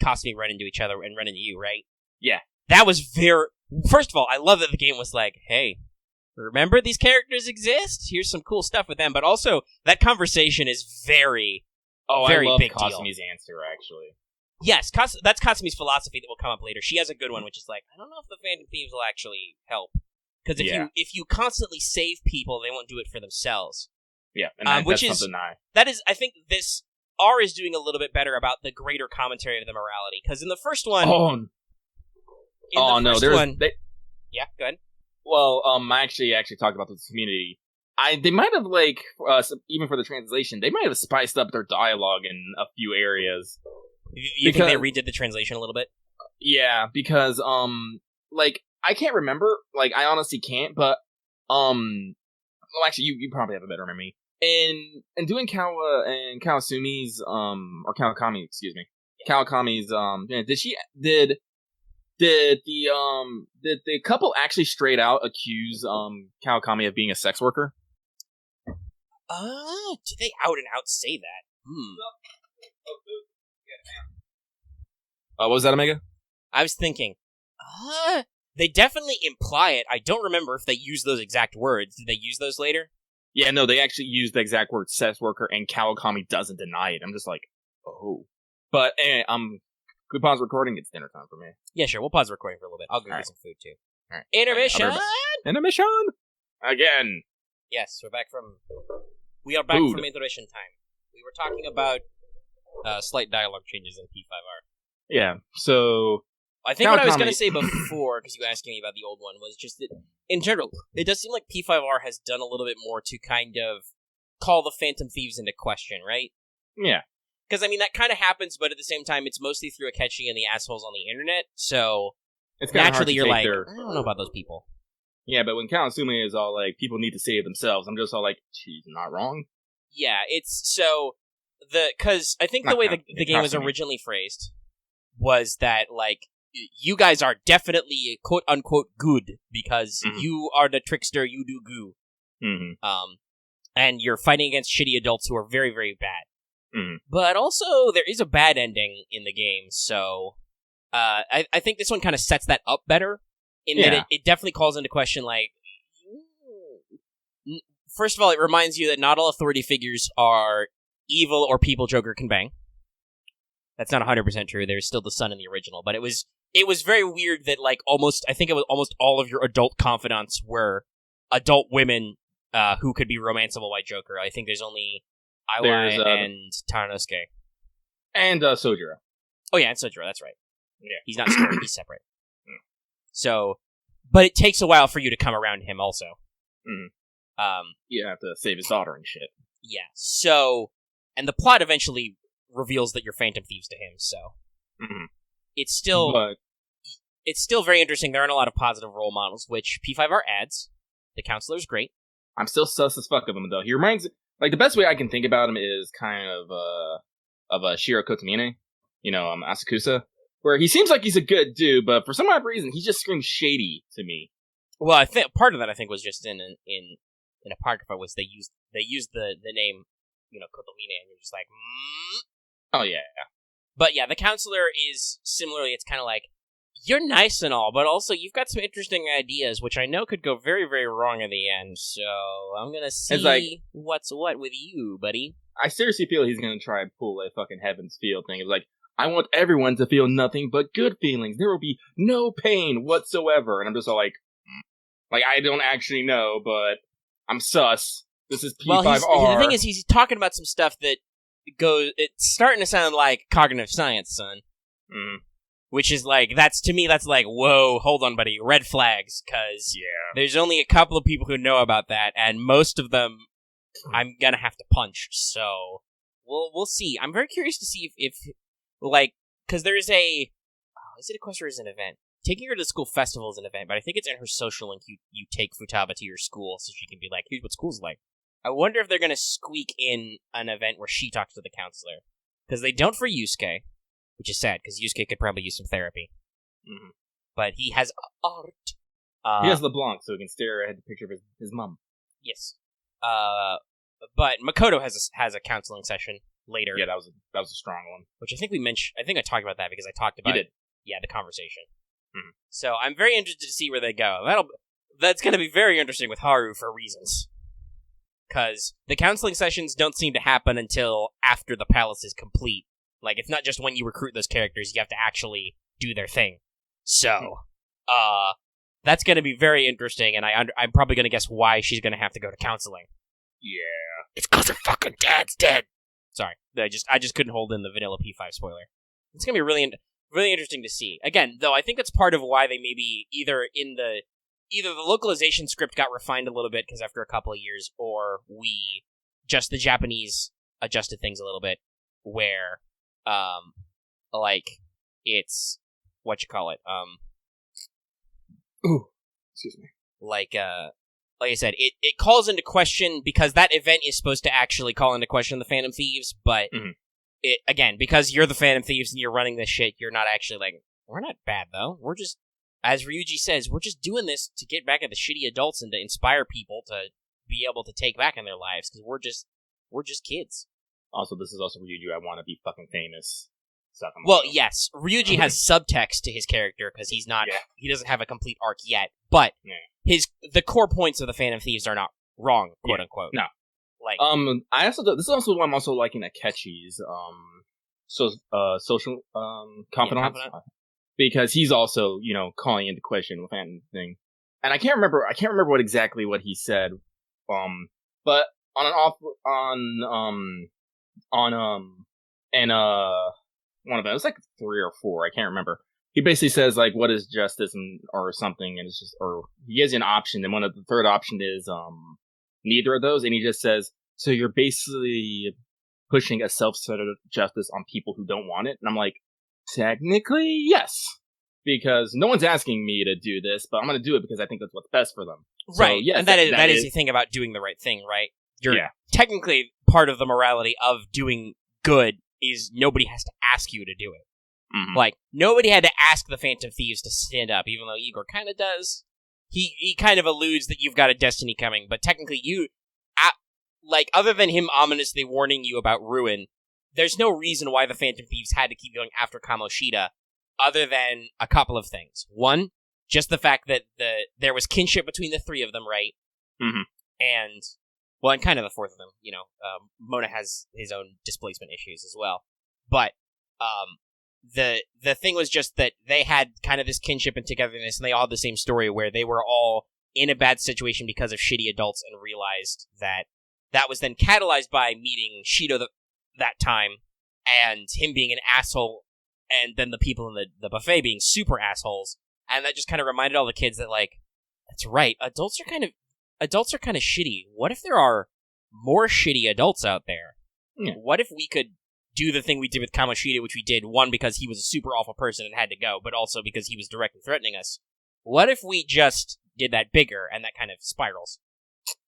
Kasumi run into each other and run into you, right? Yeah. That was very... First of all, I love that the game was like, hey, remember these characters exist? Here's some cool stuff with them. But also, that conversation is very I love big Kasumi's deal. answer, actually. Yes, that's Kasumi's philosophy that will come up later. She has a good one, which is like, I don't know if the Phantom Thieves will actually help. Because if you constantly save people, they won't do it for themselves. Yeah, and that's something I think this R is doing a little bit better about the greater commentary of the morality. Because in the first one, yeah, go ahead. Well, I actually talked about this community. They might have even for the translation, they might have spiced up their dialogue in a few areas. You think they redid the translation a little bit? Yeah, because I can't remember. I honestly can't. But well, actually, you probably have a better memory. In doing Kawa and Kawasumi's, or Kawakami, excuse me. Kawakami's, did the couple actually straight out accuse, Kawakami of being a sex worker? Did they out and out say that? What was that, Omega? I was thinking, they definitely imply it. I don't remember if they used those exact words. Did they use those later? Yeah, no, they actually used the exact word sex worker, and Kawakami doesn't deny it. I'm just like, oh. But, anyway, we pause recording. It's dinner time for me. Yeah, sure. We'll pause the recording for a little bit. I'll go get some food, too. All right. Intermission! Intermission! Again. Yes, we are back Food. from intermission time. We were talking about slight dialogue changes in P5R. Yeah, so... I think what I was going to say before, because you were asking me about the old one, was just that, in general, it does seem like P5R has done a little bit more to kind of call the Phantom Thieves into question, right? Yeah. Because, I mean, that kind of happens, but at the same time, it's mostly through a catching in the assholes on the internet, so it's naturally you're like, I don't know about those people. Yeah, but when Kawasumi is all like, people need to save themselves, I'm just all like, she's not wrong. Yeah, it's, so, because I think the way the game was originally phrased was that, like, you guys are definitely quote-unquote good, because you are the trickster, you do goo. Mm-hmm. And you're fighting against shitty adults who are very, very bad. Mm-hmm. But also, there is a bad ending in the game, so I think this one kind of sets that up better, in that it definitely calls into question, like, first of all, it reminds you that not all authority figures are evil or people Joker can bang. That's not 100% true. There's still the son in the original, but it was very weird that, like, I think it was almost all of your adult confidants were adult women who could be romanceable by Joker. I think there's only Iwai and Taranosuke. And Sojiro. Oh yeah, and Sojiro, that's right. Yeah. He's not story, he's separate. So, but it takes a while for you to come around him also. You have to save his daughter and shit. Yeah, so, and the plot eventually reveals that you're Phantom Thieves to him, so. It's still very interesting. There aren't a lot of positive role models, which P5R adds. The counselor's great. I'm still sus as fuck of him, though. He reminds... Like, the best way I can think about him is kind of Shiro Kotomine. You know, Asakusa. Where he seems like he's a good dude, but for some odd reason, he just screams shady to me. Well, I think part of that, was just in Apocrypha, was they used the name, Kotomine, and you're just like, Oh, yeah. But yeah, the counselor is, similarly, it's kind of like, you're nice and all, but also you've got some interesting ideas, which I know could go very, very wrong in the end, so I'm gonna see what's what with you, buddy. I seriously feel he's gonna try and pull a fucking Heaven's Field thing. It's like, I want everyone to feel nothing but good feelings. There will be no pain whatsoever. And I'm just all like, I don't actually know, but I'm sus. This is P5R. Well, the thing is, he's talking about some stuff that it's starting to sound like cognitive science, son. Which is like, to me, that's like, whoa, hold on, buddy, red flags, because there's only a couple of people who know about that, and most of them I'm gonna have to punch, so we'll see. I'm very curious to see if because there is is it a quest or is it an event? Taking her to the school festival is an event, but I think it's in her social link, you take Futaba to your school, so she can be like, here's what school's like. I wonder if they're gonna squeak in an event where she talks to the counselor, because they don't for Yusuke. Which is sad, because Yusuke could probably use some therapy. But he has art. He has LeBlanc, so he can stare at the picture of his mom. Yes. But Makoto has a counseling session later. Yeah, that was a strong one. Which I think we mentioned. I think I talked about that because I talked about the conversation. So I'm very interested to see where they go. That's going to be very interesting with Haru for reasons. Because the counseling sessions don't seem to happen until after the palace is complete. Like, it's not just when you recruit those characters, you have to actually do their thing. So, that's going to be very interesting, and I'm probably going to guess why she's going to have to go to counseling. Yeah. It's because her fucking dad's dead! Sorry, I just couldn't hold in the vanilla P5 spoiler. It's going to be really interesting to see. Again, though, I think that's part of why they maybe either the localization script got refined a little bit, because after a couple of years, or the Japanese adjusted things a little bit, where... it's excuse me. like I said, it calls into question, because that event is supposed to actually call into question the Phantom Thieves, but it, again, because you're the Phantom Thieves and you're running this shit, you're not actually like, we're not bad, though. We're just, as Ryuji says, we're just doing this to get back at the shitty adults and to inspire people to be able to take back in their lives, because we're just kids. Also, this is also Ryuji, I want to be fucking famous. Well, yes, Ryuji has subtext to his character, because he's not, he doesn't have a complete arc yet, but the core points of the Phantom Thieves are not wrong, quote unquote. No. Like, this is also why I'm also liking Akechi's, social, confidant. Because he's also, calling into question the Phantom thing. And I can't remember what exactly what he said, but one of them, it was like 3 or 4, I can't remember. He basically says, like, what is justice or something, and it's just, or he gives you an option, and the third option is, neither of those, and he just says, so you're basically pushing a self-centered justice on people who don't want it, and I'm like, technically, yes. Because no one's asking me to do this, but I'm gonna do it because I think that's what's best for them. Right, so, yes, and that is the thing about doing the right thing, right? You're technically part of the morality of doing good is nobody has to ask you to do it. Mm-hmm. Like, nobody had to ask the Phantom Thieves to stand up, even though Igor kind of does. He kind of alludes that you've got a destiny coming, but technically other than him ominously warning you about ruin, there's no reason why the Phantom Thieves had to keep going after Kamoshida, other than a couple of things. One, just the fact that there was kinship between the 3 of them, right? Mm-hmm. And kind of the 4th of them, Mona has his own displacement issues as well. But the thing was just that they had kind of this kinship and togetherness, and they all had the same story where they were all in a bad situation because of shitty adults and realized that was then catalyzed by meeting Shido that time, and him being an asshole, and then the people in the buffet being super assholes, and that just kind of reminded all the kids that, like, that's right, adults are kind of shitty. What if there are more shitty adults out there? Yeah. What if we could do the thing we did with Kamoshida, which we did, one, because he was a super awful person and had to go, but also because he was directly threatening us. What if we just did that bigger, and that kind of spirals?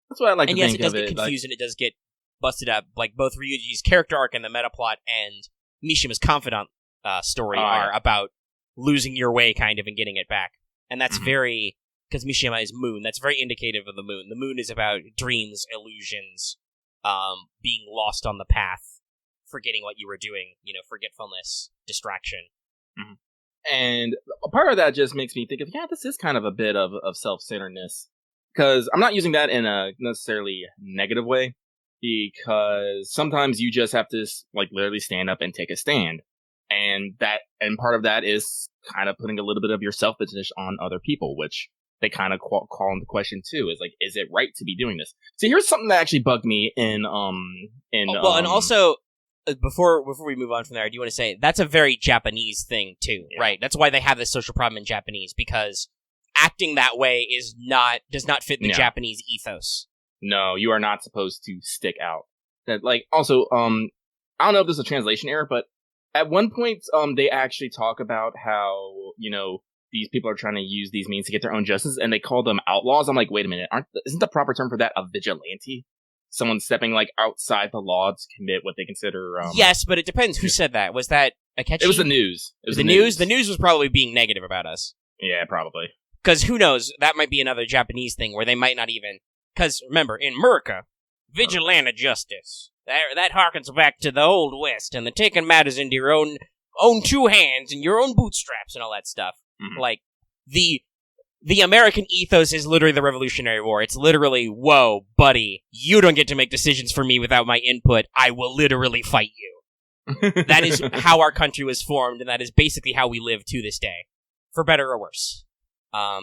That's what I like to think of it. And yes, it does get confused, and it does get busted up. Like, both Ryuji's character arc and the meta plot and Mishima's confidant story are about losing your way, kind of, and getting it back. And that's very... Because Mishima is moon, that's very indicative of the moon. The moon is about dreams, illusions, being lost on the path, forgetting what you were doing, forgetfulness, distraction. Mm-hmm. And a part of that just makes me think of, this is kind of a bit of self-centeredness. Because I'm not using that in a necessarily negative way, because sometimes you just have to, like, literally stand up and take a stand. And part of that is kind of putting a little bit of your selfishness on other people, which they kind of call into question too. Is like, is it right to be doing this? So here's something that actually bugged me and also before we move on from there, I do want to say that's a very Japanese thing too, right? That's why they have this social problem in Japanese, because acting that way does not fit the Japanese ethos. No, you are not supposed to stick out. That, like, also, I don't know if this is a translation error, but at one point, they actually talk about how, these people are trying to use these means to get their own justice, and they call them outlaws. I'm like, wait a minute, isn't the proper term for that a vigilante? Someone stepping, like, outside the law to commit what they consider... yes, but it depends who said that. Was that Akechi? It was the news. It was the news? The news was probably being negative about us. Yeah, probably. Because who knows, that might be another Japanese thing where they might not even... Because, remember, in America, vigilante justice. That harkens back to the Old West, and the taking matters into your own 2 hands and your own bootstraps and all that stuff. Mm-hmm. Like, the American ethos is literally the Revolutionary War. It's literally, whoa, buddy, you don't get to make decisions for me without my input. I will literally fight you. That is how our country was formed, and that is basically how we live to this day. For better or worse. What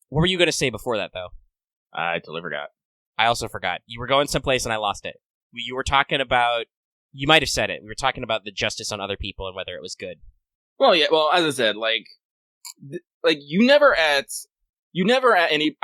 were you going to say before that, though? I totally forgot. I also forgot. You were going someplace and I lost it. You were talking about... You might have said it. We were talking about the justice on other people and whether it was good. Well, yeah. Well, as I said, you never at any...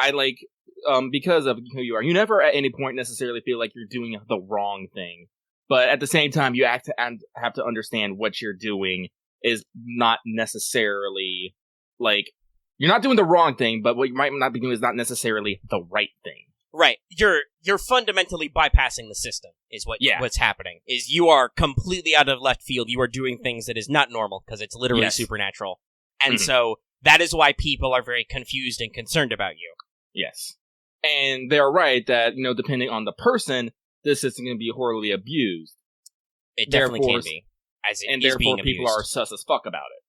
because of who you are, you never at any point necessarily feel like you're doing the wrong thing. But at the same time, you have to understand what you're doing is not necessarily... you're not doing the wrong thing, but what you might not be doing is not necessarily the right thing. Right. You're fundamentally bypassing the system, is what's happening. Is you are completely out of left field. You are doing things that is not normal, because it's literally supernatural. And so, that is why people are very confused and concerned about you. Yes. And they're right that, depending on the person, this isn't going to be horribly abused. It definitely can be. And therefore people are sus as fuck about it.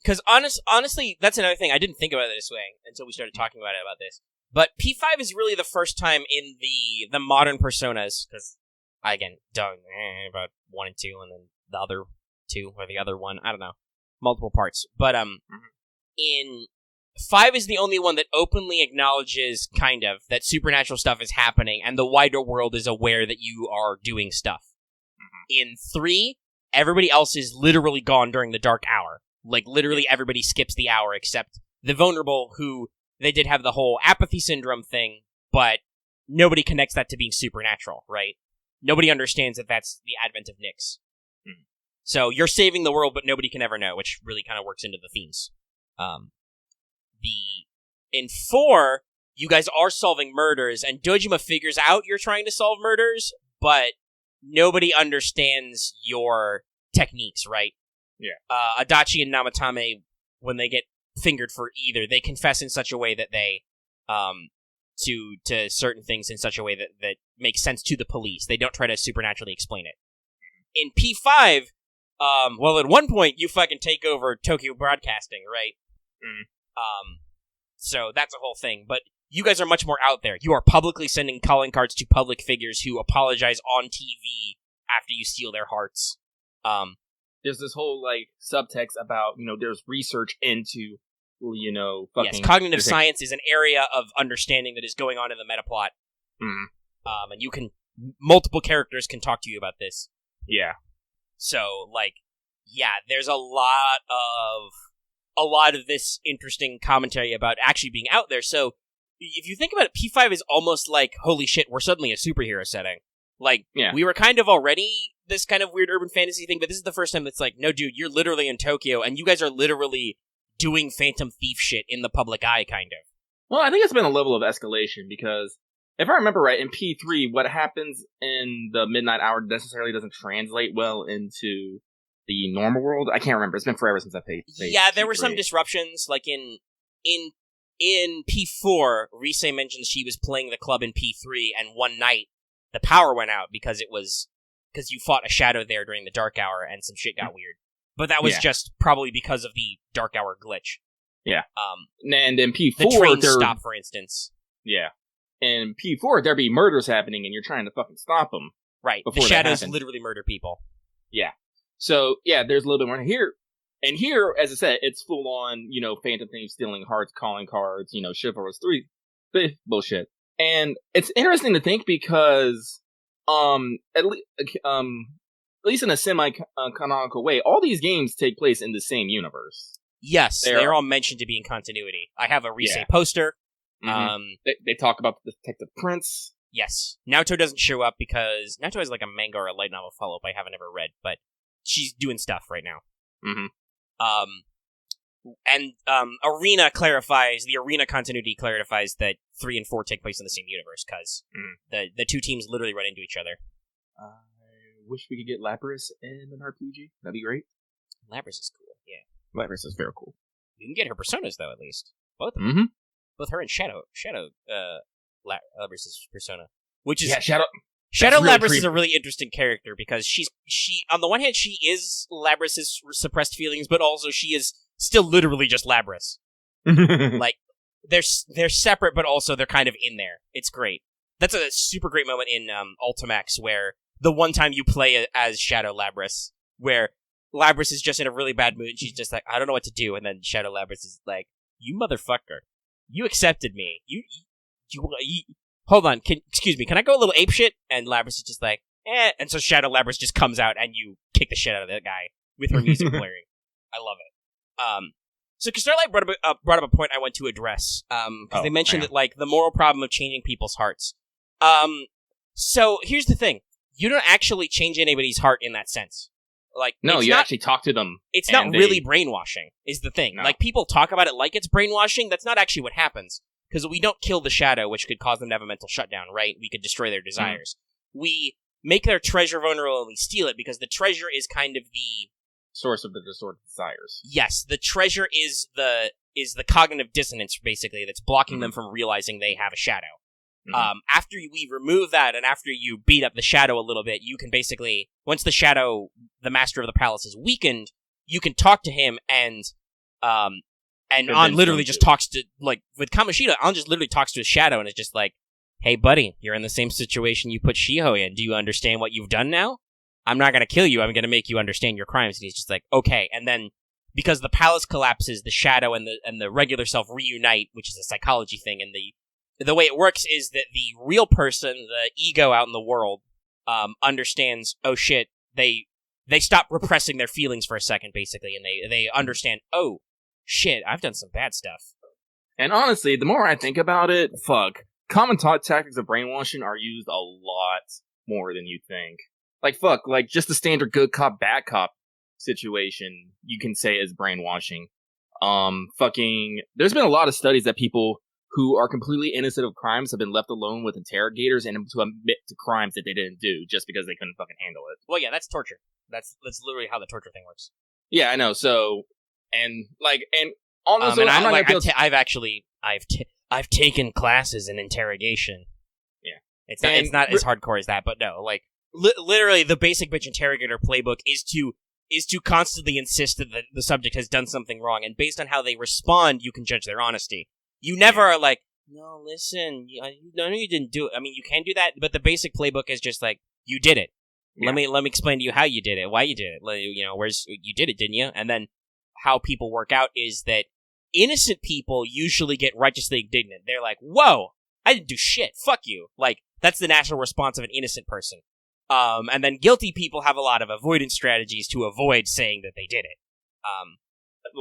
Because honestly, that's another thing. I didn't think about it this way until we started talking about this. But P5 is really the first time in the modern Personas, because, again, about 1 and 2, and then the other 2, or the other one, I don't know. Multiple parts. But, in 5 is the only one that openly acknowledges, kind of, that supernatural stuff is happening, and the wider world is aware that you are doing stuff. In 3, everybody else is literally gone during the dark hour. Like, literally everybody skips the hour except the vulnerable, who they did have the whole apathy syndrome thing, but nobody connects that to being supernatural, right? Nobody understands that that's the advent of Nyx. So you're saving the world, but nobody can ever know, which really kind of works into the themes. In 4, you guys are solving murders, and Dojima figures out you're trying to solve murders, but nobody understands your techniques, right? Yeah. Adachi and Namatame, when they get fingered for either, they confess in such a way that they, to certain things in such a way that makes sense to the police. They don't try to supernaturally explain it. In P5, at one point, you fucking take over Tokyo Broadcasting, right? So that's a whole thing, but you guys are much more out there. You are publicly sending calling cards to public figures who apologize on TV after you steal their hearts. There's this whole, subtext about, there's research into, fucking... Yes, cognitive science is an area of understanding that is going on in the meta plot. And multiple characters can talk to you about this. Yeah. So, there's a lot of this interesting commentary about actually being out there. So, if you think about it, P5 is almost like, holy shit, we're suddenly a superhero setting. We were kind of already this kind of weird urban fantasy thing, but this is the first time it's like, no, dude, you're literally in Tokyo, and you guys are literally doing Phantom Thief shit in the public eye, kind of. Well, I think it's been a level of escalation, because if I remember right, in P3, what happens in the midnight hour necessarily doesn't translate well into the normal world. I can't remember. It's been forever since I played. Yeah, there were some disruptions, like in P4, Rise mentioned she was playing the club in P3, and one night the power went out because you fought a shadow there during the dark hour, and some shit got weird. But that was just probably because of the dark hour glitch. Yeah. And in P4, the train stop, for instance. Yeah. In P4, there be murders happening, and you're trying to fucking stop them. Right. The shadows literally murder people. Yeah. So, yeah, there's a little bit more here. And here, as I said, it's full on, Phantom Thief stealing hearts, calling cards, Chivalrous 3 bullshit. And it's interesting to think because, at least in a semi-canonical way, all these games take place in the same universe. Yes, they're all mentioned to be in continuity. I have a Rise poster. They talk about the Detective Prince. Yes. Naoto doesn't show up because Naoto has like a manga or a light novel follow-up I haven't ever read, but she's doing stuff right now. The Arena continuity clarifies that 3 and 4 take place in the same universe, because the two teams literally run into each other. I wish we could get Lapras in an RPG. That'd be great. Lapras is cool, yeah. Lapras is very cool. You can get her personas, though, at least. Both of them. Both her and Shadow Lapras' persona. Which is... Yeah, Shadow Lapras is a really interesting character, because she on the one hand, she is Lapras' suppressed feelings, but also she is still literally just Lapras. They're separate, but also they're kind of in there. It's great. That's a super great moment in Ultimax, where the one time you play as Shadow Lapras, where Lapras is just in a really bad mood, and she's just like, I don't know what to do, and then Shadow Lapras is like, you motherfucker. You accepted me. You hold on, excuse me, can I go a little apeshit? And Lapras is just like, and so Shadow Lapras just comes out, and you kick the shit out of that guy with her music blaring. I love it. So Starlight brought up a point I want to address, because they mentioned that, the moral problem of changing people's hearts. So here's the thing. You don't actually change anybody's heart in that sense. No, you actually talk to them. It's not really brainwashing, is the thing. No. People talk about it like it's brainwashing. That's not actually what happens. because we don't kill the shadow, which could cause them to have a mental shutdown, right? We could destroy their desires. We make their treasure vulnerable and we steal it because the treasure is kind of the source of the distorted desires. Yes, the treasure is the cognitive dissonance, basically, that's blocking them from realizing they have a shadow. After we remove that, and after you beat up the shadow a little bit, you can basically, once the shadow, the master of the palace, is weakened, you can talk to him, and An literally just talks to, like, with Kamoshida, An just literally talks to his shadow, and it's just like, hey, buddy, you're in the same situation you put Shiho in. Do you understand what you've done now? I'm not going to kill you. I'm going to make you understand your crimes. And he's just like, okay. And then, because the palace collapses, the shadow and the regular self reunite, which is a psychology thing, and the way it works is that the real person, the ego out in the world, understands, oh shit, they stop repressing their feelings for a second, basically, and they understand, oh shit, I've done some bad stuff. And honestly, the more I think about it, fuck, common tactics of brainwashing are used a lot more than you think. Like, fuck, like, just the standard good cop, bad cop situation, you can say is brainwashing. There's been a lot of studies that people who are completely innocent of crimes have been left alone with interrogators and to admit to crimes that they didn't do just because they couldn't fucking handle it. Well, yeah, that's torture. That's literally how the torture thing works. Yeah, I know. So, and honestly, and I've taken classes in interrogation. Yeah, it's not as hardcore as that, but no, like literally the basic bitch interrogator playbook is to constantly insist that the subject has done something wrong, and based on how they respond, you can judge their honesty. You never are like, no, listen, no, you didn't do it. I mean, you can do that, but the basic playbook is just like, you did it. Yeah. Let me explain to you how you did it, why you did it. You did it, didn't you? And then how people work out is that innocent people usually get righteously indignant. They're like, whoa, I didn't do shit. Fuck you. Like, that's the natural response of an innocent person. And then guilty people have a lot of avoidance strategies to avoid saying that they did it.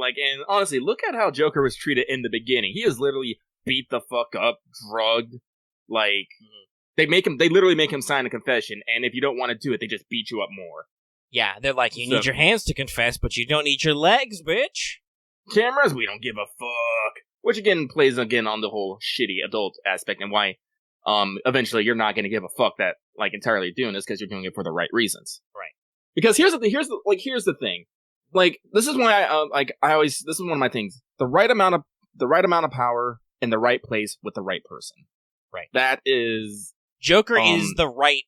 And honestly, look at how Joker was treated in the beginning. He is literally beat the fuck up, drugged. Like, they literally make him sign a confession, and if you don't want to do it, they just beat you up more. Yeah, they're like, you need your hands to confess, but you don't need your legs, bitch. Cameras, we don't give a fuck. Which again plays on the whole shitty adult aspect, and why eventually you're not going to give a fuck that like entirely doing this because you're doing it for the right reasons. Right. Because here's the thing. Like, this is why this is one of my things. The right amount of power in the right place with the right person. Right. That is Joker is the right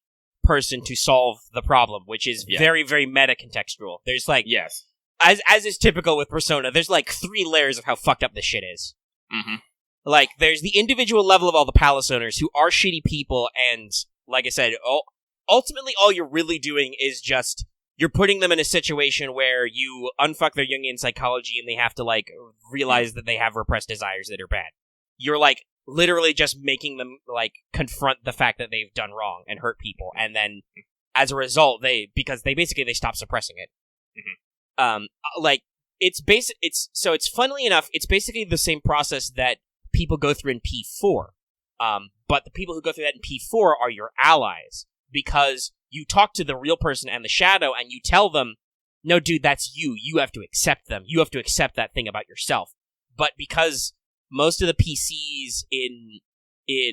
person to solve the problem, which is very, very meta contextual. There's like, yes, as is typical with Persona, there's like 3 layers of how fucked up this shit is. Mm-hmm. Like, there's the individual level of all the palace owners who are shitty people, and like I said, ultimately all you're really doing is just you're putting them in a situation where you unfuck their Jungian psychology and they have to, like, realize that they have repressed desires that are bad. You're, like, literally just making them, like, confront the fact that they've done wrong and hurt people. And then, as a result, they stop suppressing it. Mm-hmm. It's funnily enough, it's basically the same process that people go through in P4. But the people who go through that in P4 are your allies. Because you talk to the real person and the shadow, and you tell them, no, dude, that's you. You have to accept them. You have to accept that thing about yourself. But because most of the PCs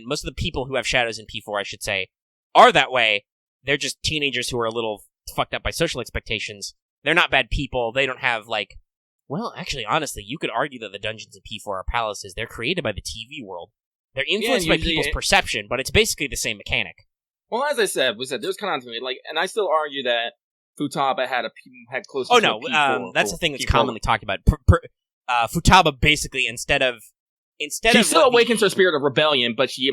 most of the people who have shadows in P4, I should say, are that way, they're just teenagers who are a little fucked up by social expectations. They're not bad people. They don't have, like... Well, actually, honestly, you could argue that the dungeons in P4 are palaces. They're created by the TV world. They're influenced by people's perception, but it's basically the same mechanic. Well, as I said, there's continuity, like, and I still argue that Futaba had close to P4. That's the thing that's commonly talked about. Futaba basically she still awakens her spirit of rebellion, but she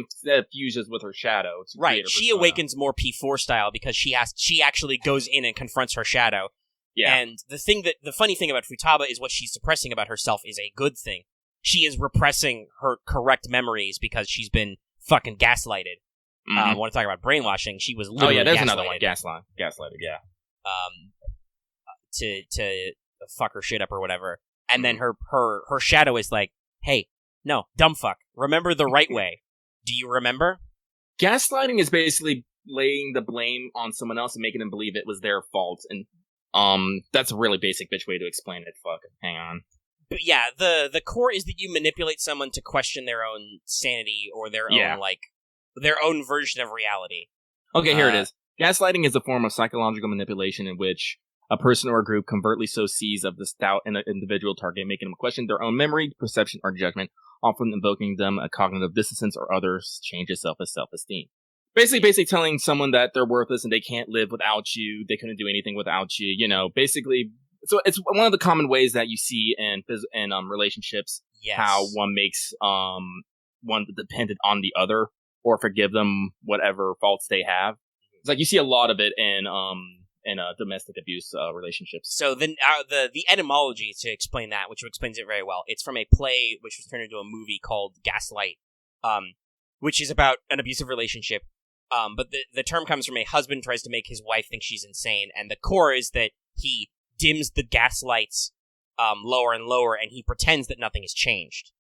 fuses with her shadow. Right, she awakens more P4 style because she actually goes in and confronts her shadow. Yeah. And the funny thing about Futaba is what she's suppressing about herself is a good thing. She is repressing her correct memories because she's been fucking gaslighted. Mm-hmm. I want to talk about brainwashing. She was literally there's gaslighted. Another one. Gaslighted, yeah. To fuck her shit up or whatever. And then her shadow is like, hey, no, dumb fuck. Remember the right way. Do you remember? Gaslighting is basically laying the blame on someone else and making them believe it was their fault. And that's a really basic bitch way to explain it. Fuck. Hang on. But yeah, the core is that you manipulate someone to question their own sanity or their own their own version of reality. Okay, here it is. Gaslighting is a form of psychological manipulation in which a person or a group covertly sows seeds of doubt in an individual target, making them question their own memory, perception, or judgment, often invoking them a cognitive dissonance or others changes self-esteem. Basically telling someone that they're worthless and they can't live without you, they couldn't do anything without you, basically. So it's one of the common ways that you see in relationships, how one makes one dependent on the other or forgive them whatever faults they have. It's like you see a lot of it in domestic abuse relationships. So then the etymology to explain that, which explains it very well, it's from a play which was turned into a movie called Gaslight, which is about an abusive relationship. But the term comes from a husband tries to make his wife think she's insane, and the core is that he dims the gaslights lower and lower, and he pretends that nothing has changed.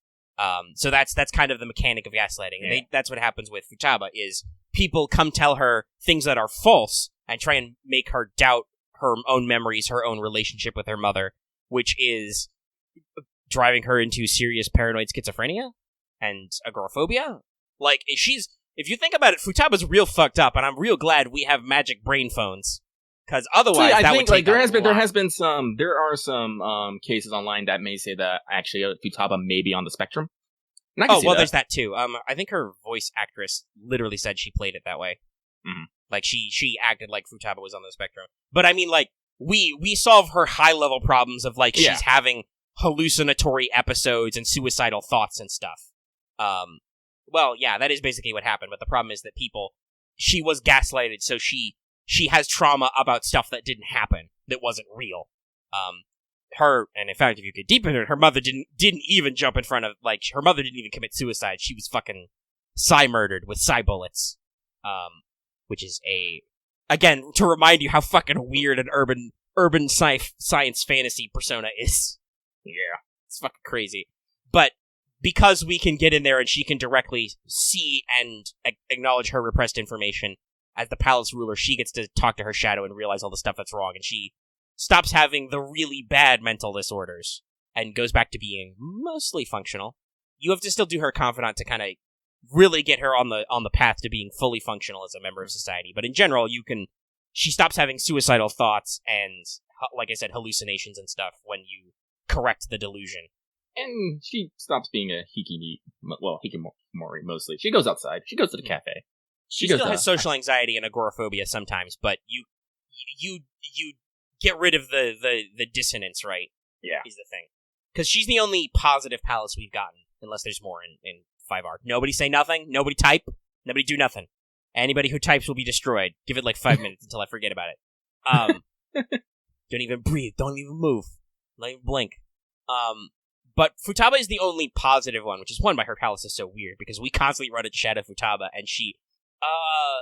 So that's kind of the mechanic of gaslighting. Yeah. That's what happens with Futaba, is people come tell her things that are false and try and make her doubt her own memories, her own relationship with her mother, which is driving her into serious paranoid schizophrenia and agoraphobia. Like, if you think about it, Futaba's real fucked up, and I'm real glad we have magic brain phones. Because otherwise, I think would take there are some cases online that may say that actually Futaba may be on the spectrum. There's that too. I think her voice actress literally said she played it that way. Mm-hmm. Like she acted like Futaba was on the spectrum. But I mean, like we solve her high level problems of like she's having hallucinatory episodes and suicidal thoughts and stuff. Well, yeah, that is basically what happened. But the problem is that she was gaslighted, so she has trauma about stuff that didn't happen, that wasn't real. And in fact, if you get deep into it, her mother didn't even jump in front of, her mother didn't even commit suicide. She was fucking murdered with psi bullets. Which is again, to remind you how fucking weird an urban science fantasy persona is. Yeah. It's fucking crazy. But because we can get in there and she can directly see and acknowledge her repressed information, as the palace ruler, she gets to talk to her shadow and realize all the stuff that's wrong, and she stops having the really bad mental disorders and goes back to being mostly functional. You have to still do her confidant to kind of really get her on the path to being fully functional as a member of society. But in general, she stops having suicidal thoughts and, like I said, hallucinations and stuff when you correct the delusion. And she stops being a hikikomori mostly. She goes outside. She goes to the cafe. She still has social anxiety and agoraphobia sometimes, but you get rid of the dissonance, right? Yeah. Is the thing. Because she's the only positive palace we've gotten, unless there's more in 5R. Nobody say nothing, nobody type, nobody do nothing. Anybody who types will be destroyed. Give it like 5 minutes until I forget about it. Don't even breathe, don't even move, don't even blink. But Futaba is the only positive one, which is one why her palace is so weird, because we constantly run into Shadow Futaba, and she...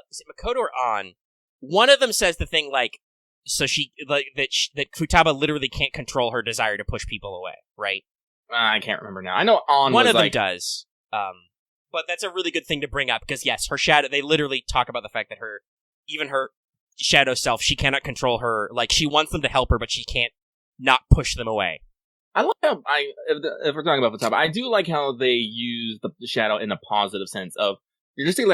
is it Makoto or An? One of them says the thing that Futaba literally can't control her desire to push people away, right? I can't remember now. I know An one of them does. But that's a really good thing to bring up, because yes, her shadow, they literally talk about the fact that her shadow self, she cannot control her, she wants them to help her, but she can't not push them away. I like how, if we're talking about Futaba, I do like how they use the shadow in a positive sense of, you're just saying,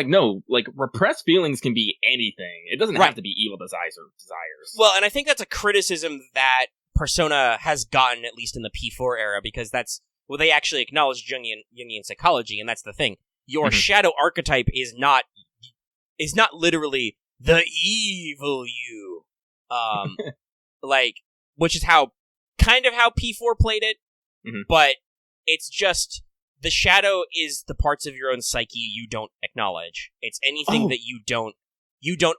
repressed feelings can be anything. It doesn't have to be evil desires. Well, and I think that's a criticism that Persona has gotten, at least in the P4 era, because they actually acknowledge Jungian psychology, and that's the thing. Your shadow archetype is not literally the evil you. Which is how P4 played it, but it's just... The shadow is the parts of your own psyche you don't acknowledge. It's anything that you don't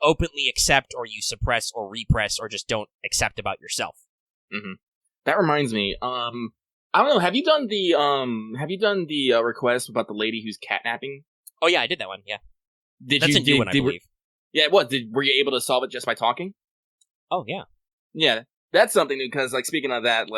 openly accept, or you suppress or repress, or just don't accept about yourself. Mm-hmm. That reminds me. I don't know. Have you done the request about the lady who's catnapping? Oh yeah, I did that one. Yeah, that's a new one, I believe. Yeah, what? Were you able to solve it just by talking? Oh yeah, yeah. That's something new, because speaking of that,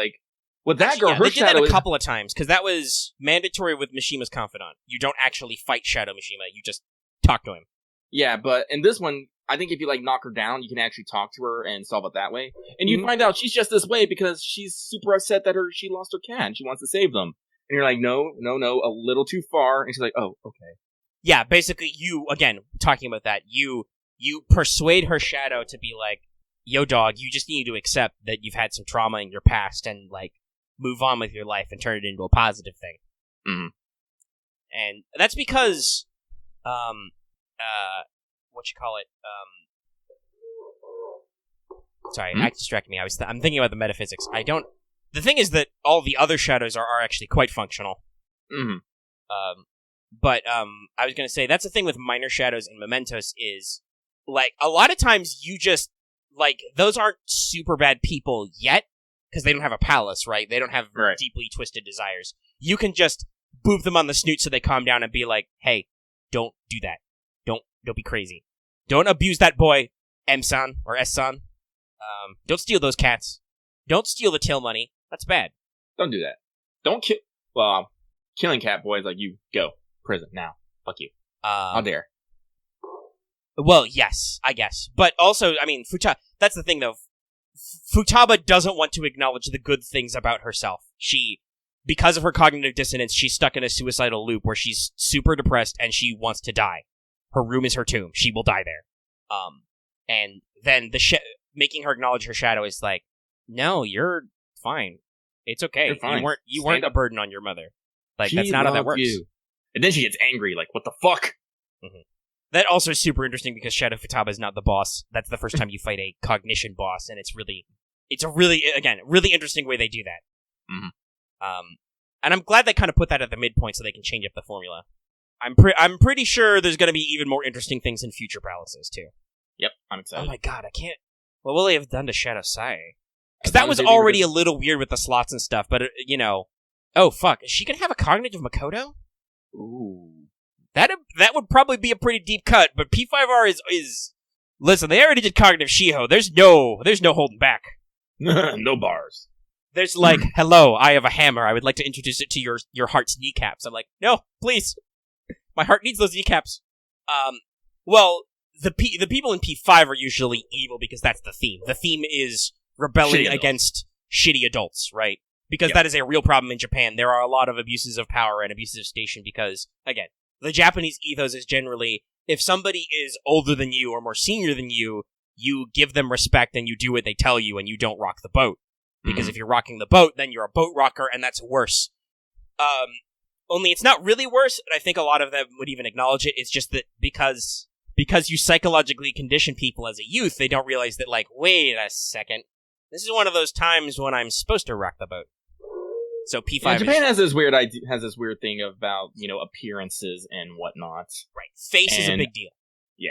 with that girl, her they did that a couple of times, because that was mandatory with Mishima's confidant. You don't actually fight Shadow Mishima, you just talk to him. Yeah, but in this one, I think if you like knock her down, you can actually talk to her and solve it that way. And you find out she's just this way because she's super upset that she lost her cat and she wants to save them. And you're like, no, a little too far. And she's like, oh, okay. Yeah, basically, you, again, talking about that, you persuade her shadow to be like, yo, dog, you just need to accept that you've had some trauma in your past and, like, move on with your life and turn it into a positive thing. Mm-hmm. And that's because, sorry, I distracted me. I'm thinking about the metaphysics. The thing is that all the other shadows are actually quite functional. Mm-hmm. But I was going to say, that's the thing with minor shadows and mementos is, like, a lot of times you just, like, those aren't super bad people yet, because they don't have a palace, right? They don't have deeply twisted desires. You can just boop them on the snoot so they calm down and be like, hey, don't do that. Don't be crazy. Don't abuse that boy, M-san, or S-san. Don't steal those cats. Don't steal the tail money. That's bad. Don't do that. Don't kill... Well, killing cat boys like you, go. Prison, now. Fuck you. How dare. Well, yes, I guess. But also, I mean, that's the thing, though. Futaba doesn't want to acknowledge the good things about herself. Because of her cognitive dissonance, she's stuck in a suicidal loop where she's super depressed and she wants to die. Her room is her tomb. She will die there. And then making her acknowledge her shadow is like, no, you're fine. It's okay. You're fine. You weren't a burden on your mother. Like, that's not how that works. You. And then she gets angry, like, what the fuck? Mm-hmm. That also is super interesting because Shadow Futaba is not the boss. That's the first time you fight a cognition boss, and it's a really, again, really interesting way they do that. Mm-hmm. And I'm glad they kind of put that at the midpoint so they can change up the formula. I'm pretty sure there's going to be even more interesting things in future palaces, too. Yep, I'm excited. Oh my god, I can't... What will they have done to Shadow Sai? Because that was already a little weird with the slots and stuff, but, you know... Oh, fuck. Is she going to have a cognitive Makoto? Ooh. That would probably be a pretty deep cut, but P5R is... Listen, they already did cognitive Shiho. There's no holding back. No bars. There's like, hello, I have a hammer. I would like to introduce it to your heart's kneecaps. I'm like, no, please. My heart needs those kneecaps. Well, the people in P5 are usually evil because that's the theme. The theme is rebelling against shitty adults, right? Because that is a real problem in Japan. There are a lot of abuses of power and abuses of station because, again, the Japanese ethos is generally, if somebody is older than you or more senior than you, you give them respect and you do what they tell you and you don't rock the boat. Because if you're rocking the boat, then you're a boat rocker and that's worse. Only it's not really worse, and I think a lot of them would even acknowledge it. It's just that because you psychologically condition people as a youth, they don't realize that, like, wait a second, this is one of those times when I'm supposed to rock the boat. So P5 Japan has this weird thing about, you know, appearances and whatnot. Right. Face is a big deal. Yeah.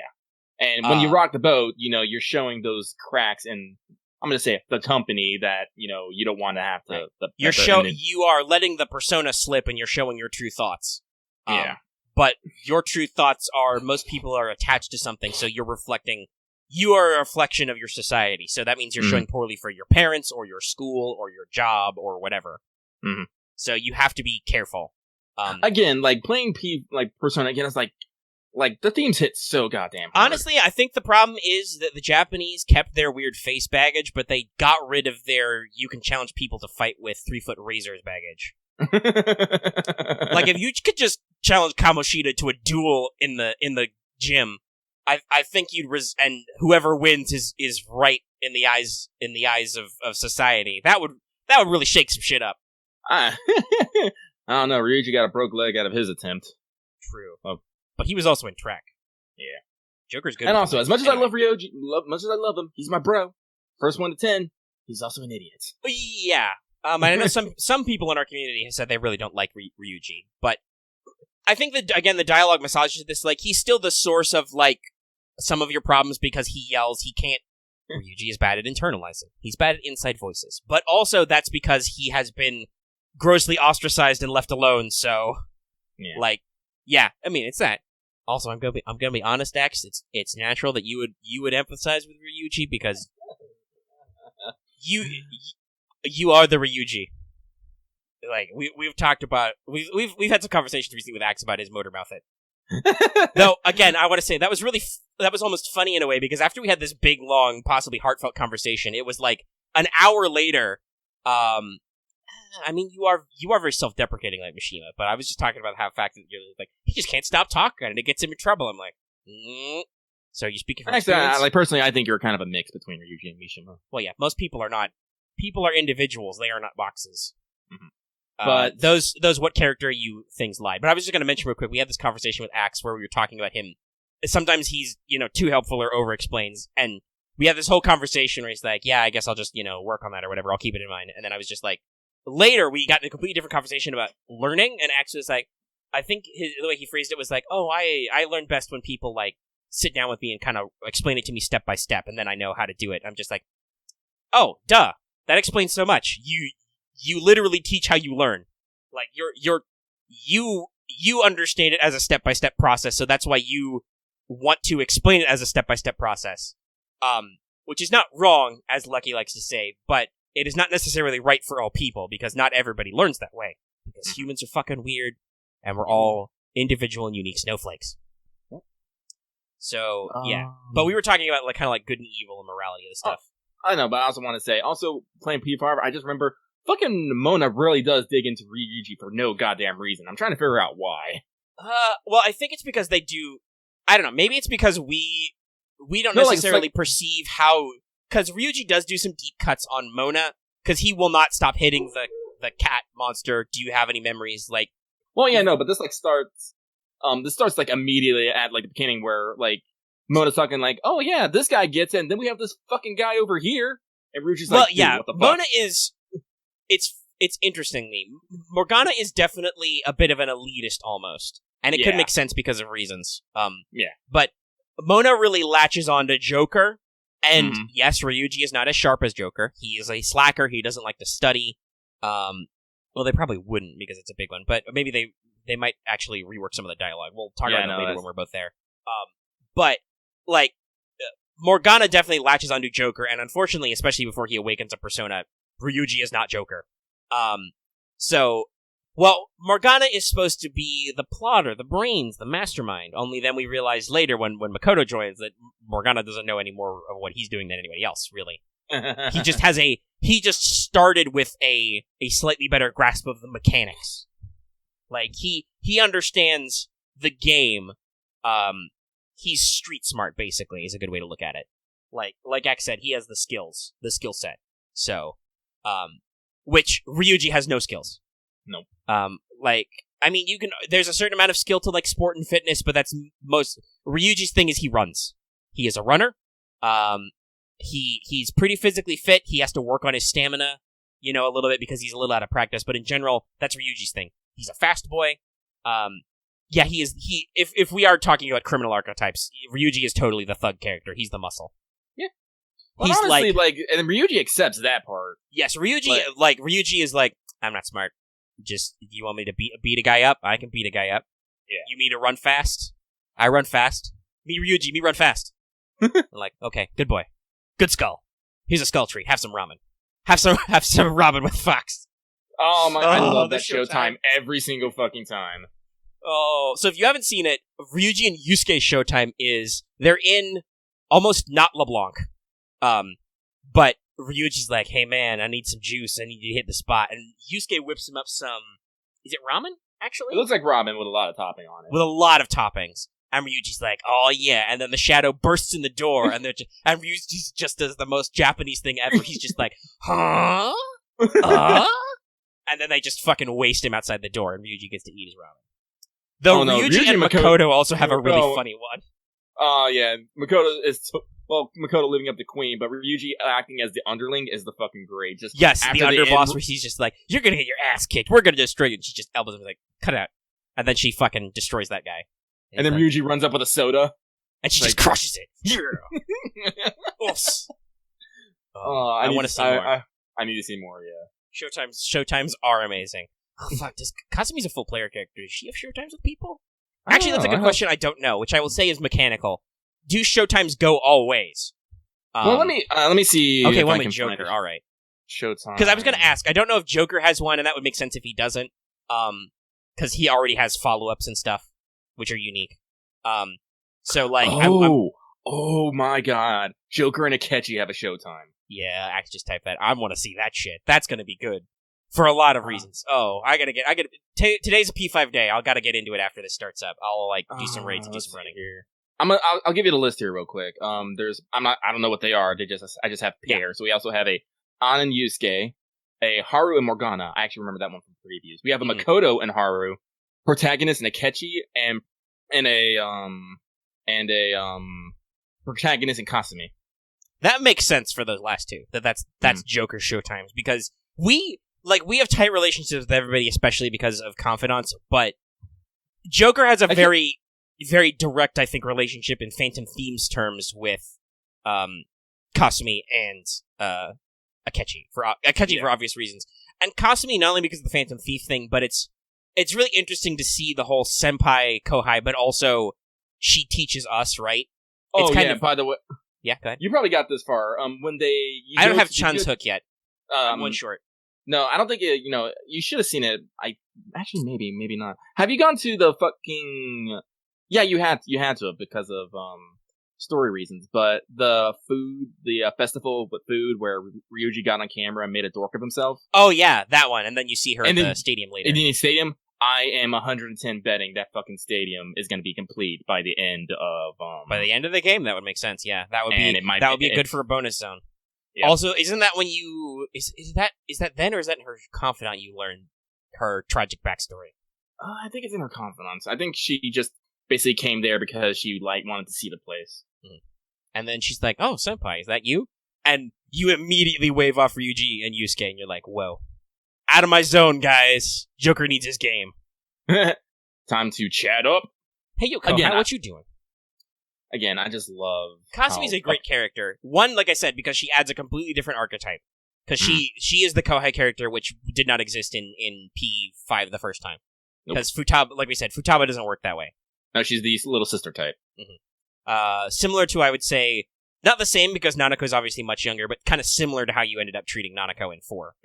And when you rock the boat, you know, you're showing those cracks in, I'm going to say, the company that, you know, you don't want to have to... Right. You are letting the persona slip and you're showing your true thoughts. Yeah. But your true thoughts are, most people are attached to something, so you are a reflection of your society. So that means you're showing poorly for your parents or your school or your job or whatever. Mm-hmm. So you have to be careful. Again, like, playing Persona, again, it's like, the themes hit so goddamn hard. Honestly, I think the problem is that the Japanese kept their weird face baggage, but they got rid of their you can challenge people to fight with 3-foot razors baggage. Like, if you could just challenge Kamoshida to a duel in the gym, I think you'd and whoever wins is right in the eyes of society. That would really shake some shit up. I don't know. Ryuji got a broke leg out of his attempt. True. Oh. But he was also in track. Yeah. Joker's good. And also, as much as I love Ryuji, much as I love him, he's my bro. First 1 to 10, he's also an idiot. Yeah. I know some people in our community have said they really don't like Ryuji, but I think that, again, the dialogue massages this, like, he's still the source of, like, some of your problems because he yells, he can't... Ryuji is bad at internalizing. He's bad at inside voices. But also, that's because he has been grossly ostracized and left alone, so... Yeah. Like, yeah, I mean, it's that. Also, I'm gonna be honest, Dax, it's natural that you would empathize with Ryuji because... You are the Ryuji. Like, we've talked about... We've had some conversations recently with Axe about his motor mouth. Though, again, I want to say, that was almost funny in a way, because after we had this big, long, possibly heartfelt conversation, it was like an hour later. I mean, you are very self-deprecating like Mishima, but I was just talking about how fact that you're like, he just can't stop talking and it gets him in trouble. I'm like, So you're speaking from experience? Like, personally, I think you're kind of a mix between Ryuji and Mishima. Well, yeah, most people are not. People are individuals. They are not boxes. Mm-hmm. But those what character are you things lie. But I was just going to mention real quick, we had this conversation with Axe where we were talking about him. Sometimes he's, too helpful or over-explains, and we had this whole conversation where he's like, yeah, I guess I'll just, work on that or whatever, I'll keep it in mind. And then I was just like, later we got in a completely different conversation about learning, and Axe was like, I think the way he phrased it was like, oh, I learn best when people, like, sit down with me and kind of explain it to me step by step, and then I know how to do it. I'm just like, oh, duh, that explains so much. You literally teach how you learn. Like, you understand it as a step-by-step process, so that's why you want to explain it as a step-by-step process. Which is not wrong, as Lucky likes to say, but it is not necessarily right for all people, because not everybody learns that way. Because humans are fucking weird, and we're all individual and unique snowflakes. So, yeah. But we were talking about, like, kind of like good and evil and morality and stuff. I know, but I also want to say, also, playing P5, I just remember, fucking Mona really does dig into Ryuji for no goddamn reason. I'm trying to figure out why. Well, I think it's because they do... I don't know, maybe it's because we don't necessarily perceive how... Because Ryuji does do some deep cuts on Mona, because he will not stop hitting the cat monster. Do you have any memories? Like, well, yeah, no, but this starts like immediately at like the beginning where like Mona's talking like, oh yeah, this guy gets it, and then we have this fucking guy over here, and Ryuji's like, yeah, what the fuck? Mona is, it's interestingly, Morgana is definitely a bit of an elitist almost, and it could make sense because of reasons. But Mona really latches onto Joker. And yes, Ryuji is not as sharp as Joker. He is a slacker. He doesn't like to study. Well, they probably wouldn't because it's a big one. But maybe they might actually rework some of the dialogue. We'll talk about that later when we're both there. But like Morgana definitely latches onto Joker, and unfortunately, especially before he awakens a persona, Ryuji is not Joker. Well, Morgana is supposed to be the plotter, the brains, the mastermind. Only then we realize later when Makoto joins that Morgana doesn't know any more of what he's doing than anybody else, really. He just started with a slightly better grasp of the mechanics. Like, he understands the game. He's street smart, basically, is a good way to look at it. Like X said, he has the skill set. So, which Ryuji has no skills. Nope. I mean, there's a certain amount of skill to, like, sport and fitness, but that's Ryuji's thing is he runs. He is a runner. He's pretty physically fit. He has to work on his stamina, a little bit because he's a little out of practice, but in general, that's Ryuji's thing. He's a fast boy. Yeah, he is, if we are talking about criminal archetypes, Ryuji is totally the thug character. He's the muscle. Yeah. Well, he's honestly, and Ryuji accepts that part. Yes, Ryuji is like, I'm not smart. Just, you want me to beat a guy up? I can beat a guy up. Yeah. You mean to run fast? I run fast. Me, Ryuji, me run fast. I'm like, okay, good boy. Good skull. Here's a skull tree. Have some ramen. Have some ramen with fox. Oh my, I love that Showtime every single fucking time. Oh, so if you haven't seen it, Ryuji and Yusuke Showtime they're in almost not LeBlanc. But Ryuji's like, hey man, I need some juice, I need you to hit the spot. And Yusuke whips him up some, is it ramen, actually? It looks like ramen with a lot of topping on it. With a lot of toppings. And Ryuji's like, oh yeah, and then the shadow bursts in the door, and Ryuji just does the most Japanese thing ever. He's just like, huh? And then they just fucking waste him outside the door, and Ryuji gets to eat his ramen. Though Ryuji and Makoto also have a really funny one. Yeah, Makoto living up to Queen, but Ryuji acting as the underling is the fucking great. Just the underboss where she's just like, you're gonna get your ass kicked, we're gonna destroy you, and she just elbows him like, cut it out. And then she fucking destroys that guy. And then Ryuji runs up with a soda. And she just crushes it. Yeah! I want to see more. I need to see more, yeah. Showtimes are amazing. Oh, fuck, Kasumi's a full player character. Does she have showtimes with people? Actually, that's a good question I don't know, which I will say is mechanical. Do showtimes go all ways? Well, let me see. Okay, one with Joker. All right. Showtime. Because I was going to ask. I don't know if Joker has one, and that would make sense if he doesn't. Because he already has follow-ups and stuff, which are unique. So like, Oh my god. Joker and Akechi have a showtime. Yeah, I just type that. I want to see that shit. That's gonna be good for a lot of reasons. Oh, today's a P5 day. I gotta get into it after this starts up. I'll do some raids and do some running here. I'll give you the list here real quick. I don't know what they are. I just have pairs. Yeah. So we also have a An and Yusuke, a Haru and Morgana. I actually remember that one from previews. We have a Makoto and Haru, protagonist and Akechi, and a protagonist and Kasumi. That makes sense for those last two. That's Joker showtimes, because we have tight relationships with everybody, especially because of confidants. But Joker has a very direct, I think, relationship in Phantom Themes terms with Kasumi and Akechi for obvious reasons, and Kasumi not only because of the Phantom Thief thing, but it's really interesting to see the whole senpai kohai, but also she teaches us, right? By the way. Yeah, go ahead. You probably got this far. I don't have Chan's hook yet. I'm one short. No, I don't think it. You should have seen it. Maybe not. Have you gone to the fucking? Yeah, you had to have because of story reasons. But the festival with food where Ryuji got on camera and made a dork of himself. Oh yeah, that one. And then you see her at the stadium later. In the stadium, I am 110 betting that fucking stadium is going to be complete by the end of by the end of the game. That would make sense. Yeah, that would be good for a bonus zone. Yep. Also, isn't that when you is that then, or is that in her confidant you learn her tragic backstory? I think it's in her confidants. I think she just basically came there because she wanted to see the place. Mm-hmm. And then she's like, "Oh, senpai, is that you?" And you immediately wave off Ryuji and Yusuke, and you're like, "Whoa. Out of my zone, guys. Joker needs his game." Time to chat up. Hey, Yoko, what you doing? Again, I just love... Kasumi's a great character. One, like I said, because she adds a completely different archetype. Because she is the Kohai character, which did not exist in P5 the first time. Because Futaba, like we said, Futaba doesn't work that way. No, she's the little sister type. Mm-hmm. Similar to, I would say, not the same, because Nanako's obviously much younger, but kind of similar to how you ended up treating Nanako in 4.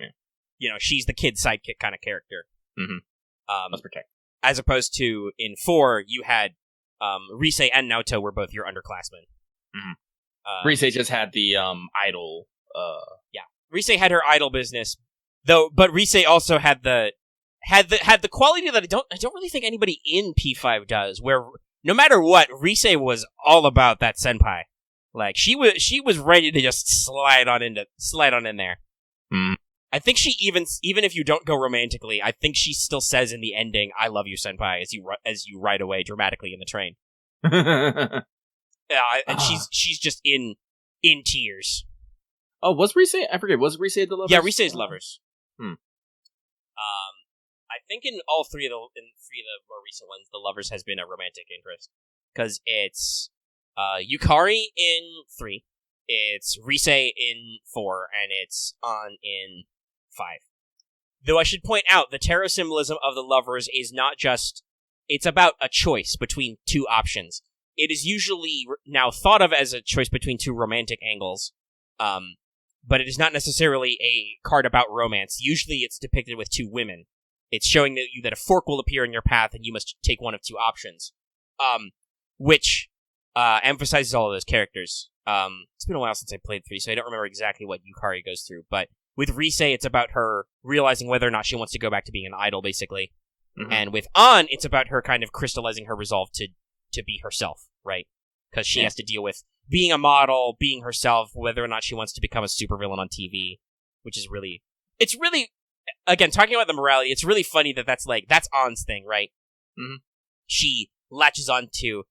Yeah. She's the kid sidekick kind of character. Mm-hmm. Must protect. As opposed to, in 4, you had Rise and Naoto were both your underclassmen. Mm-hmm. Rise just had the idol. Yeah, Rise had her idol business, though. But Rise also had the quality that I don't really think anybody in P5 does. Where no matter what, Rise was all about that senpai. Like she was ready to just slide on in there. Mm. I think she even if you don't go romantically, I think she still says in the ending, "I love you, senpai," as you ride away dramatically in the train. And she's just in tears. Oh, was Rise? I forget. Was Rise the lovers? Yeah, Rise's lovers. I think in all three of the more recent ones, the lovers has been a romantic interest, because it's Yukari in 3, it's Rise in 4, and it's An in 5. Though I should point out, the tarot symbolism of the lovers is not just... It's about a choice between two options. It is usually now thought of as a choice between two romantic angles, but it is not necessarily a card about romance. Usually it's depicted with two women. It's showing that a fork will appear in your path and you must take one of two options, which emphasizes all of those characters. It's been a while since I played 3, so I don't remember exactly what Yukari goes through, but with Rise, it's about her realizing whether or not she wants to go back to being an idol, basically. Mm-hmm. And with An, it's about her kind of crystallizing her resolve to be herself, right? Because she has to deal with being a model, being herself, whether or not she wants to become a supervillain on TV, which is really... It's really... Again, talking about the morality, it's really funny that's An's thing, right? Mm-hmm. She latches on to,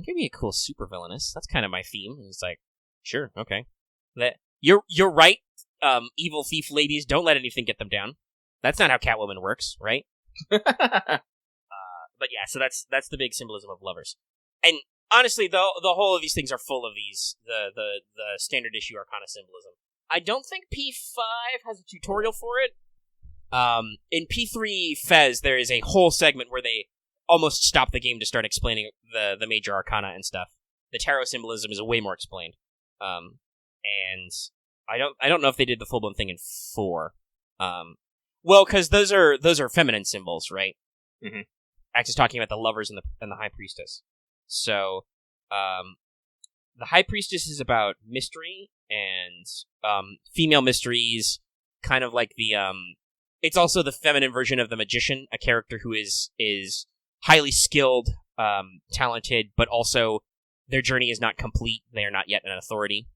give me a cool supervillainess. That's kind of my theme. And it's like, sure, okay. You're right, evil thief ladies, don't let anything get them down. That's not how Catwoman works, right? But yeah, so that's the big symbolism of lovers. And honestly, the whole of these things are full of these, the standard issue Arcana symbolism. I don't think P5 has a tutorial for it. In P3 Fez, there is a whole segment where they almost stop the game to start explaining the major arcana and stuff. The tarot symbolism is way more explained. And I don't know if they did the full-blown thing in 4. Well, because those are feminine symbols, right? Mm-hmm. Act is talking about the lovers and the High Priestess. So, The High Priestess is about mystery and female mysteries, kind of like the it's also the feminine version of the Magician, a character who is highly skilled, talented, but also their journey is not complete. They are not yet an authority.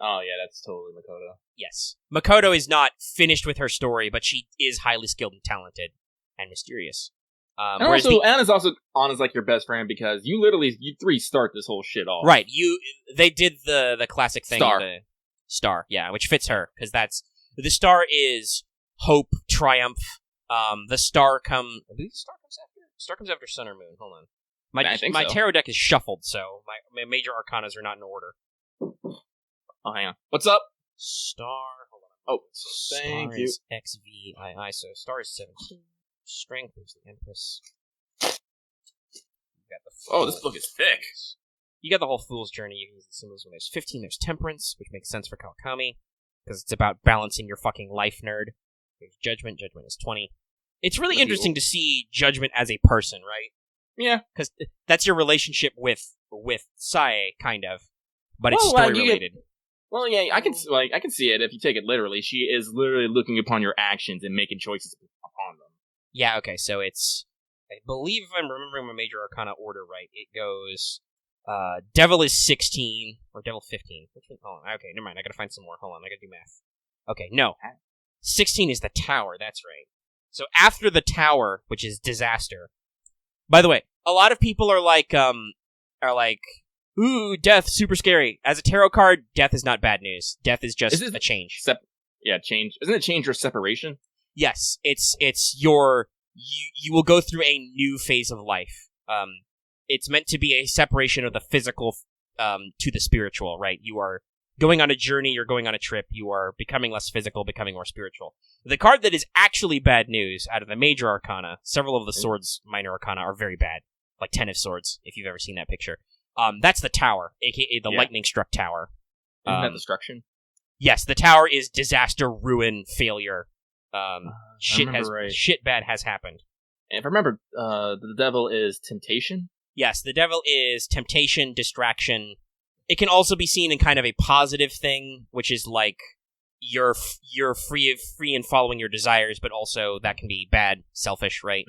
Oh yeah, that's totally Makoto. Yes. Makoto is not finished with her story, but she is highly skilled and talented and mysterious. And also, Anna's also on as like your best friend because you three start this whole shit off. Right. They did the classic thing. Star. The star, yeah, which fits her, because the star is hope, triumph. The star I believe the star comes after? Star comes after Sun or Moon. Hold on. My tarot deck is shuffled, so my major arcanas are not in order. Oh, hang on. What's up? Star. Hold on. Oh, thank Star you. is XVI, so Star is 17. Strength is the Empress. This book is thick. You got the whole Fool's Journey. You can use the symbols when there's 15. There's Temperance, which makes sense for Kawakami, because it's about balancing your fucking life, nerd. There's Judgment. Judgment is 20. It's really interesting to see Judgment as a person, right? Yeah. Because that's your relationship with Sae, kind of. But it's story-related. Well, yeah, I can see it if you take it literally. She is literally looking upon your actions and making choices upon them. Yeah, okay, so it's... I believe if I'm remembering my major arcana order right, it goes... Devil is 16, or Devil 15. Which one? Oh, okay, never mind, I gotta find some more. Hold on, I gotta do math. Okay, no. 16 is the Tower, that's right. So after the Tower, which is Disaster... By the way, a lot of people are like, ooh, death, super scary. As a tarot card, death is not bad news. Death is just a change. Change. Isn't it change or separation? Yes, it's your... You will go through a new phase of life. It's meant to be a separation of the physical to the spiritual, right? You are going on a journey, you're going on a trip, you are becoming less physical, becoming more spiritual. The card that is actually bad news out of the major arcana, several of the swords minor arcana are very bad. Like 10 of Swords, if you've ever seen that picture. That's the Tower, aka the lightning-struck Tower. Isn't that destruction? Yes, the Tower is disaster, ruin, failure. Shit bad has happened. And if I remember, the devil is temptation? Yes, the devil is temptation, distraction. It can also be seen in kind of a positive thing, which is like you're free in following your desires, but also that can be bad, selfish, right?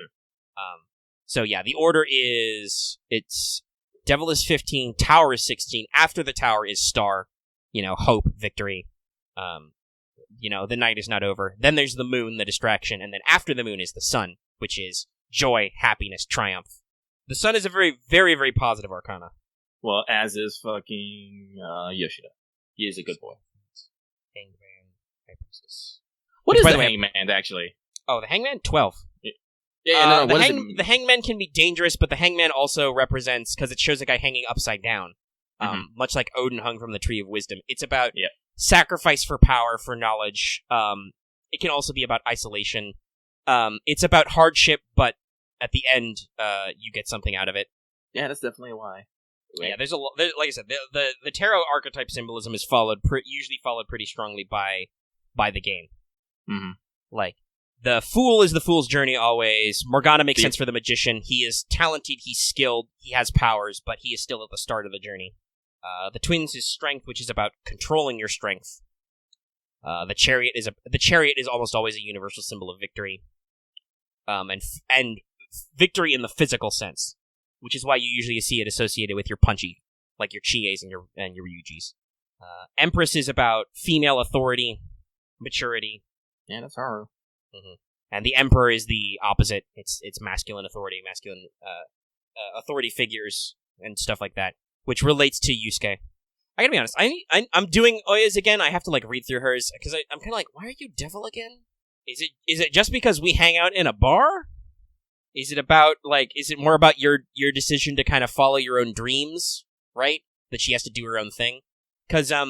So yeah, the order is it's devil is 15, Tower is 16. After the Tower is Star, hope, victory. The night is not over. Then there's the Moon, the distraction, and then after the Moon is the Sun, which is joy, happiness, triumph. The Sun is a very, very, very positive arcana. Well, as is fucking Yoshida. He is a good boy. Hangman, High Priestess. What is the Hangman, actually? Oh, the Hangman? 12. The Hangman can be dangerous, but the Hangman also represents, because it shows a guy hanging upside down, much like Odin hung from the Tree of Wisdom. It's about sacrifice for power, for knowledge. It can also be about isolation. It's about hardship, but at the end, you get something out of it. Yeah, that's definitely why. Yeah, like I said, the tarot archetype symbolism is usually followed pretty strongly by the game. Mm-hmm. Like, the Fool is the Fool's Journey always. Morgana makes sense for the Magician. He is talented, he's skilled, he has powers, but he is still at the start of the journey. The Twins is Strength, which is about controlling your strength. The Chariot is almost always a universal symbol of victory. And victory in the physical sense, which is why you usually see it associated with your punchy, like your Chies and your Ryujis. Empress is about female authority, maturity. Yeah, that's Haru. Mm-hmm. And the Emperor is the opposite. It's masculine authority, masculine authority figures and stuff like that, which relates to Yusuke. I gotta be honest. I'm doing Oya's again. I have to read through hers because I'm kind of like, why are you devil again? Is it just because we hang out in a bar? Is it about is it more about your decision to kind of follow your own dreams, right? That she has to do her own thing? Because I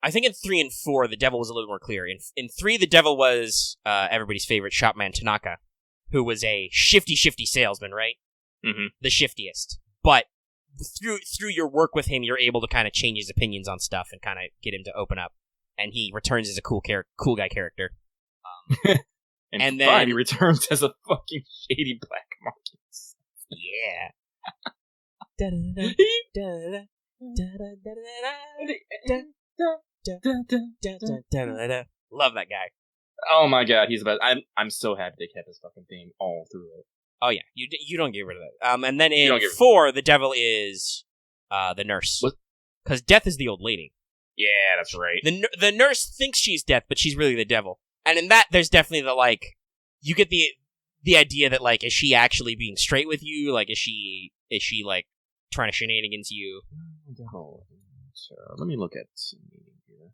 think in 3 and 4 the devil was a little more clear. In 3 the devil was everybody's favorite shopman Tanaka, who was a shifty salesman, right? Mm-hmm. The shiftiest. But through your work with him, you're able to kind of change his opinions on stuff and kind of get him to open up. And he returns as a cool guy character. And then he returns as a fucking shady black market. Yeah. Love that guy. Oh my god, he's the best. I'm so happy they kept his fucking theme all through it. Oh yeah, you don't get rid of that. And then in 4, the devil is the nurse, because Death is the old lady. Yeah, that's right. The nurse thinks she's Death, but she's really the devil. And in that, there's definitely the, like, you get the idea that, like, is she actually being straight with you? Like, is she like trying to shenanigans you? Devil. So let me look at some meaning here.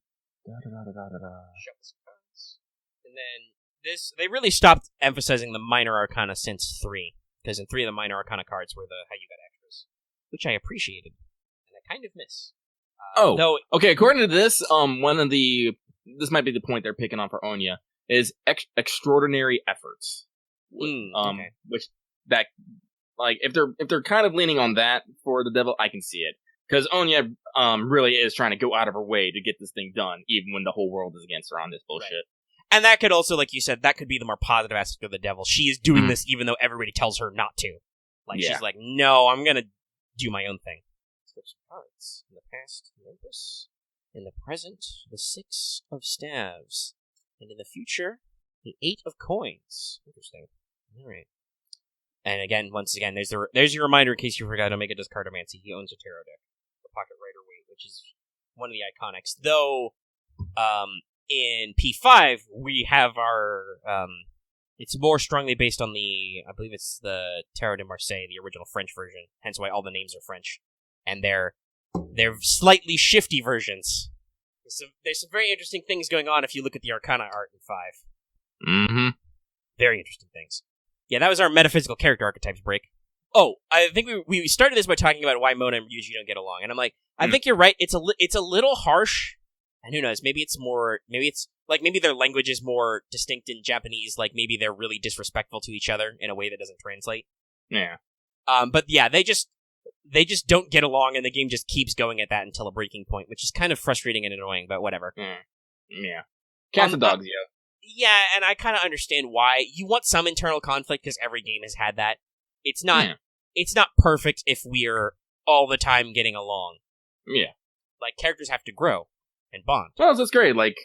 And then they really stopped emphasizing the minor arcana since 3, because in 3 the minor arcana cards were the how you got extras, which I appreciated and I kind of miss. Okay. According to this, this might be the point they're picking on for Onya is extraordinary efforts. Okay. Which that, like, if they're kind of leaning on that for the devil, I can see it, because Onya really is trying to go out of her way to get this thing done, even when the whole world is against her on this bullshit. Right. And that could also, like you said, that could be the more positive aspect of the devil. She is doing this even though everybody tells her not to. Like, she's like, no, I'm gonna do my own thing. Flip some cards. In the past, Olympus. In the present, the 6 of staves. And in the future, the 8 of coins. Interesting. Alright. And again, once again, there's your reminder in case you forgot, Omega does cartomancy. He owns a tarot deck. The Pocket Rider Weight, which is one of the iconics. Though, in P5, we have our, it's more strongly based on I believe it's the Tarot de Marseille, the original French version, hence why all the names are French. And they're slightly shifty versions. There's some very interesting things going on if you look at the Arcana art in 5. Mm-hmm. Very interesting things. Yeah, that was our metaphysical character archetypes break. Oh, I think we started this by talking about why Mona and Ryuji don't get along, and I'm like, I think you're right. It's a little harsh. And who knows, maybe their language is more distinct in Japanese, like maybe they're really disrespectful to each other in a way that doesn't translate. Yeah. But yeah, they just don't get along, and the game just keeps going at that until a breaking point, which is kind of frustrating and annoying, but whatever. Yeah. Cats and dogs, yeah. Yeah, and I kind of understand why. You want some internal conflict, because every game has had that. It's not perfect if we're all the time getting along. Yeah. Like, characters have to grow and bond. Well, that's great. Like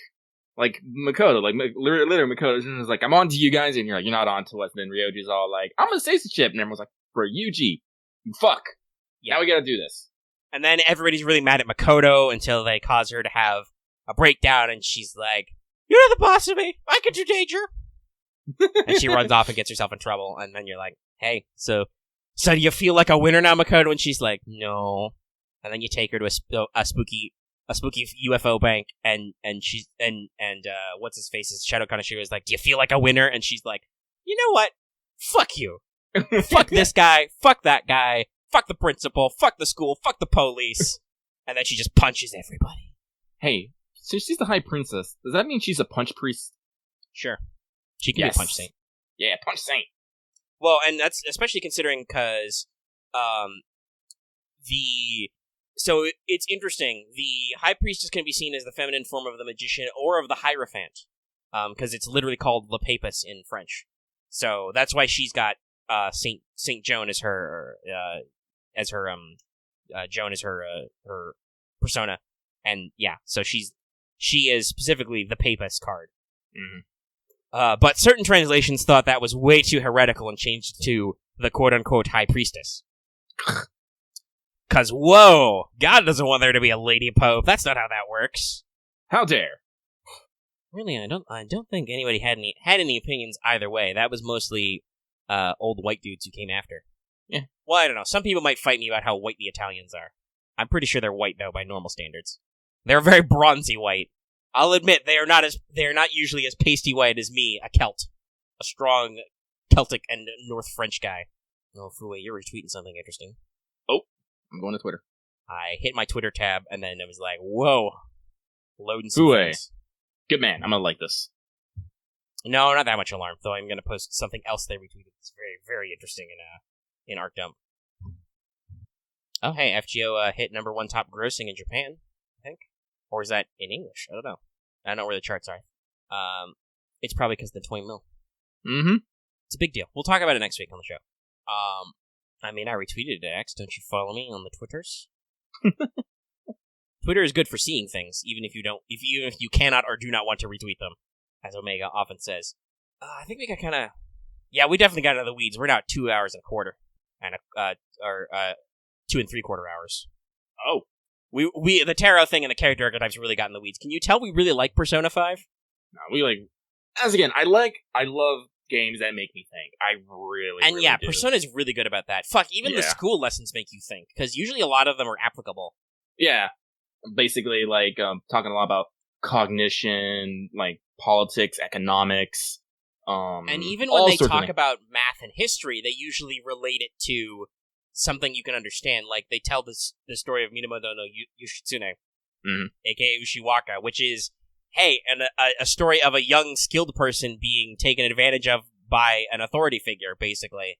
Makoto, literally Makoto is like, I'm on to you guys, and you're like, you're not on to us. And then Ryoji's all like, I'm gonna say some shit, and everyone's like, bro, Yuji, fuck. Yeah. Now we gotta do this. And then everybody's really mad at Makoto until they cause her to have a breakdown, and she's like, you're not the boss of me. I can do danger. And she runs off and gets herself in trouble, and then you're like, hey, so do you feel like a winner now, Makoto? And she's like, no. And then you take her to a spooky UFO bank, and what's his face's Shadow Kaneshiro is like, do you feel like a winner? And she's like, you know what? Fuck you. Fuck this guy. Fuck that guy. Fuck the principal. Fuck the school. Fuck the police. And then she just punches everybody. Hey, so she's the High Princess. Does that mean she's a punch priest? Sure. She can be a punch saint. Yeah, punch saint. Well, and that's especially considering because so it's interesting. The High Priestess can be seen as the feminine form of the magician or of the Hierophant, because it's literally called Le Papus in French. So that's why she's got Saint Joan as her Joan is her persona, and yeah, so she is specifically the Papus card. Mm-hmm. But certain translations thought that was way too heretical and changed it to the quote-unquote High Priestess. Because, whoa, God doesn't want there to be a lady pope. That's not how that works. How dare? Really, I don't think anybody had any opinions either way. That was mostly old white dudes who came after. Yeah. Well, I don't know. Some people might fight me about how white the Italians are. I'm pretty sure they're white, though, by normal standards. They're very bronzy white. I'll admit they are not usually as pasty white as me, a Celt, a strong Celtic and North French guy. Oh, Fue, you're retweeting something interesting. Oh, I'm going to Twitter. I hit my Twitter tab, and then it was like, whoa, loading some things. Good man, I'm gonna like this. No, not that much alarm, though I'm gonna post something else they retweeted that's very, very interesting in Arc Dump. Oh, hey, FGO hit number 1 top grossing in Japan, I think. Or is that in English? I don't know. I don't know where the charts are. It's probably because of the 20 mil. Mm-hmm. It's a big deal. We'll talk about it next week on the show. I retweeted it, X. Don't you follow me on the Twitters? Twitter is good for seeing things, even if you cannot or do not want to retweet them, as Omega often says. I think we got kind of... Yeah, we definitely got out of the weeds. We're now at 2 hours and a quarter. And 2 3/4 hours. Oh. We the tarot thing and the character archetypes really got in the weeds. Can you tell we really like Persona 5? No, we like... As again, I love games that make me think. I really do. Persona is really good about that. Fuck, even the school lessons make you think, because usually a lot of them are applicable. Yeah. Basically, like, talking a lot about cognition, like, politics, economics, and even when they talk about math and history, they usually relate it to something you can understand. Like, they tell the story of Minamoto no Yoshitsune, aka Ushiwaka, which is, hey, a story of a young, skilled person being taken advantage of by an authority figure, basically.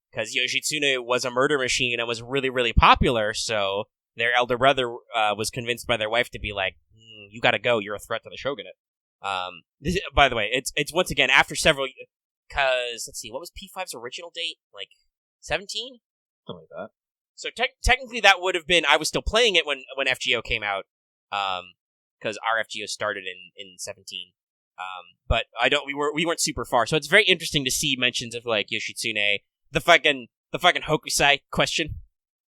Because Yoshitsune was a murder machine and was really, really popular, so their elder brother was convinced by their wife to be like, you gotta go, you're a threat to the shogunate. By the way, it's once again after several... Because, let's see, what was P5's original date? Like, 17? Something like that. So technically that would have been... I was still playing it when FGO came out, because our FGO started in 17. But we weren't super far, so it's very interesting to see mentions of, like, Yoshitsune, the fucking Hokusai question,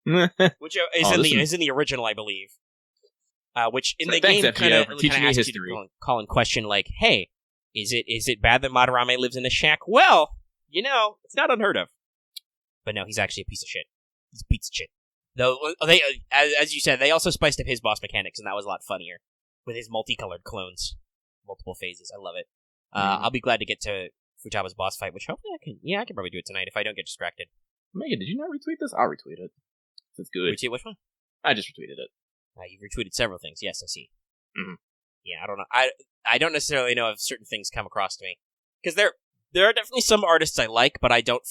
which is in the original, I believe. Which in the game kind of asks you to call in question, like, hey, is it bad that Madarame lives in a shack? Well, it's not unheard of. But no, he's actually a piece of shit. He's a piece of shit. Though they, as you said, they also spiced up his boss mechanics, and that was a lot funnier with his multicolored clones, multiple phases. I love it. I'll be glad to get to Futaba's boss fight, which hopefully I can. Yeah, I can probably do it tonight if I don't get distracted. Megan, did you not retweet this? I'll retweet it. It's good. Retweet which one? I just retweeted it. You've retweeted several things. Yes, I see. Mm-hmm. Yeah, I don't know. I don't necessarily know if certain things come across to me, because there are definitely some artists I like, but I don't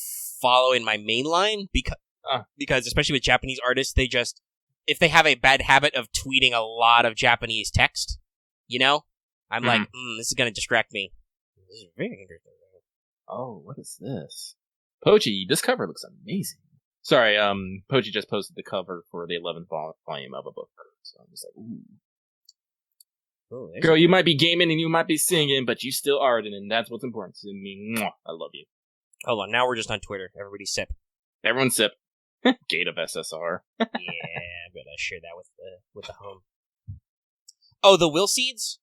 follow in my main line because especially with Japanese artists, they just, if they have a bad habit of tweeting a lot of Japanese text, I'm like, this is gonna distract me. This is very interesting. Oh, what is this? Pochi, this cover looks amazing. Sorry, Pochi just posted the cover for the 11th volume of a book. So I'm just like, ooh. Oh, girl, you might be gaming and you might be singing, but you still are, and that's what's important to me. Mwah, I love you. Hold on, now we're just on Twitter. Everybody sip. Everyone sip. Gate of SSR. Yeah, I'm gonna share that with the home. Oh, the will seeds?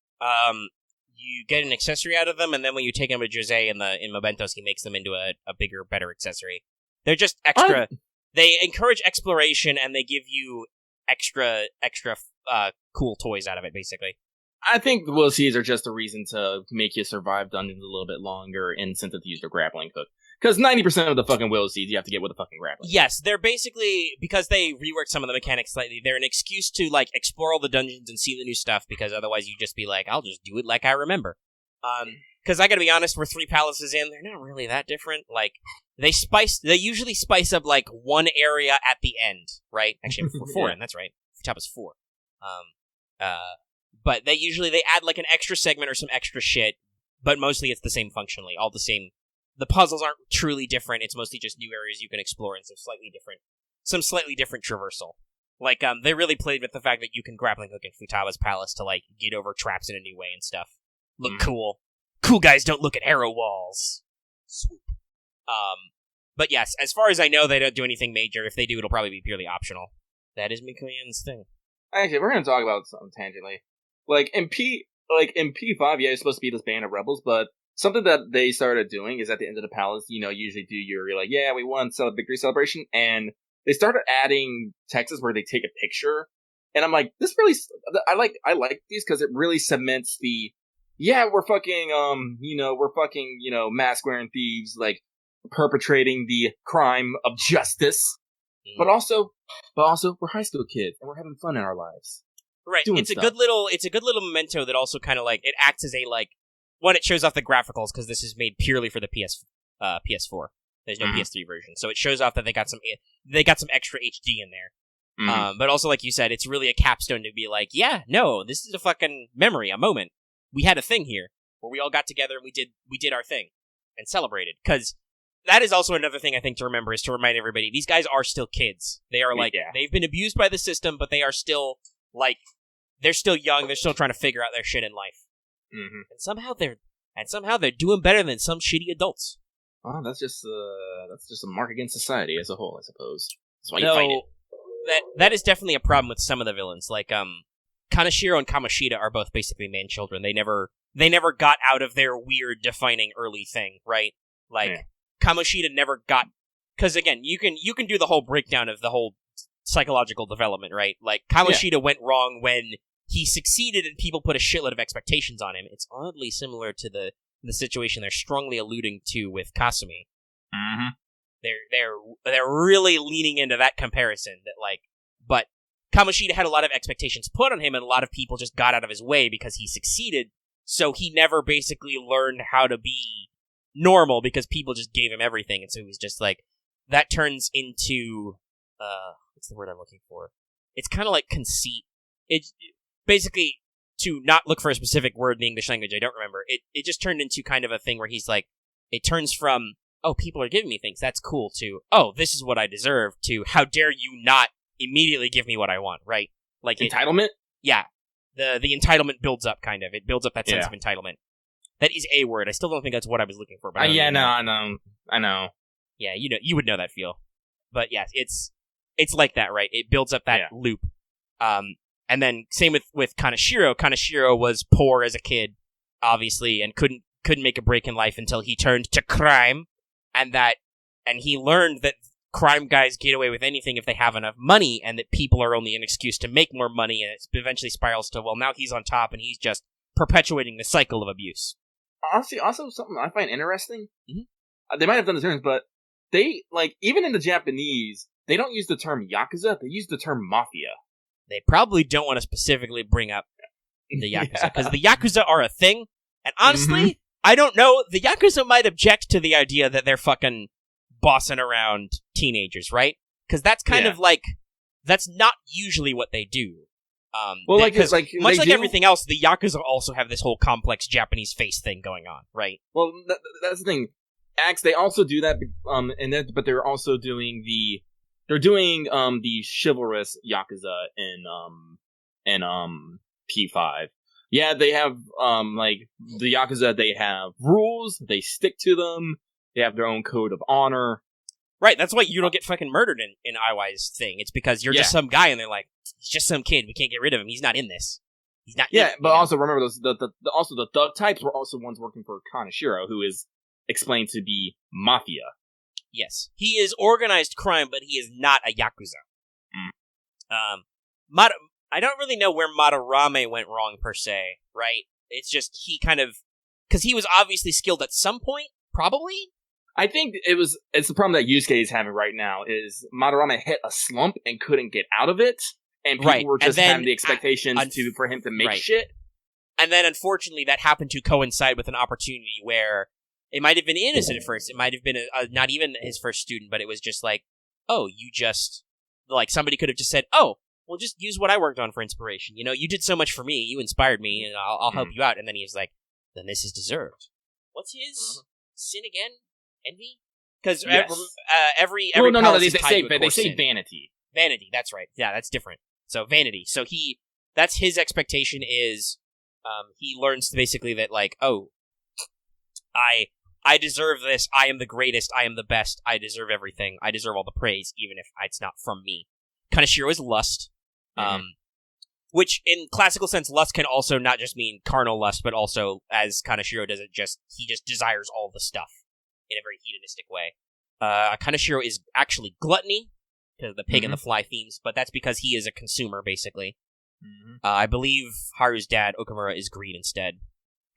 You get an accessory out of them, and then when you take them to Jose in Momentos, he makes them into a bigger, better accessory. They're just extra. They encourage exploration, and they give you extra cool toys out of it, basically. I think the will seeds are just a reason to make you survive dungeons a little bit longer and incentive to use your grappling hook. Because 90% of the fucking will seeds you have to get with a fucking grappling. Yes, they're basically, because they reworked some of the mechanics slightly, they're an excuse to, like, explore all the dungeons and see the new stuff, because otherwise you just be like, I'll just do it like I remember. Because I gotta be honest, we're 3 palaces in, they're not really that different. Like, they usually spice up, like, one area at the end, right? Actually, we're 4 in, that's right. Top is 4. But they add, like, an extra segment or some extra shit, but mostly it's the same functionally, all the same. The puzzles aren't truly different, it's mostly just new areas you can explore and some slightly different traversal. Like, they really played with the fact that you can grappling hook in Futaba's palace to, like, get over traps in a new way and stuff. Look cool. Cool guys don't look at arrow walls. Swoop. But yes, as far as I know, they don't do anything major. If they do, it'll probably be purely optional. That is Mikoyan's thing. Actually, we're gonna talk about something tangentially. Like, in P5, yeah, it's supposed to be this band of rebels, but something that they started doing is at the end of the palace, usually do you're like, yeah, we won, victory celebration, and they started adding texts where they take a picture, and I'm like, this really, I like these because it really cements the, we're fucking, mask-wearing thieves, like, perpetrating the crime of justice, but also, we're high school kids, and we're having fun in our lives. Right, it's a good little memento that also kind of, like, it acts as a, like, one, it shows off the graphics, because this is made purely for the PS4. There's no PS3 version, so it shows off that they got some extra HD in there. But also, like you said, it's really a capstone to be like, yeah, no, this is a fucking memory, a moment. We had a thing here where we all got together and we did our thing and celebrated. Because that is also another thing I think to remember, is to remind everybody, these guys are still kids. They are like, they've been abused by the system, but they are still Like, they're still young, they're still trying to figure out their shit in life. Mm-hmm. And somehow they're doing better than some shitty adults. Oh, that's just a mark against society as a whole, I suppose. That's why you fight it. That is definitely a problem with some of the villains. Like, Kaneshiro and Kamoshida are both basically man-children. They never got out of their weird defining early thing, right? Like, Kamoshida never got... Because, again, you can do the whole breakdown of the whole psychological development, right? Like, Kamoshida went wrong when he succeeded and people put a shitload of expectations on him. It's oddly similar to the situation they're strongly alluding to with Kasumi. Mm-hmm. They're really leaning into that comparison that, like, but Kamoshida had a lot of expectations put on him and a lot of people just got out of his way because he succeeded, so he never basically learned how to be normal because people just gave him everything, and so he was just like, that turns into, what's the word I'm looking for? It's kind of like conceit. It's basically, to not look for a specific word in the English language, I don't remember, it just turned into kind of a thing where he's like, it turns from, oh, people are giving me things, that's cool, to, oh, this is what I deserve, to, how dare you not immediately give me what I want, right? Like entitlement? Yeah. The entitlement builds up, kind of. It builds up that sense of entitlement. That is a word. I still don't think that's what I was looking for. But I know. Yeah, you would know that feel. But yeah, it's like that, right? It builds up that loop. And then same with Kaneshiro. Kaneshiro was poor as a kid, obviously, and couldn't make a break in life until he turned to crime, and he learned that crime guys get away with anything if they have enough money, and that people are only an excuse to make more money, and it eventually spirals to, well, now he's on top, and he's just perpetuating the cycle of abuse. Honestly, also something I find interesting, they might have done the terms, but they, like, even in the Japanese, they don't use the term Yakuza, they use the term Mafia. They probably don't want to specifically bring up the Yakuza, because the Yakuza are a thing, and honestly, I don't know, the Yakuza might object to the idea that they're fucking bossing around teenagers, right? Because that's kind of like, that's not usually what they do. Well, much like everything else, the Yakuza also have this whole complex Japanese face thing going on, right? Well, that's the thing. They also do that, but they're also doing the chivalrous Yakuza in P5. Yeah, they have like the Yakuza. They have rules. They stick to them. They have their own code of honor. Right, that's why you don't get fucking murdered in IY's thing. It's because you're just some guy, and they're like, he's just some kid. We can't get rid of him. He's not in this. He's not. Yeah, but also remember those. The thug types were also ones working for Kaneshiro, who is explained to be mafia. Yes, he is organized crime, but he is not a yakuza. I don't really know where Madarame went wrong per se. Right? It's just he kind of, because he was obviously skilled at some point, probably. I think it's the problem that Yusuke is having right now, is Madarame hit a slump and couldn't get out of it, and people were just having the expectations for him to make shit. And then, unfortunately, that happened to coincide with an opportunity where it might have been innocent at first. It might have been not even his first student, but it was just like, oh, you just, like, somebody could have just said, oh, well, just use what I worked on for inspiration. You know, you did so much for me, you inspired me, and I'll help you out. And then he was like, then this is deserved. What's his sin again? Envy? Because every they say vanity. Vanity, that's right. Yeah, that's different. So vanity. So that's his expectation is, he learns basically that, like, oh, I deserve this. I am the greatest. I am the best. I deserve everything. I deserve all the praise, even if it's not from me. Kaneshiro is lust, which in classical sense, lust can also not just mean carnal lust, but also, as Kaneshiro does it, he just desires all the stuff in a very hedonistic way. Kaneshiro is actually gluttony, because of the pig and the fly themes, but that's because he is a consumer, basically. I believe Haru's dad, Okamura, is greed instead.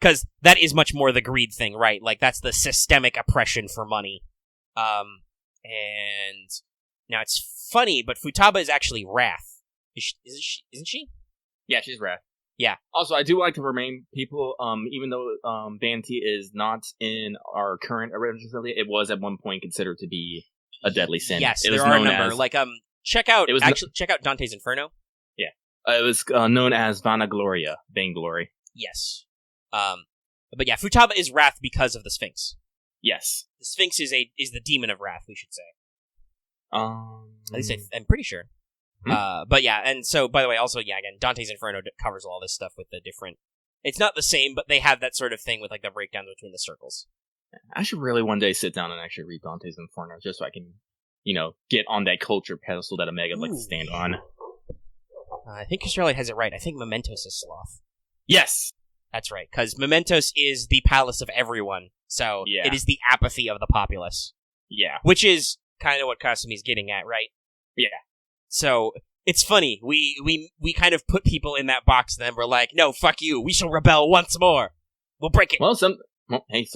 Because that is much more the greed thing, right? Like, that's the systemic oppression for money. And now it's funny, but Futaba is actually Wrath. Isn't she? Yeah, she's Wrath. Yeah. Also, I do like to remind people, even though vanity is not in our current original affiliate, it was at one point considered to be a deadly sin. Yes, there are a number. Like, check out Dante's Inferno. Yeah, it was known as Vanagloria, Vainglory. Yes. But yeah, Futaba is Wrath because of the Sphinx. Yes, the Sphinx is the demon of wrath, we should say. At least I'm pretty sure. But yeah, and so, by the way, also, yeah, again, Dante's Inferno covers all this stuff with the different... It's not the same, but they have that sort of thing with, like, the breakdowns between the circles. I should really one day sit down and actually read Dante's Inferno, just so I can, get on that culture pedestal that Omega would like to stand on. I think Charlotte has it right. I think Mementos is Sloth. Yes! That's right, because Mementos is the palace of everyone, so it is the apathy of the populace. Yeah. Which is kind of what Kasumi's getting at, right? Yeah. So, it's funny, we kind of put people in that box, and then we're like, no, fuck you, we shall rebel once more. We'll break it. Well, hey.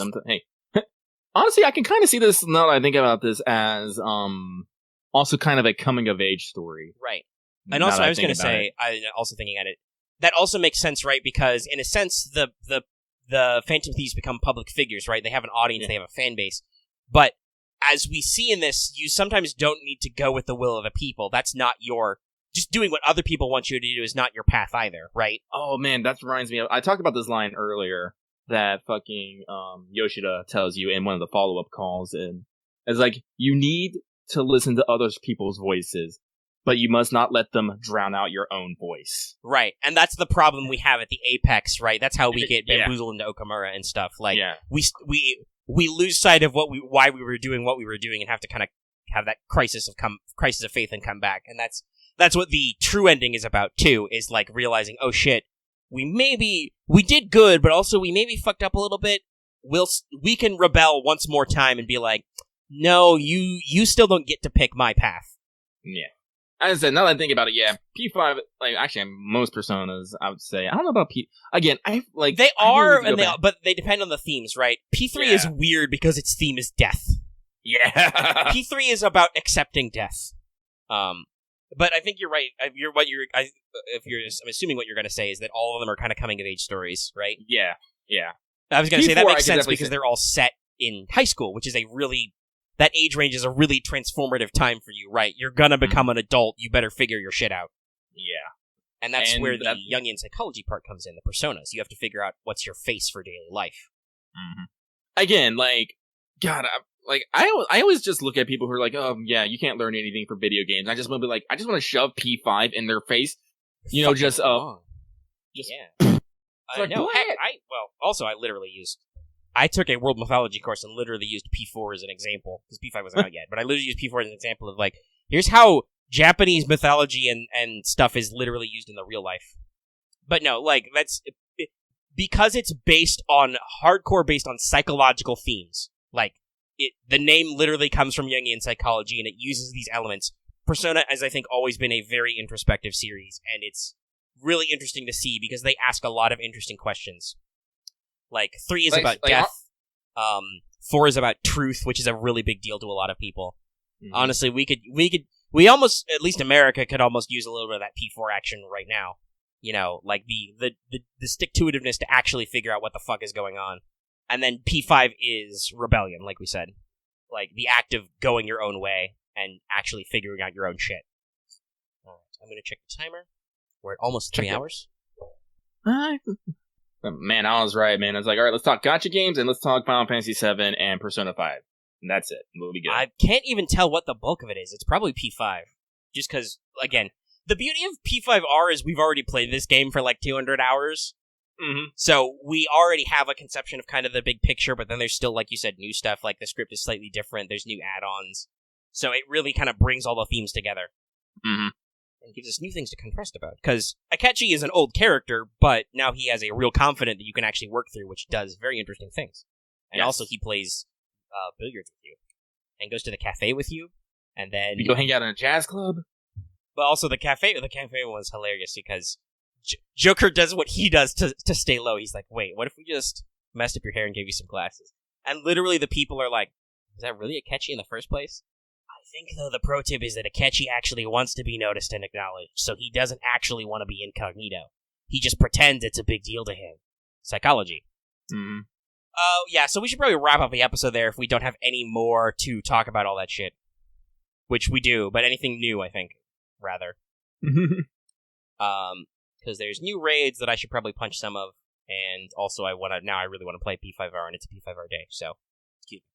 Honestly, I can kind of see this, now that I think about this, as, also kind of a coming-of-age story. Right. And also, I was going to say, also thinking at it, that also makes sense, right? Because, in a sense, the Phantom Thieves become public figures, right? They have an audience, they have a fan base. But, as we see in this, you sometimes don't need to go with the will of the people. That's not your... Just doing what other people want you to do is not your path either, right? Oh, man, that reminds me of... I talked about this line earlier that fucking Yoshida tells you in one of the follow-up calls, and it's like, you need to listen to other people's voices, but you must not let them drown out your own voice. Right, and that's the problem we have at the apex, right? That's how we get bamboozled into Okamura and stuff. Like, we lose sight of why we were doing what we were doing, and have to kind of have that crisis of faith and come back. And that's what the true ending is about too. Is like realizing, oh shit, we did good, but also we maybe fucked up a little bit. We can rebel once more time and be like, no, you still don't get to pick my path. Yeah. As I said, now that I think about it, P5, like, actually, most Personas, I would say, I don't know about again, they are, but they depend on the themes, right? P3 is weird because its theme is death. Yeah. P3 is about accepting death. But I think you're right. I'm assuming what you're going to say is that all of them are kind of coming of age stories, right? Yeah. I was going to say that makes sense because they're all set in high school, which is that age range is a really transformative time for you, right? You're gonna become an adult, you better figure your shit out. Yeah. And that's where the Jungian psychology part comes in, the personas. You have to figure out what's your face for daily life. Mm-hmm. Again, like, God, I always just look at people who are like, oh, yeah, you can't learn anything from video games. I just want to be like, I just want to shove P5 in their face. Yeah. I know. Also, I took a world mythology course and literally used P4 as an example, because P5 wasn't out yet, but I literally used P4 as an example of, like, here's how Japanese mythology and stuff is literally used in the real life. But no, like, because it's hardcore based on psychological themes. Like, the name literally comes from Jungian psychology, and it uses these elements. Persona has, I think, always been a very introspective series, and it's really interesting to see, because they ask a lot of interesting questions. Like, 3 is about death. 4 is about truth, which is a really big deal to a lot of people. Mm-hmm. Honestly, we almost, at least America, could almost use a little bit of that P4 action right now. You know, like the stick-to-itiveness to actually figure out what the fuck is going on. And then P5 is rebellion, like we said. Like, the act of going your own way and actually figuring out your own shit. Alright, I'm gonna check the timer. We're at almost 3 hours. Man, I was right, man. I was like, all right, let's talk gacha games, and let's talk Final Fantasy VII and Persona 5. And that's it. We'll be good. I can't even tell what the bulk of it is. It's probably P5. Just because, again, the beauty of P5R is we've already played this game for like 200 hours. Mm-hmm. So we already have a conception of kind of the big picture, but then there's still, like you said, new stuff. Like, the script is slightly different. There's new add-ons. So it really kind of brings all the themes together. Mm-hmm. And gives us new things to compress about. Because Akechi is an old character, but now he has a real confidant that you can actually work through, which does very interesting things. And also he plays billiards with you. And goes to the cafe with you. And then... You go hang out in a jazz club? But also the cafe one is hilarious because Joker does what he does to stay low. He's like, wait, what if we just messed up your hair and gave you some glasses? And literally the people are like, is that really Akechi in the first place? I think, though, the pro tip is that Akechi actually wants to be noticed and acknowledged, so he doesn't actually want to be incognito. He just pretends it's a big deal to him. Psychology. Mm-hmm. Yeah, so we should probably wrap up the episode there if we don't have any more to talk about all that shit. Which we do, but anything new, I think, rather. Because there's new raids that I should probably punch some of, and also I really want to play P5R, and it's a P5R day, so, excuse me.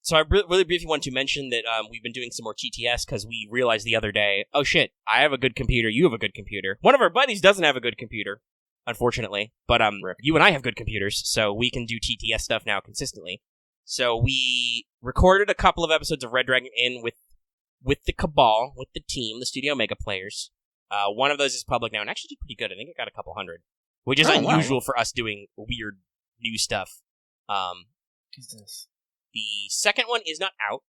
So I really briefly want to mention that we've been doing some more TTS because we realized the other day, oh shit, I have a good computer, you have a good computer. One of our buddies doesn't have a good computer, unfortunately, but you and I have good computers, so we can do TTS stuff now consistently. So we recorded a couple of episodes of Red Dragon Inn with the Cabal, with the team, the StudiOmega players. One of those is public now, and actually did pretty good. I think it got a couple hundred, which is unusual for us doing weird new stuff. The second one is not out.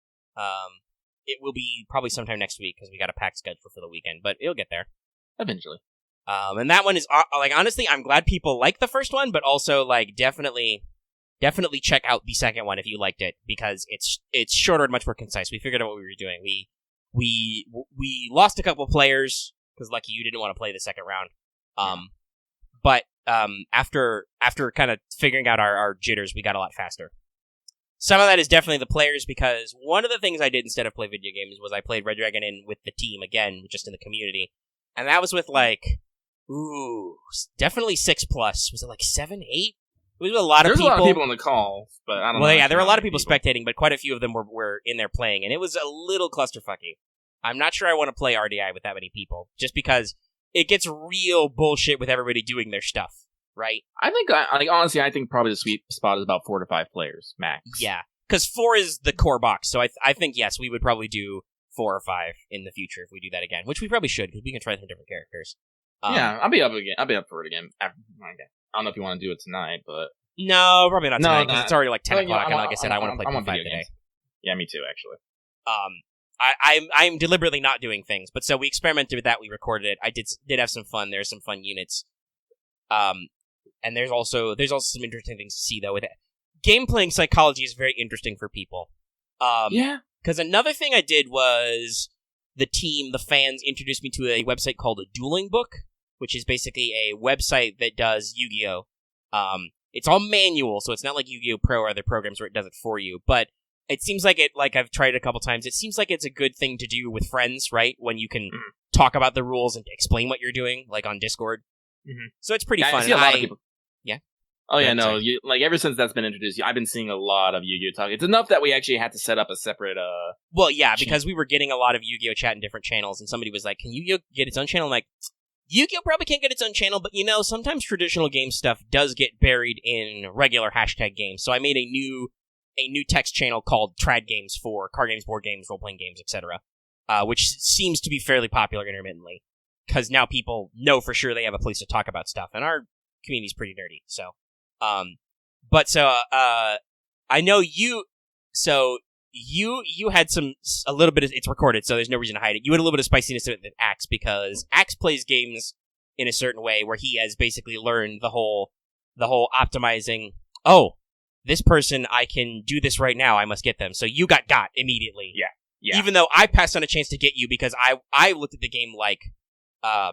It will be probably sometime next week because we got a packed schedule for the weekend, but it'll get there eventually. And that one is like, honestly, I'm glad people like the first one, but also like definitely check out the second one if you liked it because it's shorter and much more concise. We figured out what we were doing. We lost a couple players because Lucky you didn't want to play the second round. But after kind of figuring out our jitters, we got a lot faster. Some of that is definitely the players, because one of the things I did instead of play video games was I played Red Dragon Inn with the team again, just in the community. And that was with definitely 6+. Was it like 7, 8? It was a lot of people. There's a lot of people on the call, but I don't know. Well, yeah, there were a lot of people spectating, but quite a few of them were in there playing, and it was a little clusterfucky. I'm not sure I want to play RDI with that many people, just because it gets real bullshit with everybody doing their stuff. Right? I think, honestly, I think probably the sweet spot is about 4 to 5 players, max. Yeah, because 4 is the core box, so I think, yes, we would probably do 4 or 5 in the future if we do that again, which we probably should, because we can try some different characters. Yeah, I'll be up for it again. I don't know if you want to do it tonight, but... No, probably not tonight, because it's already like 10 o'clock, and like I said, I want to play P5 today. Yeah, me too, actually. I'm deliberately not doing things, but so we experimented with that, we recorded it, I did have some fun, there's some fun units. And there's also some interesting things to see, though, with it. Game playing psychology is very interesting for people. Yeah. Because another thing I did was the fans introduced me to a website called a Dueling Book, which is basically a website that does Yu-Gi-Oh! It's all manual, so it's not like Yu-Gi-Oh! Pro or other programs where it does it for you, but it seems like I've tried it a couple times, it seems like it's a good thing to do with friends, right? When you can talk about the rules and explain what you're doing, like on Discord. Mm-hmm. So it's pretty fun. I see a lot of people. Yeah. Oh yeah, no. Ever since that's been introduced, I've been seeing a lot of Yu-Gi-Oh talk. It's enough that we actually had to set up a separate. Well, yeah, because we were getting a lot of Yu-Gi-Oh chat in different channels, and somebody was like, "Can Yu-Gi-Oh get its own channel?" I'm like, Yu-Gi-Oh probably can't get its own channel, but sometimes traditional game stuff does get buried in regular hashtag games. So I made a new text channel called Trad Games for card games, board games, role playing games, etc., which seems to be fairly popular intermittently. Because now people know for sure they have a place to talk about stuff, and our community's pretty nerdy. So, I know you. So you had a little bit of, it's recorded, so there's no reason to hide it. You had a little bit of spiciness with Axe, because Axe plays games in a certain way where he has basically learned the whole optimizing. Oh, this person, I can do this right now. I must get them. So you got immediately. Yeah. Even though I passed on a chance to get you because I looked at the game like.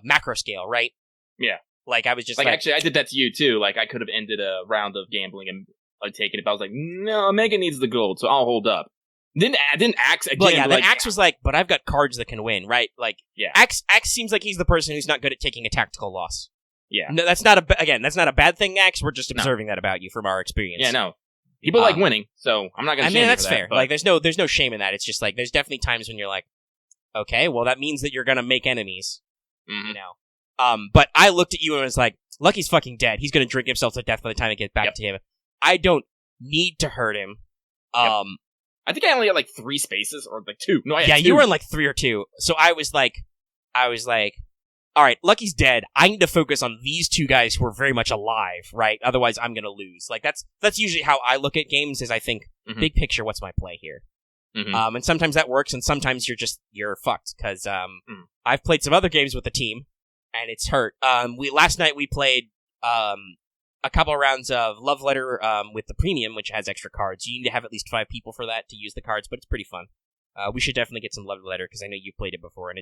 Macro scale, right? Yeah. Like, I was just actually, I did that to you, too. Like, I could have ended a round of gambling and taken it, but I was like, no, Omega needs the gold, so I'll hold up. Didn't Axe again... Well, yeah, then Axe was like, but I've got cards that can win, right? Like, yeah. Axe seems like he's the person who's not good at taking a tactical loss. Yeah. No, that's not a bad thing, Axe. We're just observing that about you from our experience. Yeah, no. People like winning, so I'm not going to shame you that's for that, fair. But... Like, there's no shame in that. It's just like, there's definitely times when you're like, okay, well, that means that you're going to make enemies. Mm-hmm. But I looked at you and was like, Lucky's fucking dead. He's gonna drink himself to death by the time I get back to him. I don't need to hurt him. I think I only had like 3 spaces, or like 2. No, I had 2. You were in like 3 or 2. So I was like, alright, Lucky's dead. I need to focus on these 2 guys who are very much alive, right? Otherwise I'm gonna lose. Like, that's usually how I look at games, is I think, big picture, what's my play here? Mm-hmm. And sometimes that works, and sometimes you're fucked, because I've played some other games with the team, and it's hurt. Last night we played a couple rounds of Love Letter with the premium, which has extra cards. You need to have at least 5 people for that to use the cards, but it's pretty fun. We should definitely get some Love Letter, because I know you've played it before, and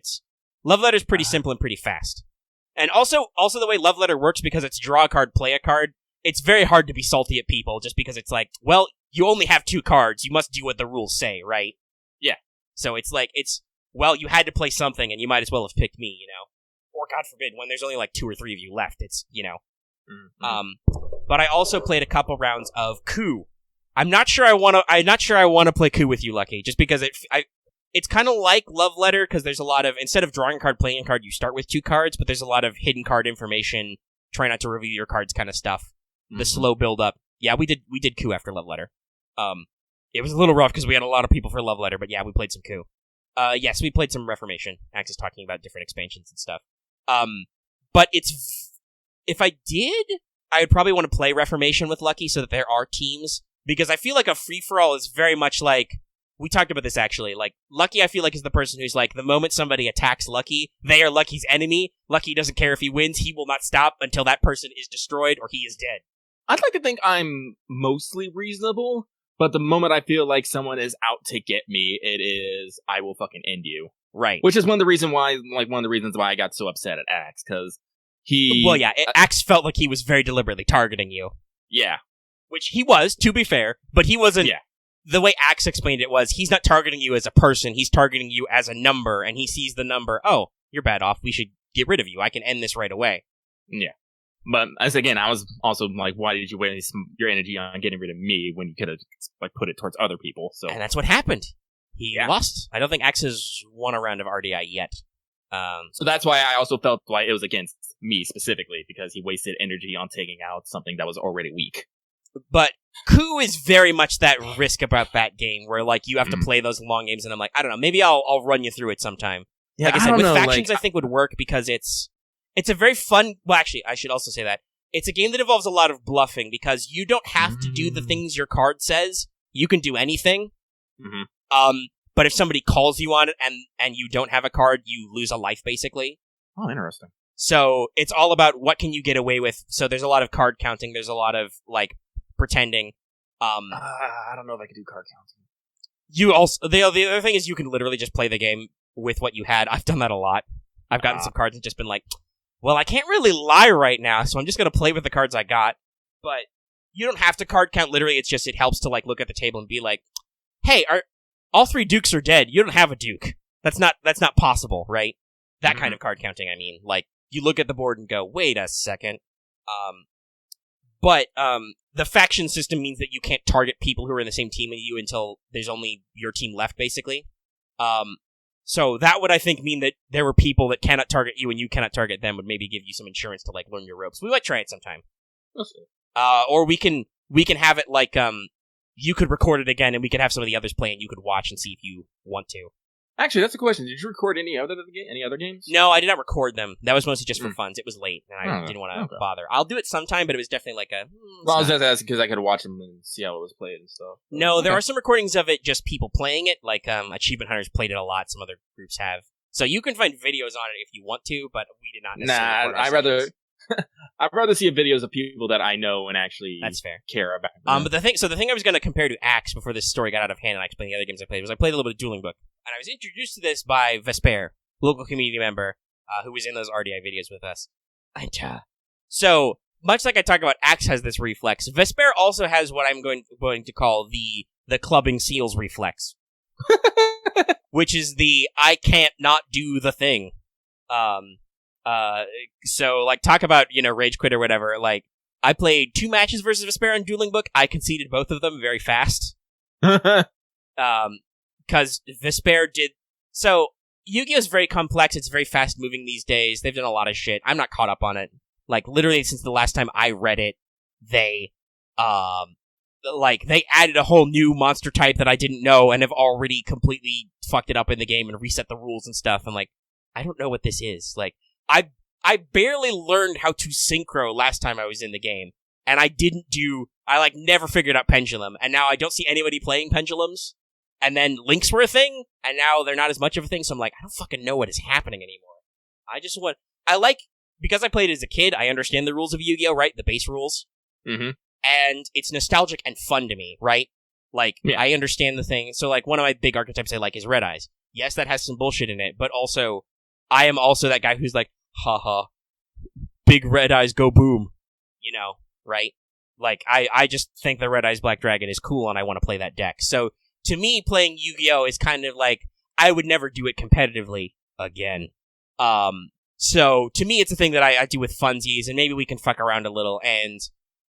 Love Letter's pretty simple and pretty fast. And also the way Love Letter works, because it's draw a card, play a card, it's very hard to be salty at people, just because it's like, well, you only have 2 cards, you must do what the rules say, right? Yeah. So it's like, well, you had to play something, and you might as well have picked me, Or, God forbid, when there's only like 2 or 3 of you left, it's, Mm-hmm. But I also played a couple rounds of Coup, I'm not sure I want to play Coup with you, Lucky, just because it's kind of like Love Letter, because there's a lot of, instead of drawing a card, playing a card, you start with 2 cards, but there's a lot of hidden card information, try not to reveal your cards kind of stuff. The slow build up. Yeah, we did Coup after Love Letter. It was a little rough because we had a lot of people for Love Letter, but yeah, we played some Coup. Yes, we played some Reformation. Axe is talking about different expansions and stuff. But if I did, I would probably want to play Reformation with Lucky so that there are teams, because I feel like a free-for-all is very much like, we talked about this actually, like, Lucky I feel like is the person who's like, the moment somebody attacks Lucky, they are Lucky's enemy. Lucky doesn't care if he wins, he will not stop until that person is destroyed or he is dead. I'd like to think I'm mostly reasonable, but the moment I feel like someone is out to get me, it is, I will fucking end you. Right. Which is one of the reasons why I got so upset at Axe, because Axe felt like he was very deliberately targeting you. Yeah. Which he was, to be fair, but he wasn't. Yeah. The way Axe explained it was, he's not targeting you as a person, he's targeting you as a number, and he sees the number, oh, you're bad off, we should get rid of you, I can end this right away. Yeah. But, as again, I was also like, why did you waste your energy on getting rid of me when you could have, like, put it towards other people? So. And that's what happened. He lost. I don't think Axe has won a round of RDI yet. So that's why I also felt like it was against me specifically, because he wasted energy on taking out something that was already weak. But Coup is very much that risk about that game, where like you have to play those long games, and I'm like, I don't know, maybe I'll run you through it sometime. Yeah, like I said, with factions, I think would work because it's a very fun. Well, actually, I should also say that it's a game that involves a lot of bluffing, because you don't have to do the things your card says. You can do anything. But if somebody calls you on it and you don't have a card, you lose a life, basically. Oh, interesting. So it's all about what can you get away with. So there's a lot of card counting. There's a lot of, like, pretending. I don't know if I could do card counting. You also the other thing is you can literally just play the game with what you had. I've done that a lot. I've gotten some cards and just been like, well, I can't really lie right now, so I'm just going to play with the cards I got. But you don't have to card count. Literally, it's just, it helps to, like, look at the table and be like, hey, all 3 dukes are dead. You don't have a duke. That's not possible, right? That kind of card counting, I mean. Like, you look at the board and go, wait a second. But the faction system means that you can't target people who are in the same team as you until there's only your team left, basically. So that would, I think, mean that there were people that cannot target you and you cannot target them, would maybe give you some insurance to, like, learn your ropes. We might try it sometime. We'll see. Or we can have it like, you could record it again and we could have some of the others play and you could watch and see if you want to. Actually, that's a question. Did you record any other games? No, I did not record them. That was mostly just for fun. It was late, and I didn't want to bother. I'll do it sometime, but it was definitely like a... Well, I was just asking because I could watch them and see how it was played and stuff. No, there are some recordings of it, just people playing it. Like, Achievement Hunters played it a lot. Some other groups have. So you can find videos on it if you want to, but we did not necessarily I'd rather see videos of people that I know and actually care about. But the thing I was going to compare to Axe before this story got out of hand and I explained the other games I played was I played a little bit of Dueling Book. And I was introduced to this by Vesper, local community member, who was in those RDI videos with us. So, much like I talk about Axe has this reflex, Vesper also has what I'm going to call the clubbing seals reflex. Which is the I can't not do the thing. So, like, talk about, rage quit or whatever. Like, I played 2 matches versus Vesper on Dueling Book. I conceded both of them very fast. Because Vesper did... So, Yu-Gi-Oh! Is very complex. It's very fast-moving these days. They've done a lot of shit. I'm not caught up on it. Like, literally, since the last time I read it, they added a whole new monster type that I didn't know and have already completely fucked it up in the game and reset the rules and stuff. I'm like, I don't know what this is. Like, I barely learned how to synchro last time I was in the game, and I never figured out Pendulum, and now I don't see anybody playing Pendulums, and then Links were a thing, and now they're not as much of a thing, so I'm like, I don't fucking know what is happening anymore. Because I played it as a kid, I understand the rules of Yu-Gi-Oh!, right? The base rules. Mm-hmm. And it's nostalgic and fun to me, right? Like, I understand the thing. So, like, one of my big archetypes I like is Red Eyes. Yes, that has some bullshit in it, but also, I am also that guy who's like, haha, big red eyes go boom, right? Like, I just think the Red Eyes Black Dragon is cool and I want to play that deck. So, to me, playing Yu-Gi-Oh! Is kind of like, I would never do it competitively again. So, to me, it's a thing that I do with funsies, and maybe we can fuck around a little, and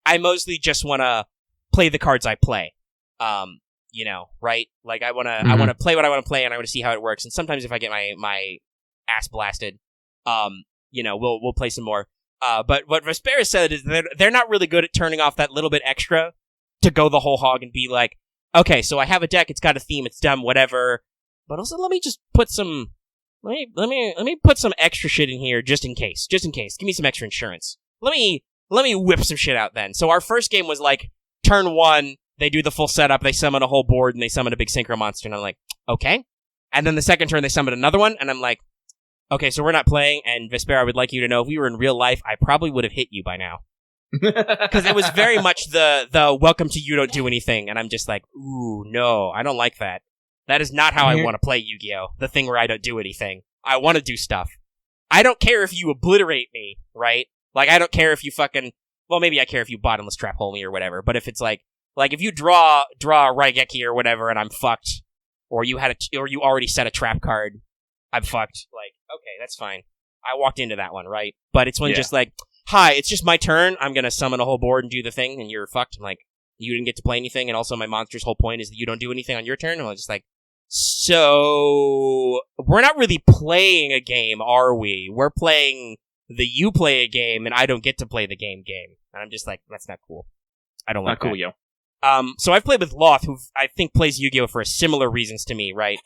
I mostly just want to play the cards I play. Right? Like I wanna play what I want to play, and I want to see how it works. And sometimes if I get my ass blasted, we'll play some more. But what Vespera said is that they're not really good at turning off that little bit extra to go the whole hog and be like, okay, so I have a deck, it's got a theme, it's dumb, whatever. But also, let me just put some, let me put some extra shit in here just in case. Give me some extra insurance. Let me whip some shit out then. So our first game was like, turn 1, they do the full setup, they summon a whole board, and they summon a big synchro monster, and I'm like, okay. And then the second turn, they summon another one, and I'm like, okay, so we're not playing, and Vespera, I would like you to know, if we were in real life, I probably would have hit you by now. Because it was very much the welcome to you don't do anything, and I'm just like, ooh, no, I don't like that. That is not how I want to play Yu-Gi-Oh! The thing where I don't do anything. I want to do stuff. I don't care if you obliterate me, right? Like, I don't care if you fucking... Well, maybe I care if you bottomless trap hole me or whatever, but if it's like if you draw a Raigeki or whatever and I'm fucked, or you already set a trap card, I'm fucked. Like, okay, that's fine. I walked into that one, right? But it's when just like, hi, it's just my turn, I'm gonna summon a whole board and do the thing, and you're fucked. I'm like, you didn't get to play anything, and also my monster's whole point is that you don't do anything on your turn, and I'm just like, so, we're not really playing a game, are we? We're playing the you play a game, and I don't get to play the game. And I'm just like, that's not cool. I don't like that. Not cool, yo. So I've played with Loth, who I think plays Yu-Gi-Oh! For similar reasons to me, right?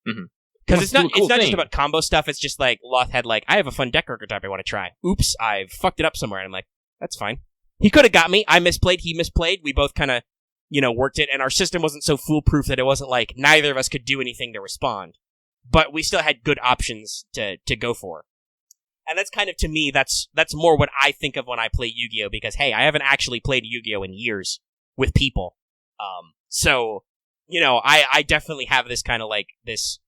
Mm-hmm. Because it's not just about combo stuff, it's just like, Loth had like, I have a fun deck archetype I want to try. Oops, I've fucked it up somewhere, and I'm like, that's fine. He could have got me, I misplayed, he misplayed, we both kind of, worked it, and our system wasn't so foolproof that it wasn't like, neither of us could do anything to respond. But we still had good options to go for. And that's kind of, to me, that's more what I think of when I play Yu-Gi-Oh! Because, hey, I haven't actually played Yu-Gi-Oh! In years with people. So, I definitely have this kind of, like, this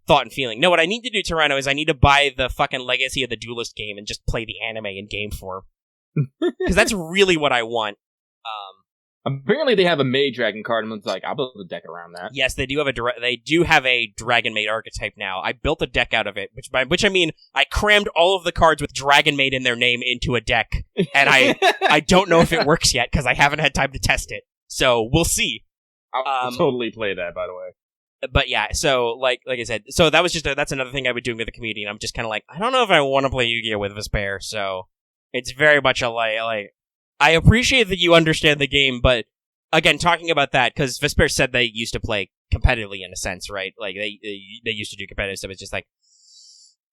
thought and feeling. No, what I need to do, Toronto, is I need to buy the fucking Legacy of the Duelist game and just play the anime in game form. Because that's really what I want. Apparently they have a Maid Dragon card, and it's like, I'll build a deck around that. Yes, they do have a Dragon Maid archetype now. I built a deck out of it, by which I mean I crammed all of the cards with Dragon Maid in their name into a deck, and I don't know if it works yet because I haven't had time to test it. So we'll see. I'll totally play that, by the way. But yeah, so like I said, so that was that's another thing I would do with the community, and I'm just kind of like, I don't know if I want to play Yu-Gi-Oh! With Vespera, so it's very much a like I appreciate that you understand the game, but again, talking about that, because Vespera said they used to play competitively in a sense, right? Like, they used to do competitive stuff. It's just like,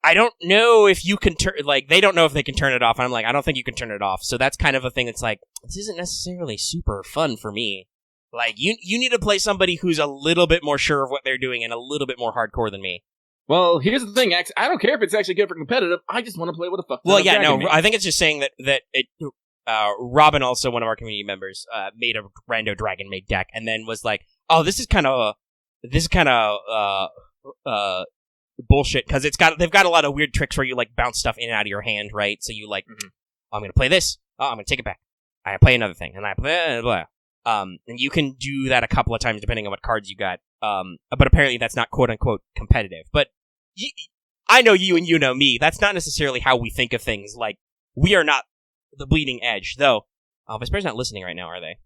I don't know if you can turn, like, they don't know if they can turn it off. And I'm like, I don't think you can turn it off. So that's kind of a thing that's like, this isn't necessarily super fun for me. Like, you need to play somebody who's a little bit more sure of what they're doing and a little bit more hardcore than me. Well, here's the thing, X. I don't care if it's actually good for competitive. I just want to play what the fuck. Well, yeah, no, I think it's just saying that it... Robin, also one of our community members, made a rando Dragon Maid deck, and then was like, "Oh, this is kind of bullshit because they've got a lot of weird tricks where you like bounce stuff in and out of your hand, right? So you like, I'm gonna play this, I'm gonna take it back, I play another thing, and I play blah. And you can do that a couple of times depending on what cards you got. But apparently that's not quote unquote competitive. But I know you and you know me. That's not necessarily how we think of things. Like, we are not the bleeding edge, though. Vespera's not listening right now, are they?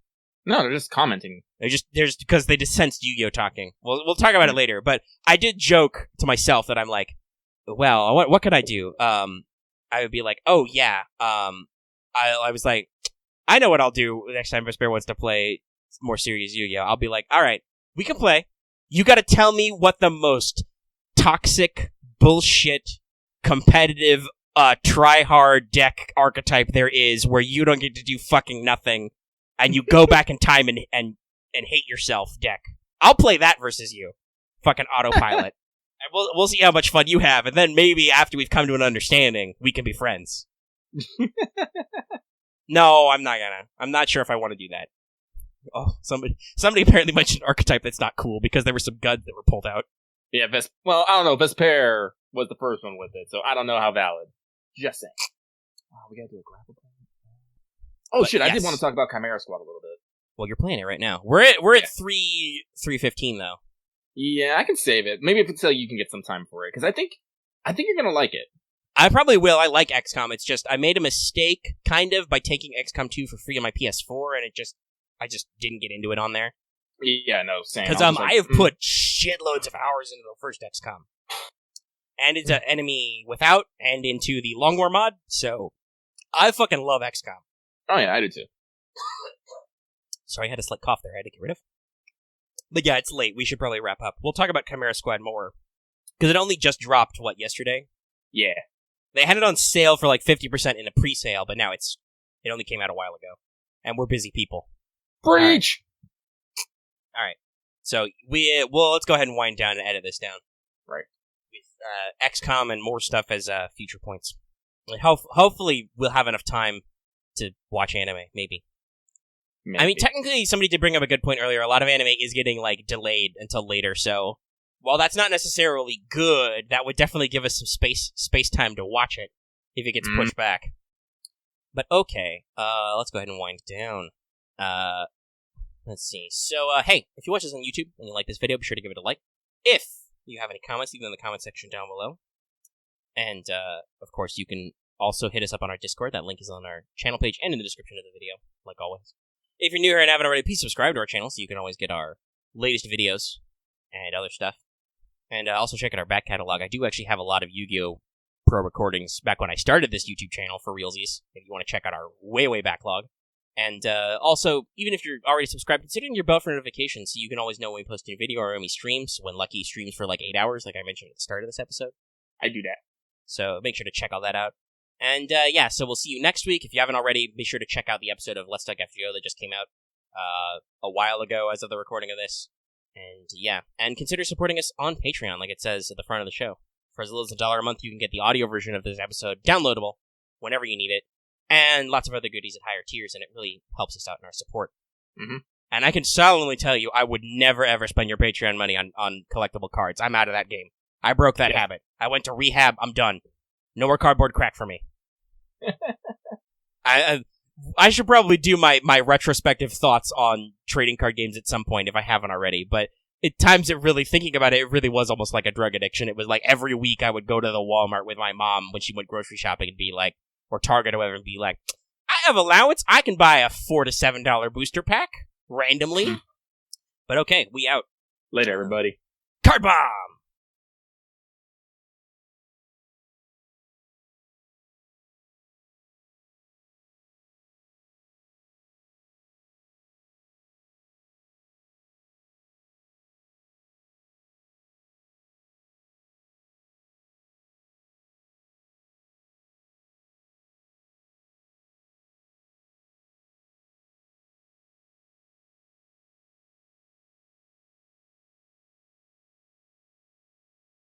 No, they're just commenting. They're just because they just sensed Yu-Gi-Oh! Talking. We'll talk about it later, but I did joke to myself that I'm like, well, what could I do? I would be like, oh yeah, I was like, I know what I'll do next time Vespera wants to play more serious Yu-Gi-Oh! I'll be like, alright, we can play. You gotta tell me what the most toxic, bullshit, competitive, try-hard deck archetype there is where you don't get to do fucking nothing and you go back in time and hate yourself deck. I'll play that versus you. Fucking autopilot. And we'll see how much fun you have, and then maybe after we've come to an understanding, we can be friends. No, I'm not gonna. I'm not sure if I want to do that. Oh, somebody apparently mentioned an archetype that's not cool because there were some guns that were pulled out. Yeah, well, I don't know. Vespera was the first one with it, so I don't know how valid. Just saying. Oh, we gotta do a grapple plan. Oh shit! Yes. I did want to talk about Chimera Squad a little bit. Well, you're playing it right now. We're at 3:15 though. Yeah, I can save it. Maybe if it's so you can get some time for it because I think you're gonna like it. I probably will. I like XCOM. It's just I made a mistake kind of by taking XCOM 2 for free on my PS4, and I just didn't get into it on there. Yeah, no, same. Because I have put shitloads of hours into the first XCOM. And into Enemy Without, and into the Long War mod, so I fucking love XCOM. Oh yeah, I do too. Sorry, I had a slight cough there I had to get rid of. But yeah, it's late. We should probably wrap up. We'll talk about Chimera Squad more. Because it only just dropped, yesterday? Yeah. They had it on sale for like 50% in a pre-sale, but now it only came out a while ago. And we're busy people. Preach! Alright. So, let's go ahead and wind down and edit this down. Right. With XCOM and more stuff as future points. And hopefully we'll have enough time to watch anime, maybe. I mean, technically, somebody did bring up a good point earlier. A lot of anime is getting, delayed until later, so while that's not necessarily good, that would definitely give us some space time to watch it if it gets pushed back. But okay, let's go ahead and wind down. Let's see. So, hey, if you watch this on YouTube and you like this video, be sure to give it a like. If you have any comments, leave them in the comment section down below. And, of course, you can also hit us up on our Discord. That link is on our channel page and in the description of the video, like always. If you're new here and haven't already, please subscribe to our channel so you can always get our latest videos and other stuff. And also check out our back catalog. I do actually have a lot of Yu-Gi-Oh! Pro recordings back when I started this YouTube channel for realsies, if you want to check out our way backlog. And also, even if you're already subscribed, consider your bell for notifications so you can always know when we post a new video or when we stream. So when Lucky streams for 8 hours, like I mentioned at the start of this episode. I do that. So make sure to check all that out. And so we'll see you next week. If you haven't already, be sure to check out the episode of Let's Talk FGO that just came out a while ago as of the recording of this. And consider supporting us on Patreon, like it says at the front of the show. For as little as $1 a month, you can get the audio version of this episode downloadable whenever you need it, and lots of other goodies at higher tiers, and it really helps us out in our support. Mm-hmm. And I can solemnly tell you, I would never ever spend your Patreon money on collectible cards. I'm out of that game. I broke that habit. I went to rehab. I'm done. No more cardboard crack for me. I should probably do my retrospective thoughts on trading card games at some point if I haven't already, but at times thinking about it, it really was almost like a drug addiction. It was like every week I would go to the Walmart with my mom when she went grocery shopping and be like, or Target or whatever, and be like, I have allowance, I can buy a $4 to $7 booster pack randomly. But okay, we out. Later, everybody. Card bomb!